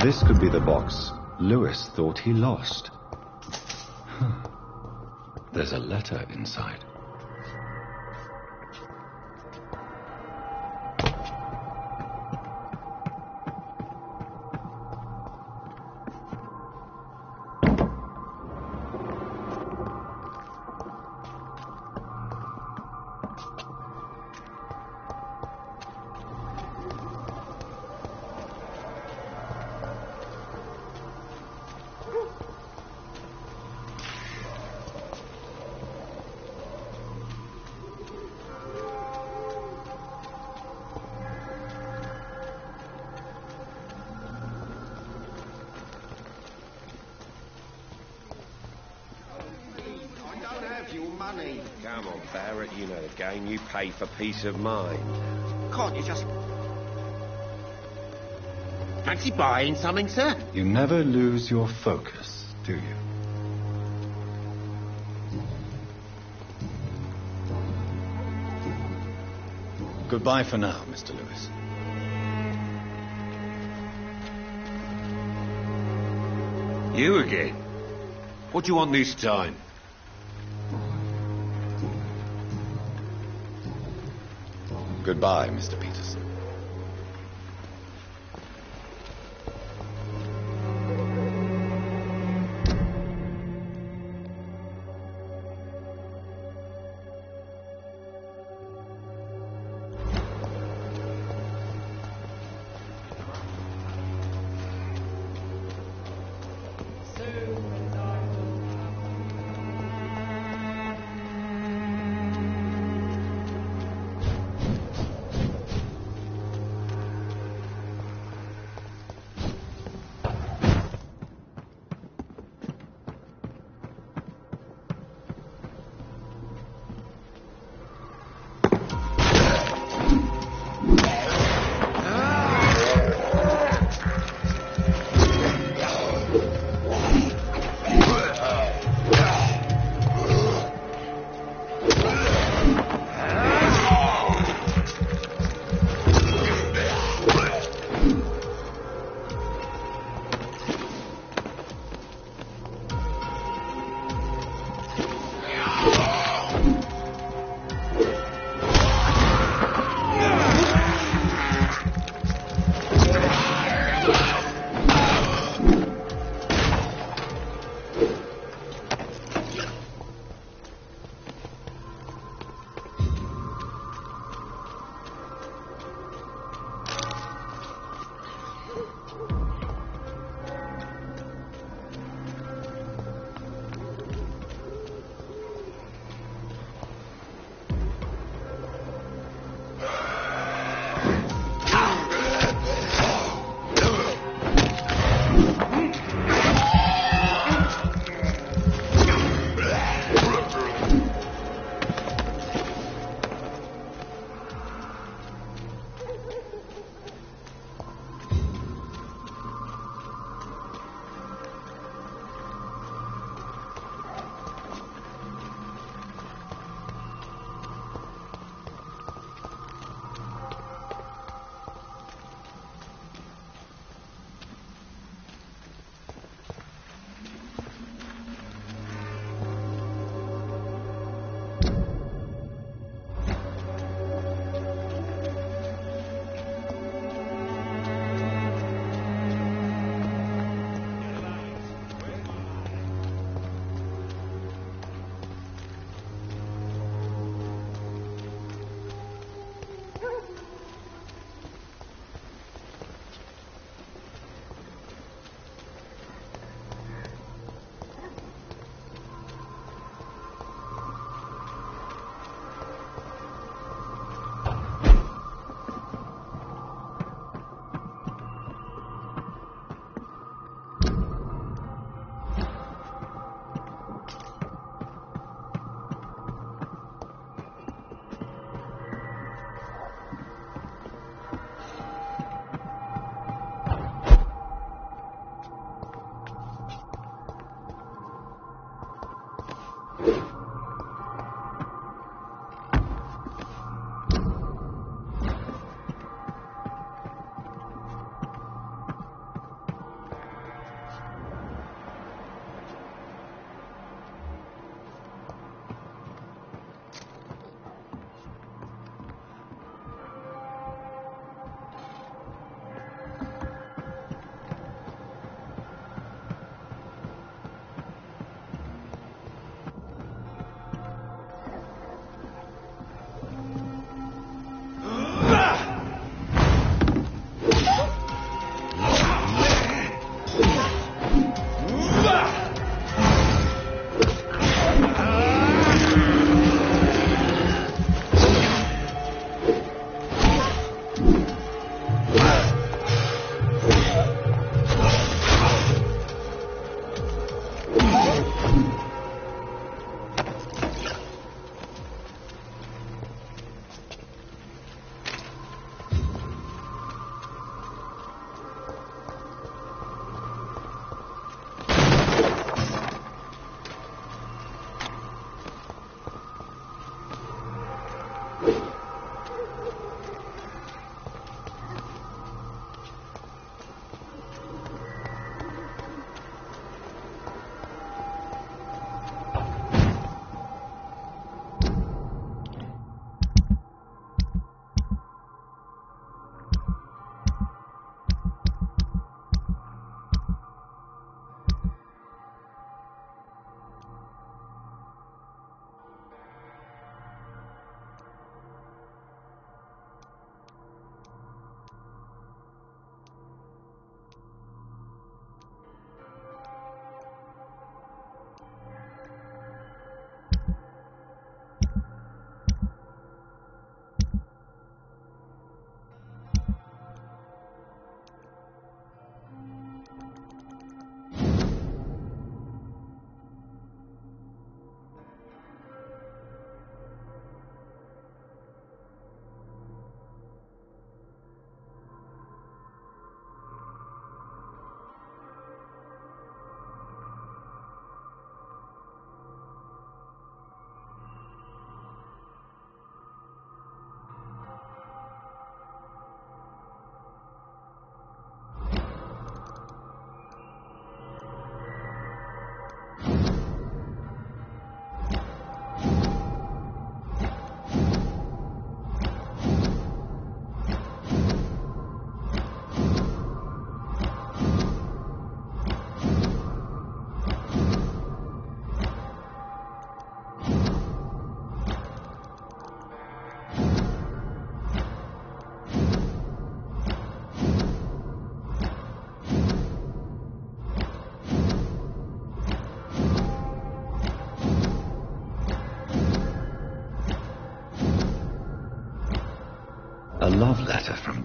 Speaker 2: This could be the box Lewis thought he lost. There's a letter inside.
Speaker 16: Come on, Barrett, you know the game. You pay for peace of mind.
Speaker 15: Can't you just... Fancy buying something, sir?
Speaker 2: You never lose your focus, do you? Goodbye for now, Mr. Lewis.
Speaker 16: You again? What do you want this time?
Speaker 2: Goodbye, Mr. Peterson.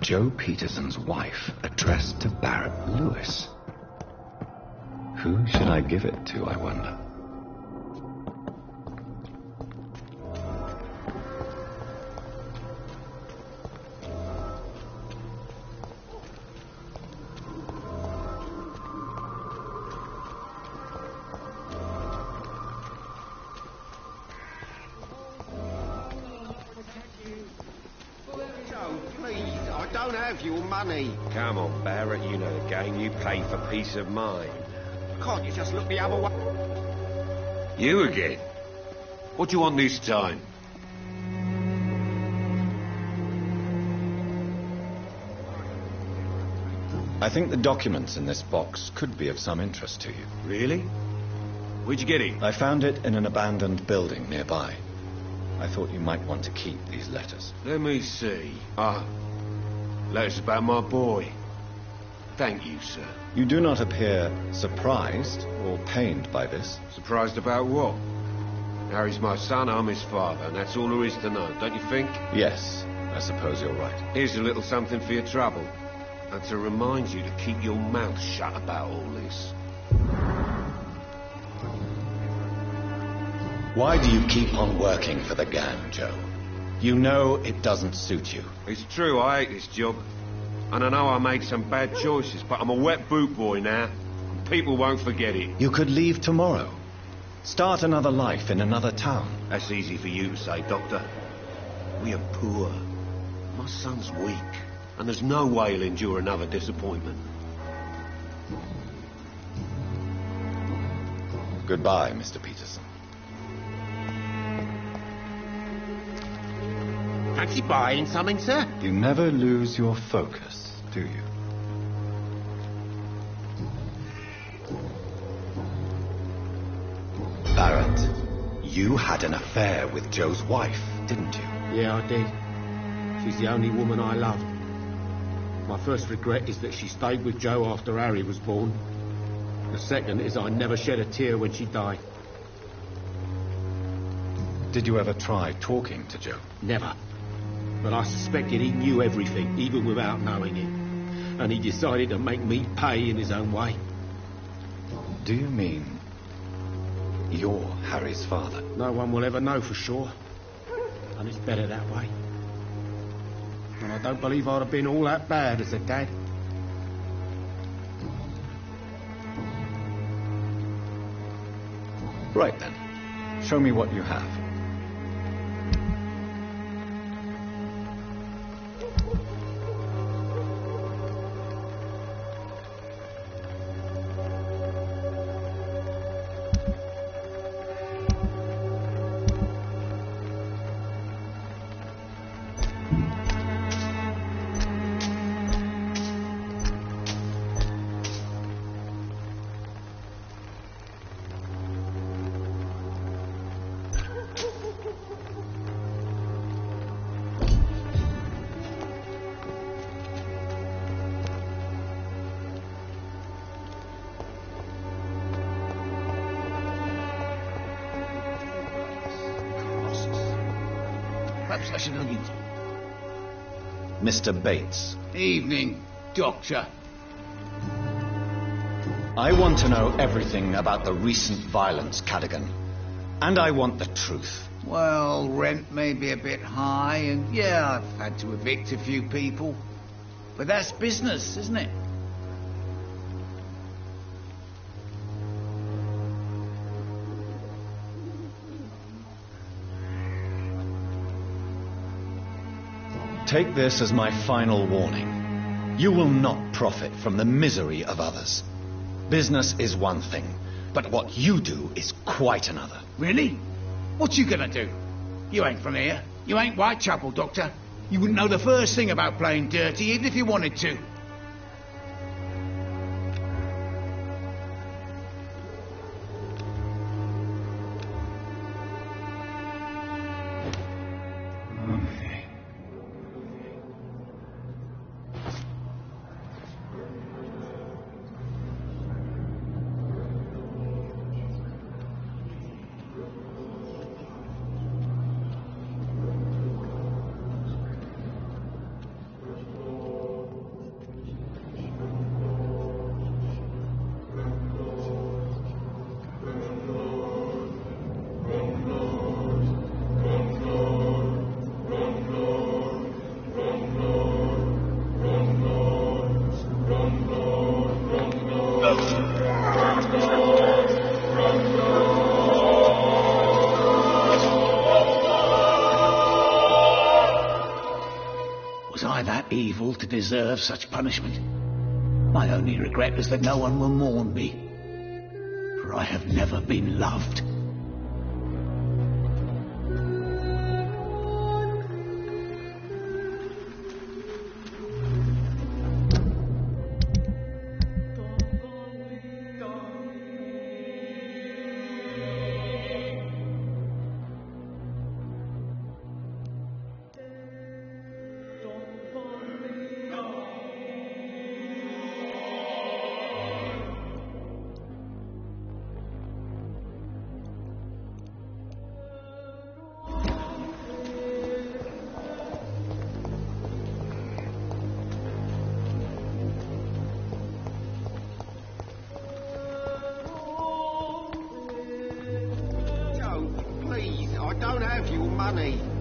Speaker 2: Joe Peterson's wife addressed to Barrett Lewis. Who should I give it to, I wonder?
Speaker 15: Your money. Come on, Barrett, you know the game. You pay for peace of mind. Can't you just look the other way?
Speaker 16: You again? What do you want this time?
Speaker 2: I think the documents in this box could be of some interest to you.
Speaker 16: Really? Where'd you get it?
Speaker 2: I found it in an abandoned building nearby. I thought you might want to keep these letters.
Speaker 16: Let me see. Letters about my boy. Thank you, sir.
Speaker 2: You do not appear surprised or pained by this.
Speaker 16: Surprised about what? Harry's my son, I'm his father, and that's all there is to know, don't you think?
Speaker 2: Yes, I suppose you're right.
Speaker 16: Here's a little something for your trouble. And to remind you to keep your mouth shut about all this.
Speaker 2: Why do you keep on working for the gang, Joe? You know it doesn't suit you.
Speaker 16: It's true, I hate this job. And I know I made some bad choices, but I'm a wet boot boy now. And people won't forget it.
Speaker 2: You could leave tomorrow. Start another life in another town.
Speaker 16: That's easy for you to say, Doctor. We are poor. My son's weak. And there's no way he'll endure another disappointment.
Speaker 2: Goodbye, Mr. Peterson.
Speaker 15: Fancy buying something, sir?
Speaker 2: You never lose your focus, do you? Barrett, you had an affair with Joe's wife, didn't you?
Speaker 15: Yeah, I did. She's the only woman I love. My first regret is that she stayed with Joe after Harry was born. The second is I never shed a tear when she died.
Speaker 2: Did you ever try talking to Joe?
Speaker 15: Never. But I suspected he knew everything, even without knowing it. And he decided to make me pay in his own way.
Speaker 2: Do you mean you're Harry's father?
Speaker 15: No one will ever know for sure. And it's better that way. And I don't believe I'd have been all that bad as a dad.
Speaker 2: Right then. Show me what you have.
Speaker 14: Perhaps I should look into.
Speaker 2: Mr. Bates.
Speaker 14: Evening, Doctor.
Speaker 2: I want to know everything about the recent violence, Cadogan. And I want the truth.
Speaker 14: Well, rent may be a bit high, and yeah, I've had to evict a few people. But that's business, isn't it?
Speaker 2: Take this as my final warning. You will not profit from the misery of others. Business is one thing, but what you do is quite another.
Speaker 14: Really? What you gonna do? You ain't from here. You ain't Whitechapel, Doctor. You wouldn't know the first thing about playing dirty, even if you wanted to. evil to deserve such punishment. My only regret is that no one will mourn me, for I have never been loved.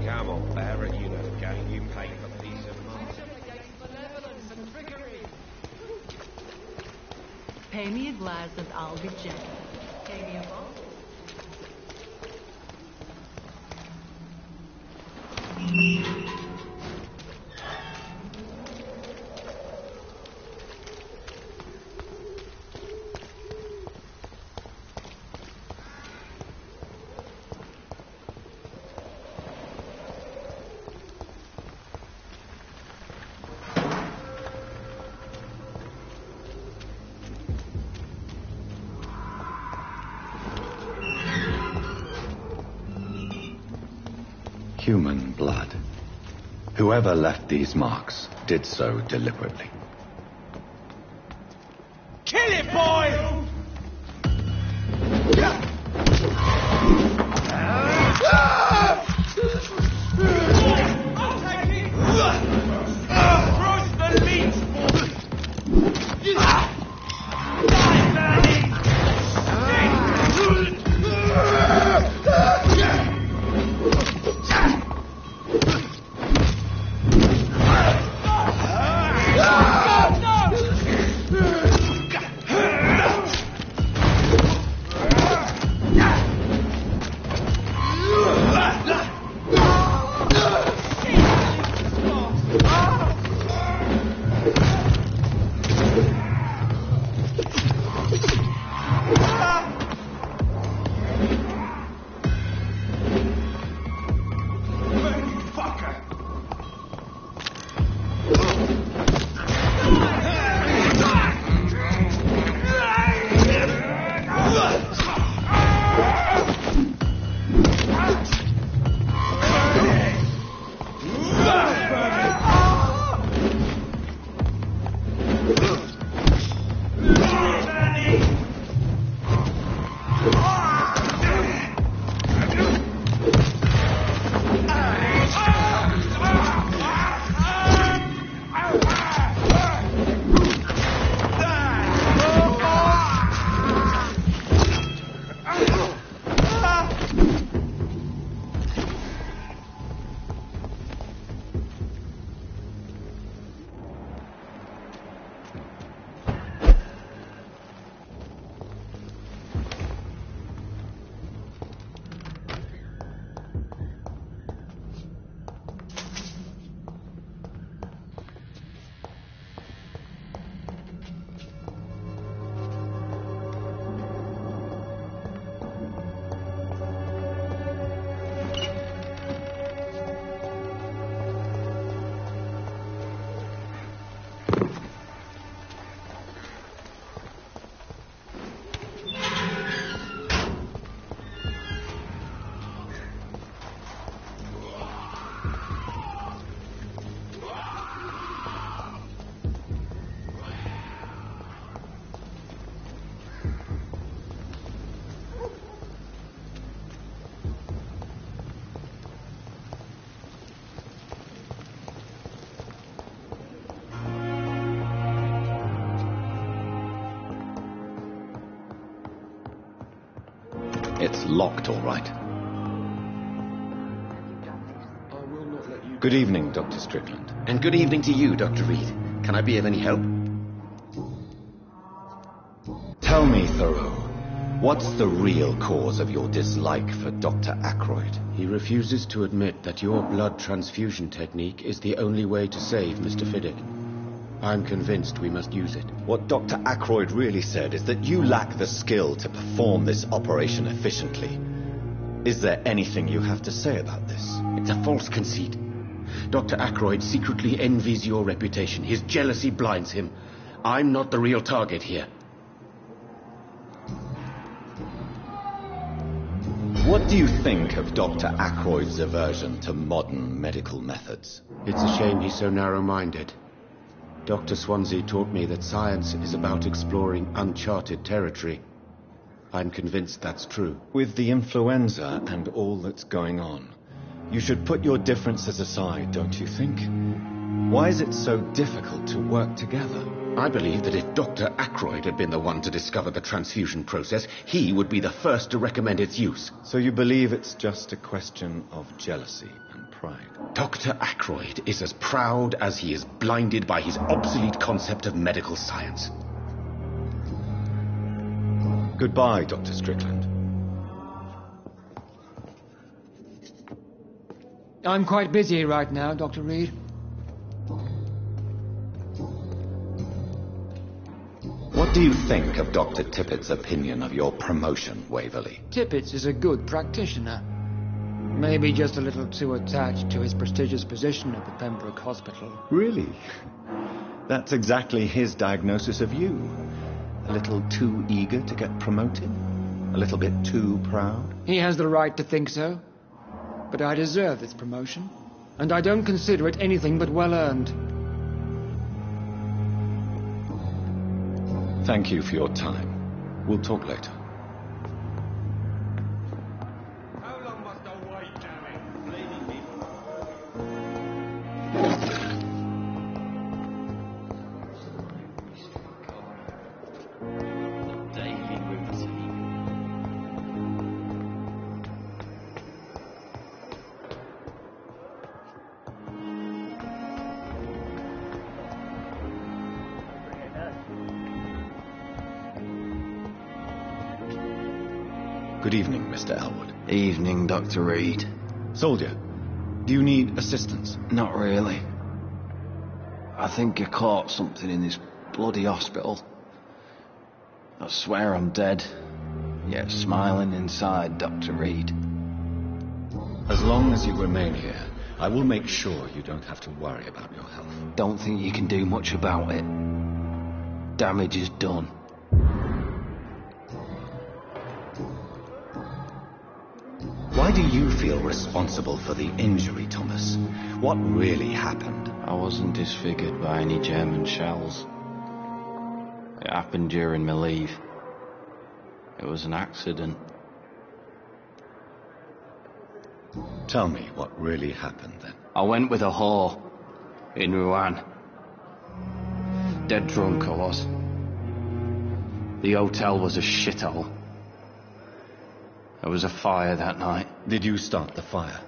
Speaker 16: Come on, Barrett, you know the game. You pay for peace of mind.
Speaker 17: Pay me a glass and I'll be gentle. Pay me a bottle.
Speaker 2: Human blood. Whoever left these marks did so deliberately.
Speaker 4: Kill it, boy!
Speaker 2: It's locked, all right. Good evening, Dr. Strickland.
Speaker 15: And good evening to you, Dr. Reed. Can I be of any help?
Speaker 2: Tell me, Thoreau, What's the real cause of your dislike for Dr. Ackroyd?
Speaker 15: He refuses to admit that your blood transfusion technique is the only way to save Mr. Fiddick. I'm convinced we must use it.
Speaker 2: What Dr. Ackroyd really said is that you lack the skill to perform this operation efficiently. Is there anything you have to say about this?
Speaker 15: It's a false conceit. Dr. Ackroyd secretly envies your reputation. His jealousy blinds him. I'm not the real target here.
Speaker 2: What do you think of Dr. Ackroyd's aversion to modern medical methods?
Speaker 15: It's a shame he's so narrow-minded. Dr. Swansea taught me that science is about exploring uncharted territory. I'm convinced that's true.
Speaker 2: With the influenza and all that's going on, you should put your differences aside, don't you think? Why is it so difficult to work together?
Speaker 15: I believe that if Dr. Ackroyd had been the one to discover the transfusion process, he would be the first to recommend its use.
Speaker 2: So you believe it's just a question of jealousy and pride?
Speaker 15: Dr. Ackroyd is as proud as he is blinded by his obsolete concept of medical science.
Speaker 2: Goodbye, Dr. Strickland.
Speaker 18: I'm quite busy right now, Dr. Reed.
Speaker 2: What do you think of Dr. Tippett's opinion of your promotion, Waverley?
Speaker 18: Tippett is a good practitioner. Maybe just a little too attached to his prestigious position at the Pembroke Hospital.
Speaker 2: Really? That's exactly his diagnosis of you. A little too eager to get promoted? A little bit too proud?
Speaker 18: He has the right to think so. But I deserve this promotion. And I don't consider it anything but well-earned.
Speaker 2: Thank you for your time. We'll talk later.
Speaker 16: How long must I wait, damn it? Bleeding people.
Speaker 3: Daily routine.
Speaker 2: Good evening, Mr. Elwood.
Speaker 3: Evening, Dr. Reed.
Speaker 2: Soldier, do you need assistance?
Speaker 3: Not really. I think I caught something in this bloody hospital. I swear I'm dead, yet smiling inside, Dr. Reed.
Speaker 2: As long as you remain here, I will make sure you don't have to worry about your health.
Speaker 3: Don't think you can do much about it. Damage is done.
Speaker 2: Why do you feel responsible for the injury, Thomas? What really happened?
Speaker 3: I wasn't disfigured by any German shells. It happened during my leave. It was an accident.
Speaker 2: Tell me what really happened then.
Speaker 3: I went with a whore in Rouen. Dead drunk I was. The hotel was a shithole. There was a fire that night.
Speaker 2: Did you start the fire?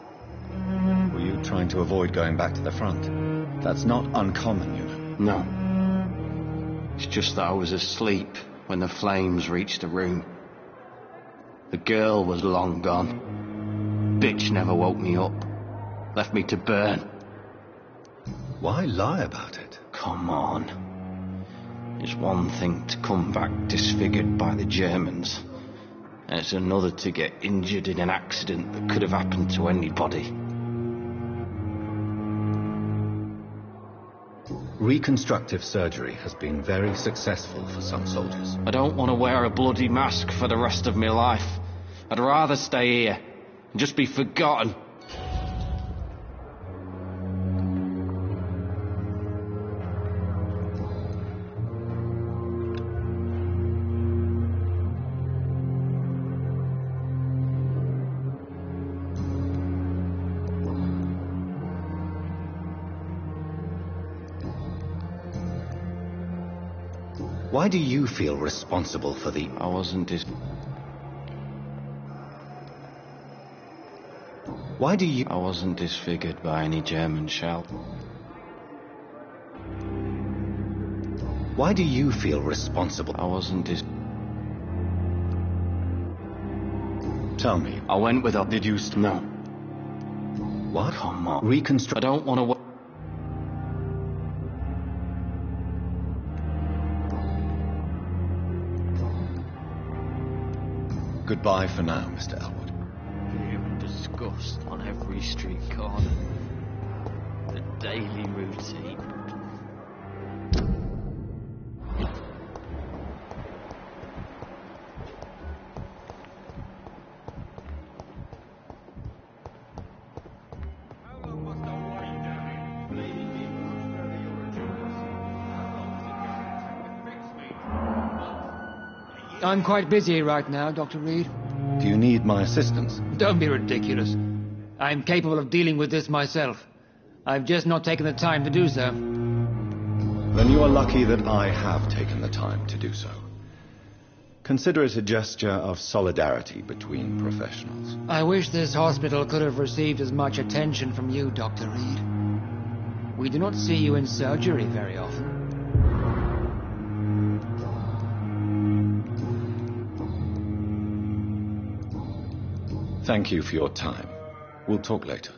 Speaker 2: Were you trying to avoid going back to the front? That's not uncommon, you know.
Speaker 3: No. It's just that I was asleep when the flames reached the room. The girl was long gone. Bitch never woke me up. Left me to burn.
Speaker 2: Why lie about it?
Speaker 3: Come on. It's one thing to come back disfigured by the Germans. And it's another to get injured in an accident that could have happened to anybody.
Speaker 2: Reconstructive surgery has been very successful for some soldiers.
Speaker 3: I don't want to wear a bloody mask for the rest of my life. I'd rather stay here and just be forgotten.
Speaker 2: Why do you feel responsible for the...
Speaker 3: I wasn't
Speaker 2: Why do you...
Speaker 3: I wasn't disfigured by any German shell.
Speaker 2: Why do you feel responsible?
Speaker 3: I wasn't
Speaker 2: Tell me.
Speaker 3: I went with her.
Speaker 2: Did you...
Speaker 3: No.
Speaker 2: What?
Speaker 3: Come on.
Speaker 2: Reconstruct...
Speaker 3: I don't want to...
Speaker 2: Goodbye for now, Mr. Elwood.
Speaker 3: Fear and disgust on every street corner. The daily routine.
Speaker 18: I'm quite busy right now, Dr. Reed.
Speaker 2: Do you need my assistance?
Speaker 18: Don't be ridiculous. I'm capable of dealing with this myself. I've just not taken the time to do so.
Speaker 2: Then you are lucky that I have taken the time to do so. Consider it a gesture of solidarity between professionals.
Speaker 18: I wish this hospital could have received as much attention from you, Dr. Reed. We do not see you in surgery very often.
Speaker 2: Thank you for your time. We'll talk later.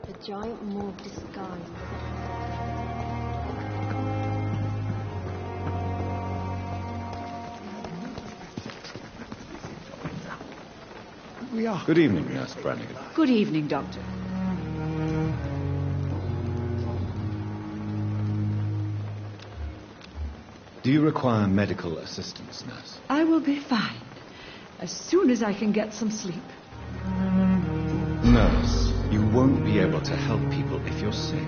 Speaker 5: The giant morgue disguised.
Speaker 2: We are. Good evening, Nurse Brannigan.
Speaker 22: Good evening, Doctor.
Speaker 2: Do you require medical assistance, nurse?
Speaker 22: I will be fine. As soon as I can get some sleep.
Speaker 2: Nurse, you won't be able to help people if you're sick.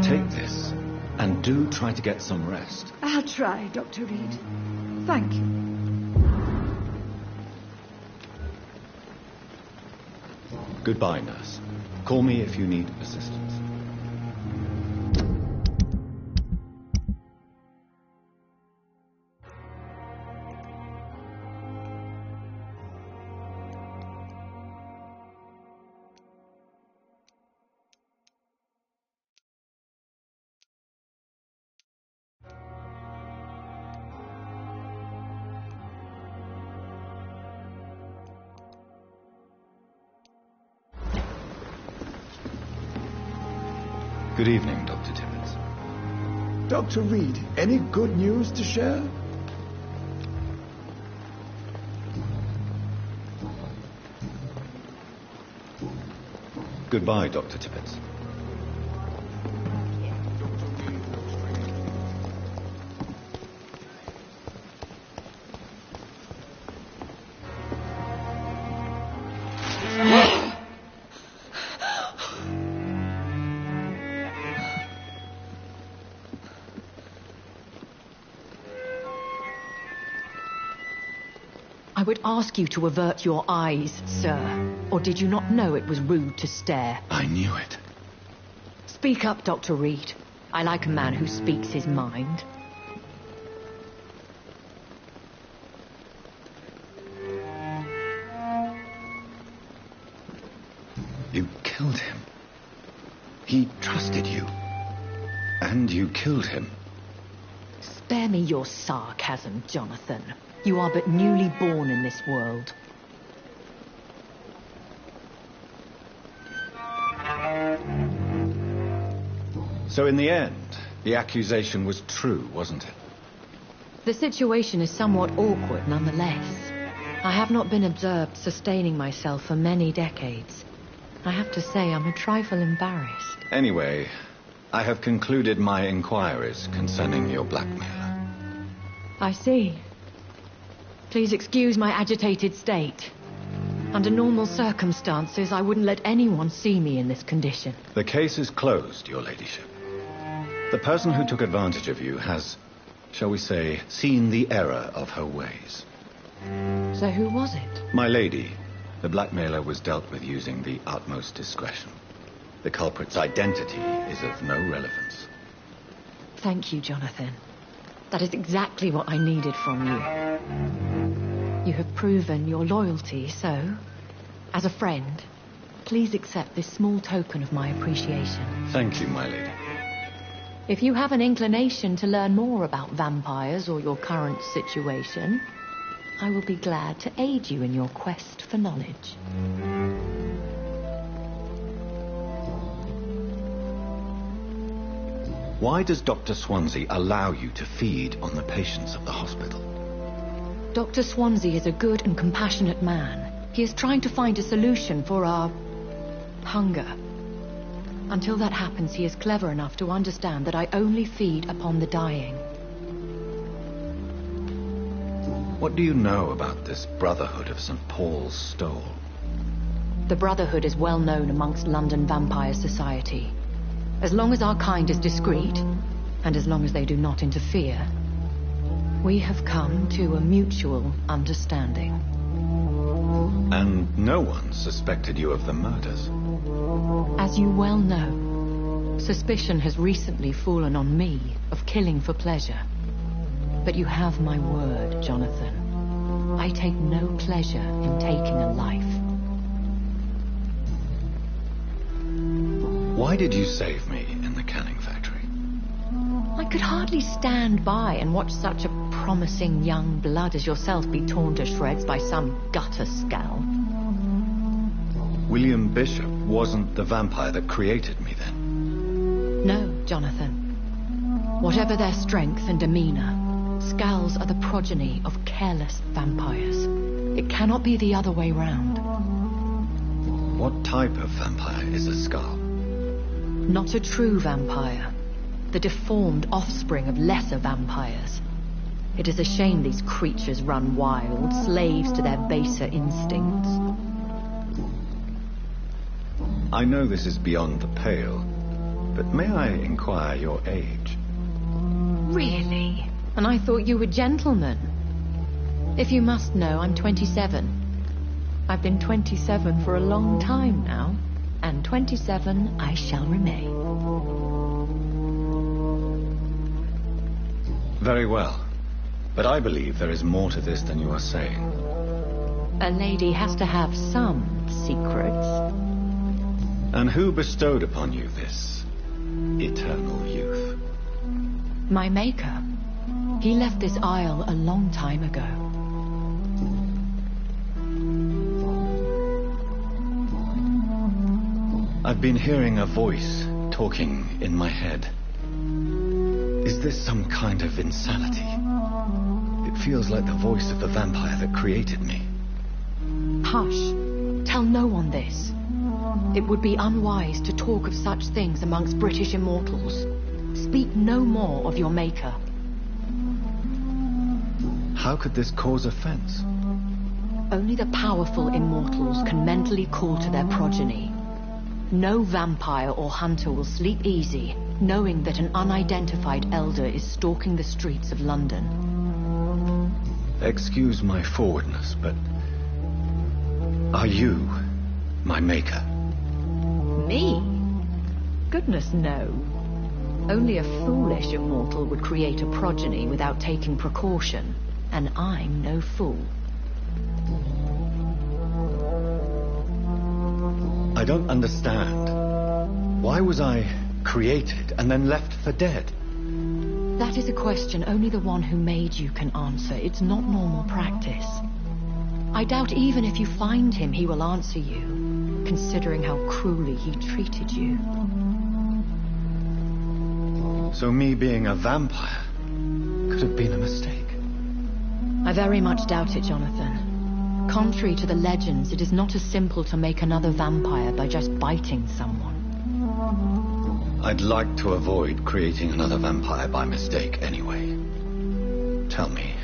Speaker 2: Take this, and do try to get some rest.
Speaker 22: I'll try, Dr. Reed. Thank you.
Speaker 2: Goodbye, nurse. Call me if you need assistance. Good evening, Dr. Timmins.
Speaker 23: Dr. Reed, any good news to share?
Speaker 2: Goodbye, Dr. Tippett.
Speaker 8: I would ask you to avert your eyes, sir. Or did you not know it was rude to stare?
Speaker 2: I knew it.
Speaker 8: Speak up, Dr. Reed. I like a man who speaks his mind.
Speaker 2: You killed him. He trusted you. And you killed him.
Speaker 8: Spare me your sarcasm, Jonathan. You are but newly born in this world.
Speaker 2: So in the end, the accusation was true, wasn't it?
Speaker 8: The situation is somewhat awkward nonetheless. I have not been observed sustaining myself for many decades. I have to say I'm a trifle embarrassed.
Speaker 2: Anyway, I have concluded my inquiries concerning your blackmailer.
Speaker 8: I see. Please excuse my agitated state. Under normal circumstances, I wouldn't let anyone see me in this condition.
Speaker 2: The case is closed, Your Ladyship. The person who took advantage of you has, shall we say, seen the error of her ways.
Speaker 8: So who was it?
Speaker 2: My lady, the blackmailer was dealt with using the utmost discretion. The culprit's identity is of no relevance.
Speaker 8: Thank you, Jonathan. That is exactly what I needed from you. You have proven your loyalty, so, as a friend, please accept this small token of my appreciation.
Speaker 2: Thank you, my lady.
Speaker 8: If you have an inclination to learn more about vampires or your current situation, I will be glad to aid you in your quest for knowledge.
Speaker 2: Why does Dr. Swansea allow you to feed on the patients of the hospital?
Speaker 8: Dr. Swansea is a good and compassionate man. He is trying to find a solution for our hunger. Until that happens, he is clever enough to understand that I only feed upon the dying.
Speaker 2: What do you know about this Brotherhood of St. Paul's Stole?
Speaker 8: The Brotherhood is well known amongst London Vampire Society. As long as our kind is discreet, and as long as they do not interfere, we have come to a mutual understanding.
Speaker 2: And no one suspected you of the murders?
Speaker 8: As you well know, suspicion has recently fallen on me of killing for pleasure. But you have my word, Jonathan. I take no pleasure in taking a life.
Speaker 2: Why did you save me in the canning factory?
Speaker 8: I could hardly stand by and watch such a promising young blood as yourself be torn to shreds by some gutter scowl.
Speaker 2: William Bishop wasn't the vampire that created me then?
Speaker 8: No, Jonathan. Whatever their strength and demeanor, Scowls are the progeny of careless vampires. It cannot be the other way round.
Speaker 2: What type of vampire is a Scowl?
Speaker 8: Not a true vampire. The deformed offspring of lesser vampires. It is a shame these creatures run wild, slaves to their baser instincts.
Speaker 2: I know this is beyond the pale, but may I inquire your age?
Speaker 8: Really? And I thought you were gentlemen. If you must know, I'm 27. I've been 27 for a long time now, and 27 I shall remain.
Speaker 2: Very well. But I believe there is more to this than you are saying.
Speaker 8: A lady has to have some secrets.
Speaker 2: And who bestowed upon you this eternal youth?
Speaker 8: My maker. He left this isle a long time ago.
Speaker 2: I've been hearing a voice talking in my head. Is this some kind of insanity? It feels like the voice of the vampire that created me.
Speaker 8: Hush. Tell no one this. It would be unwise to talk of such things amongst British immortals. Speak no more of your maker.
Speaker 2: How could this cause offense?
Speaker 8: Only the powerful immortals can mentally call to their progeny. No vampire or hunter will sleep easy, knowing that an unidentified elder is stalking the streets of London.
Speaker 2: Excuse my forwardness, but are you my maker?
Speaker 8: Me? Goodness, no. Only a foolish immortal would create a progeny without taking precaution, and I'm no fool.
Speaker 2: I don't understand. Why was I created and then left for dead?
Speaker 8: That is a question only the one who made you can answer. It's not normal practice. I doubt even if you find him, he will answer you, considering how cruelly he treated you.
Speaker 2: So me being a vampire could have been a mistake.
Speaker 8: I very much doubt it, Jonathan. Contrary to the legends, it is not as simple to make another vampire by just biting someone.
Speaker 2: I'd like to avoid creating another vampire by mistake anyway. Tell me,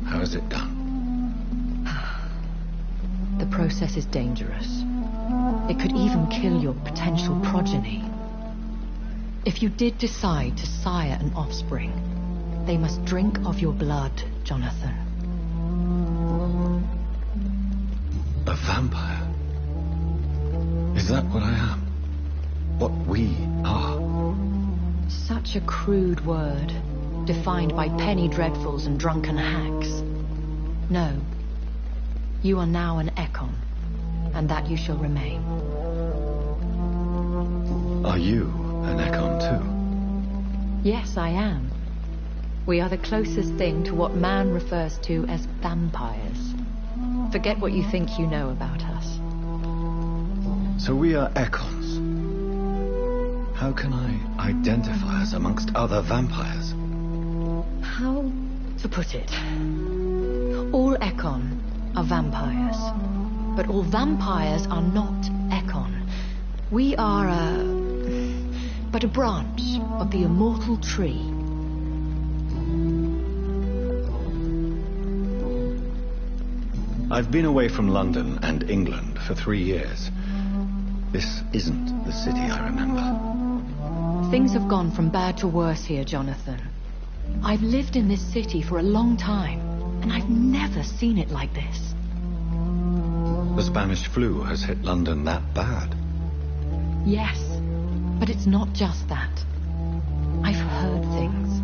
Speaker 2: how is it done?
Speaker 8: The process is dangerous. It could even kill your potential progeny. If you did decide to sire an offspring, they must drink of your blood, Jonathan.
Speaker 2: A vampire? Is that what I am? What we are?
Speaker 8: Such a crude word, defined by penny dreadfuls and drunken hacks. No. You are now an Ekon, and that you shall remain.
Speaker 2: Are you an Ekon too?
Speaker 8: Yes, I am. We are the closest thing to what man refers to as vampires. Forget what you think you know about us.
Speaker 2: So we are Ekons. How can I identify us amongst other vampires?
Speaker 8: How to put it? All Ekon are vampires. But all vampires are not Ekon. We are but a branch of the immortal tree.
Speaker 2: I've been away from London and England for 3 years. This isn't the city I remember.
Speaker 8: Things have gone from bad to worse here, Jonathan. I've lived in this city for a long time, and I've never seen it like this.
Speaker 2: The Spanish flu has hit London that bad.
Speaker 8: Yes, but it's not just that. I've heard things.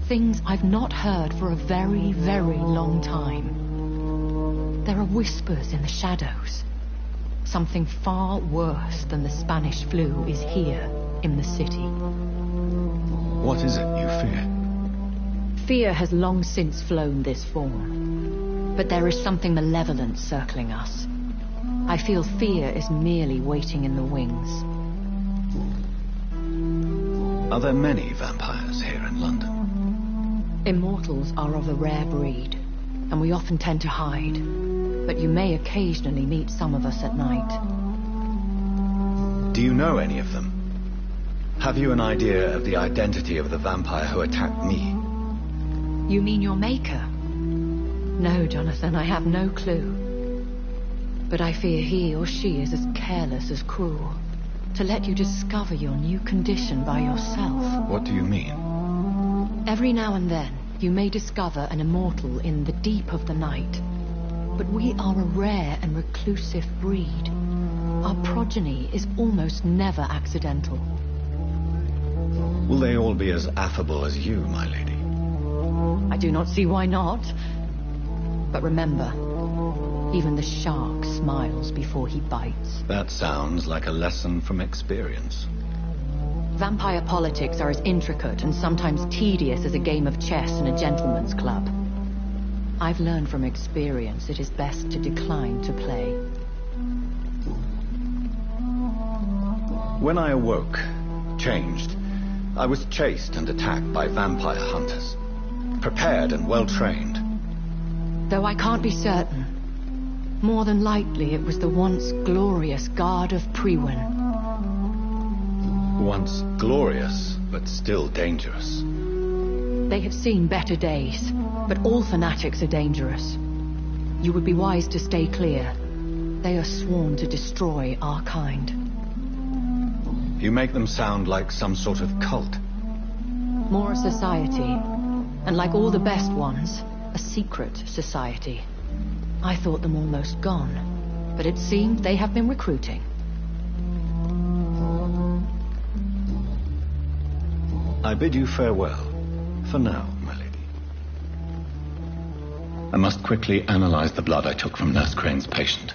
Speaker 8: Things I've not heard for a very, very long time. There are whispers in the shadows. Something far worse than the Spanish flu is here in the city.
Speaker 2: What is it you fear?
Speaker 8: Fear has long since flown this form. But there is something malevolent circling us. I feel fear is merely waiting in the wings.
Speaker 2: Are there many vampires here in London?
Speaker 8: Immortals are of a rare breed, and we often tend to hide. But you may occasionally meet some of us at night.
Speaker 2: Do you know any of them? Have you an idea of the identity of the vampire who attacked me?
Speaker 8: You mean your maker? No, Jonathan, I have no clue. But I fear he or she is as careless as cruel. To let you discover your new condition by yourself.
Speaker 2: What do you mean?
Speaker 8: Every now and then, you may discover an immortal in the deep of the night. But we are a rare and reclusive breed. Our progeny is almost never accidental.
Speaker 2: Will they all be as affable as you, my lady?
Speaker 8: I do not see why not. But remember, even the shark smiles before he bites.
Speaker 2: That sounds like a lesson from experience.
Speaker 8: Vampire politics are as intricate and sometimes tedious as a game of chess in a gentleman's club. I've learned from experience it is best to decline to play.
Speaker 2: When I awoke, changed, I was chased and attacked by vampire hunters. Prepared and well-trained.
Speaker 8: Though I can't be certain, more than likely it was the once glorious Guard of Priwen.
Speaker 2: Once glorious, but still dangerous.
Speaker 8: They have seen better days, but all fanatics are dangerous. You would be wise to stay clear. They are sworn to destroy our kind.
Speaker 2: You make them sound like some sort of cult.
Speaker 8: More a society, and like all the best ones, a secret society. I thought them almost gone, but it seemed they have been recruiting.
Speaker 2: I bid you farewell, for now, my lady. I must quickly analyze the blood I took from Nurse Crane's patient.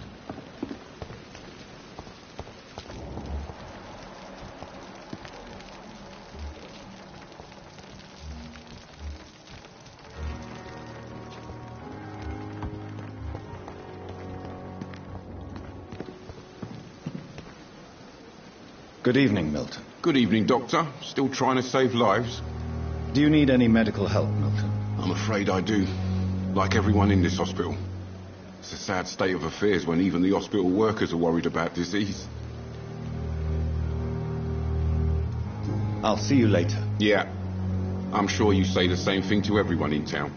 Speaker 2: Good evening, Milton.
Speaker 9: Good evening, Doctor. Still trying to save lives?
Speaker 2: Do you need any medical help, Milton?
Speaker 9: I'm afraid I do. Like everyone in this hospital. It's a sad state of affairs when even the hospital workers are worried about disease.
Speaker 2: I'll see you later.
Speaker 9: Yeah. I'm sure you say the same thing to everyone in town.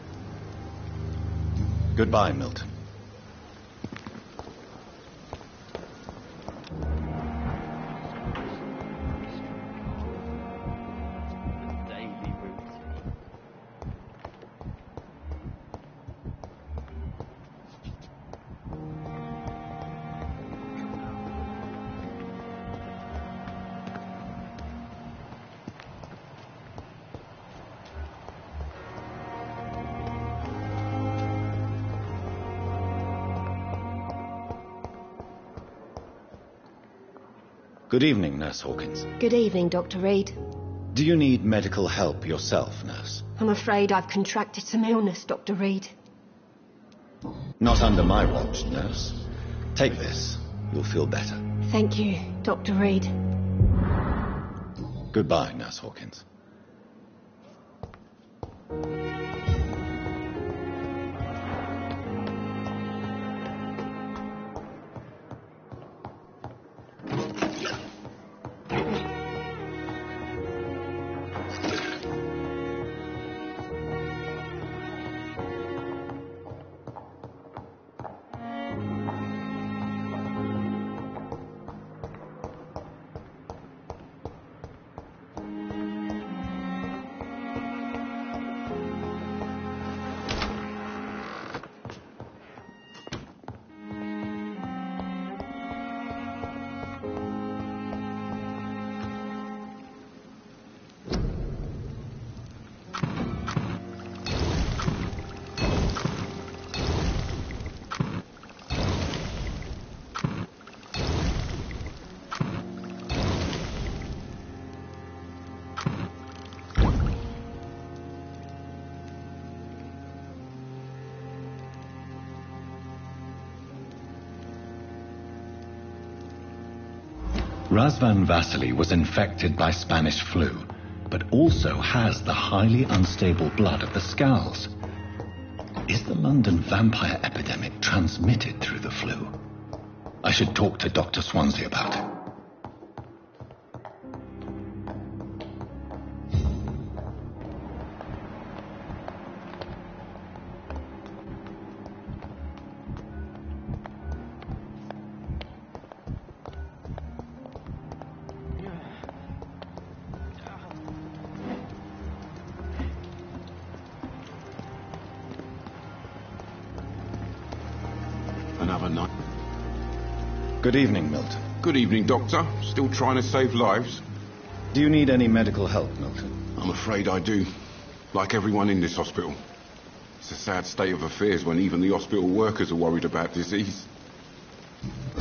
Speaker 2: Goodbye, Milton. Good evening, Nurse Hawkins.
Speaker 5: Good evening, Dr. Reed.
Speaker 2: Do you need medical help yourself, nurse?
Speaker 5: I'm afraid I've contracted some illness, Dr. Reed.
Speaker 2: Not under my watch, nurse. Take this. You'll feel better.
Speaker 5: Thank you, Dr. Reed.
Speaker 2: Goodbye, Nurse Hawkins. Razvan Vasily was infected by Spanish flu, but also has the highly unstable blood of the Scowls. Is the London vampire epidemic transmitted through the flu? I should talk to Dr. Swansea about it.
Speaker 9: Another night.
Speaker 2: Good evening, Milton.
Speaker 9: Good evening, Doctor. Still trying to save lives?
Speaker 2: Do you need any medical help, Milton?
Speaker 9: I'm afraid I do. Like everyone in this hospital. It's a sad state of affairs when even the hospital workers are worried about disease.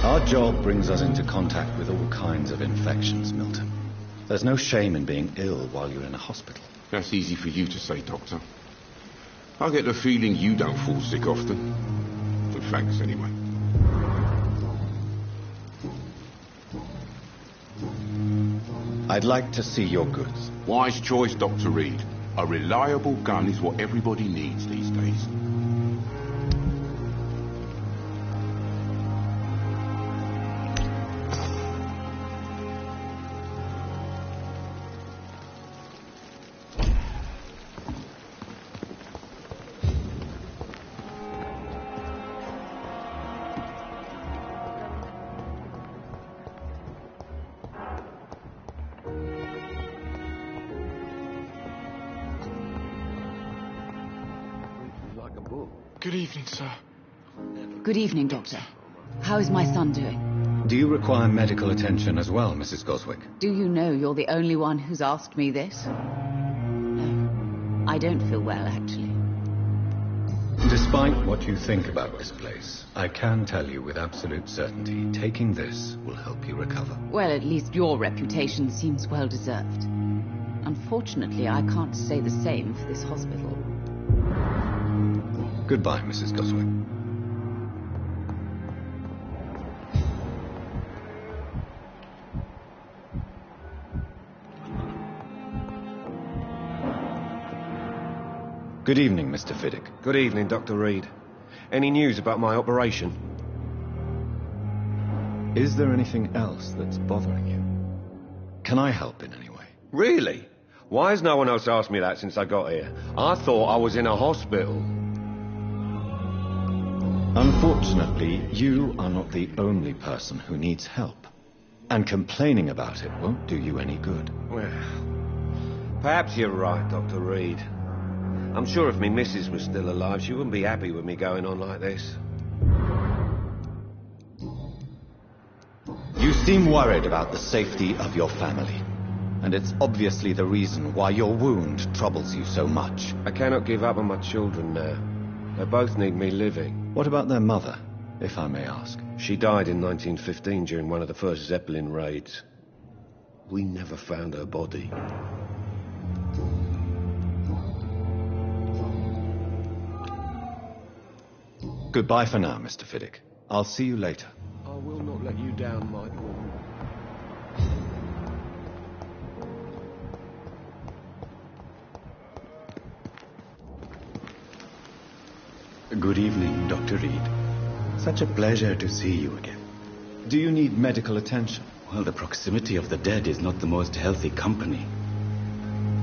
Speaker 2: Our job brings us into contact with all kinds of infections, Milton. There's no shame in being ill while you're in a hospital.
Speaker 9: That's easy for you to say, Doctor. I get the feeling you don't fall sick often. But thanks anyway.
Speaker 2: I'd like to see your goods.
Speaker 9: Wise choice, Dr. Reed. A reliable gun is what everybody needs these days.
Speaker 10: Good evening, sir.
Speaker 6: Good evening, Doctor. How is my son doing?
Speaker 2: Do you require medical attention as well, Mrs. Goswick?
Speaker 6: Do you know you're the only one who's asked me this? No. I don't feel well, actually.
Speaker 2: Despite what you think about this place, I can tell you with absolute certainty, taking this will help you recover.
Speaker 6: Well, at least your reputation seems well deserved. Unfortunately, I can't say the same for this hospital.
Speaker 2: Goodbye, Mrs. Goswick. Good evening, Mr. Fiddick.
Speaker 16: Good evening, Dr. Reed. Any news about my operation?
Speaker 2: Is there anything else that's bothering you? Can I help in any way?
Speaker 16: Really? Why has no one else asked me that since I got here? I thought I was in a hospital.
Speaker 2: Unfortunately, you are not the only person who needs help. And complaining about it won't do you any good.
Speaker 16: Well, perhaps you're right, Dr. Reed. I'm sure if me missus was still alive, she wouldn't be happy with me going on like this.
Speaker 2: You seem worried about the safety of your family. And it's obviously the reason why your wound troubles you so much.
Speaker 16: I cannot give up on my children now. They both need me living.
Speaker 2: What about their mother, if I may ask?
Speaker 16: She died in 1915 during one of the first Zeppelin raids. We never found her body.
Speaker 2: Goodbye for now, Mr. Fiddick. I'll see you later.
Speaker 16: I will not let you down, Michael.
Speaker 2: Good evening, Dr. Reed. Such a pleasure to see you again. Do you need medical attention?
Speaker 13: Well, the proximity of the dead is not the most healthy company,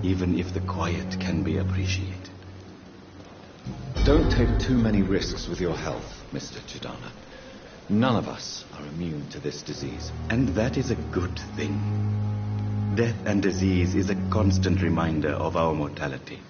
Speaker 13: even if the quiet can be appreciated.
Speaker 2: Don't take too many risks with your health, Mr. Chidana. None of us are immune to this disease.
Speaker 13: And that is a good thing. Death and disease is a constant reminder of our mortality.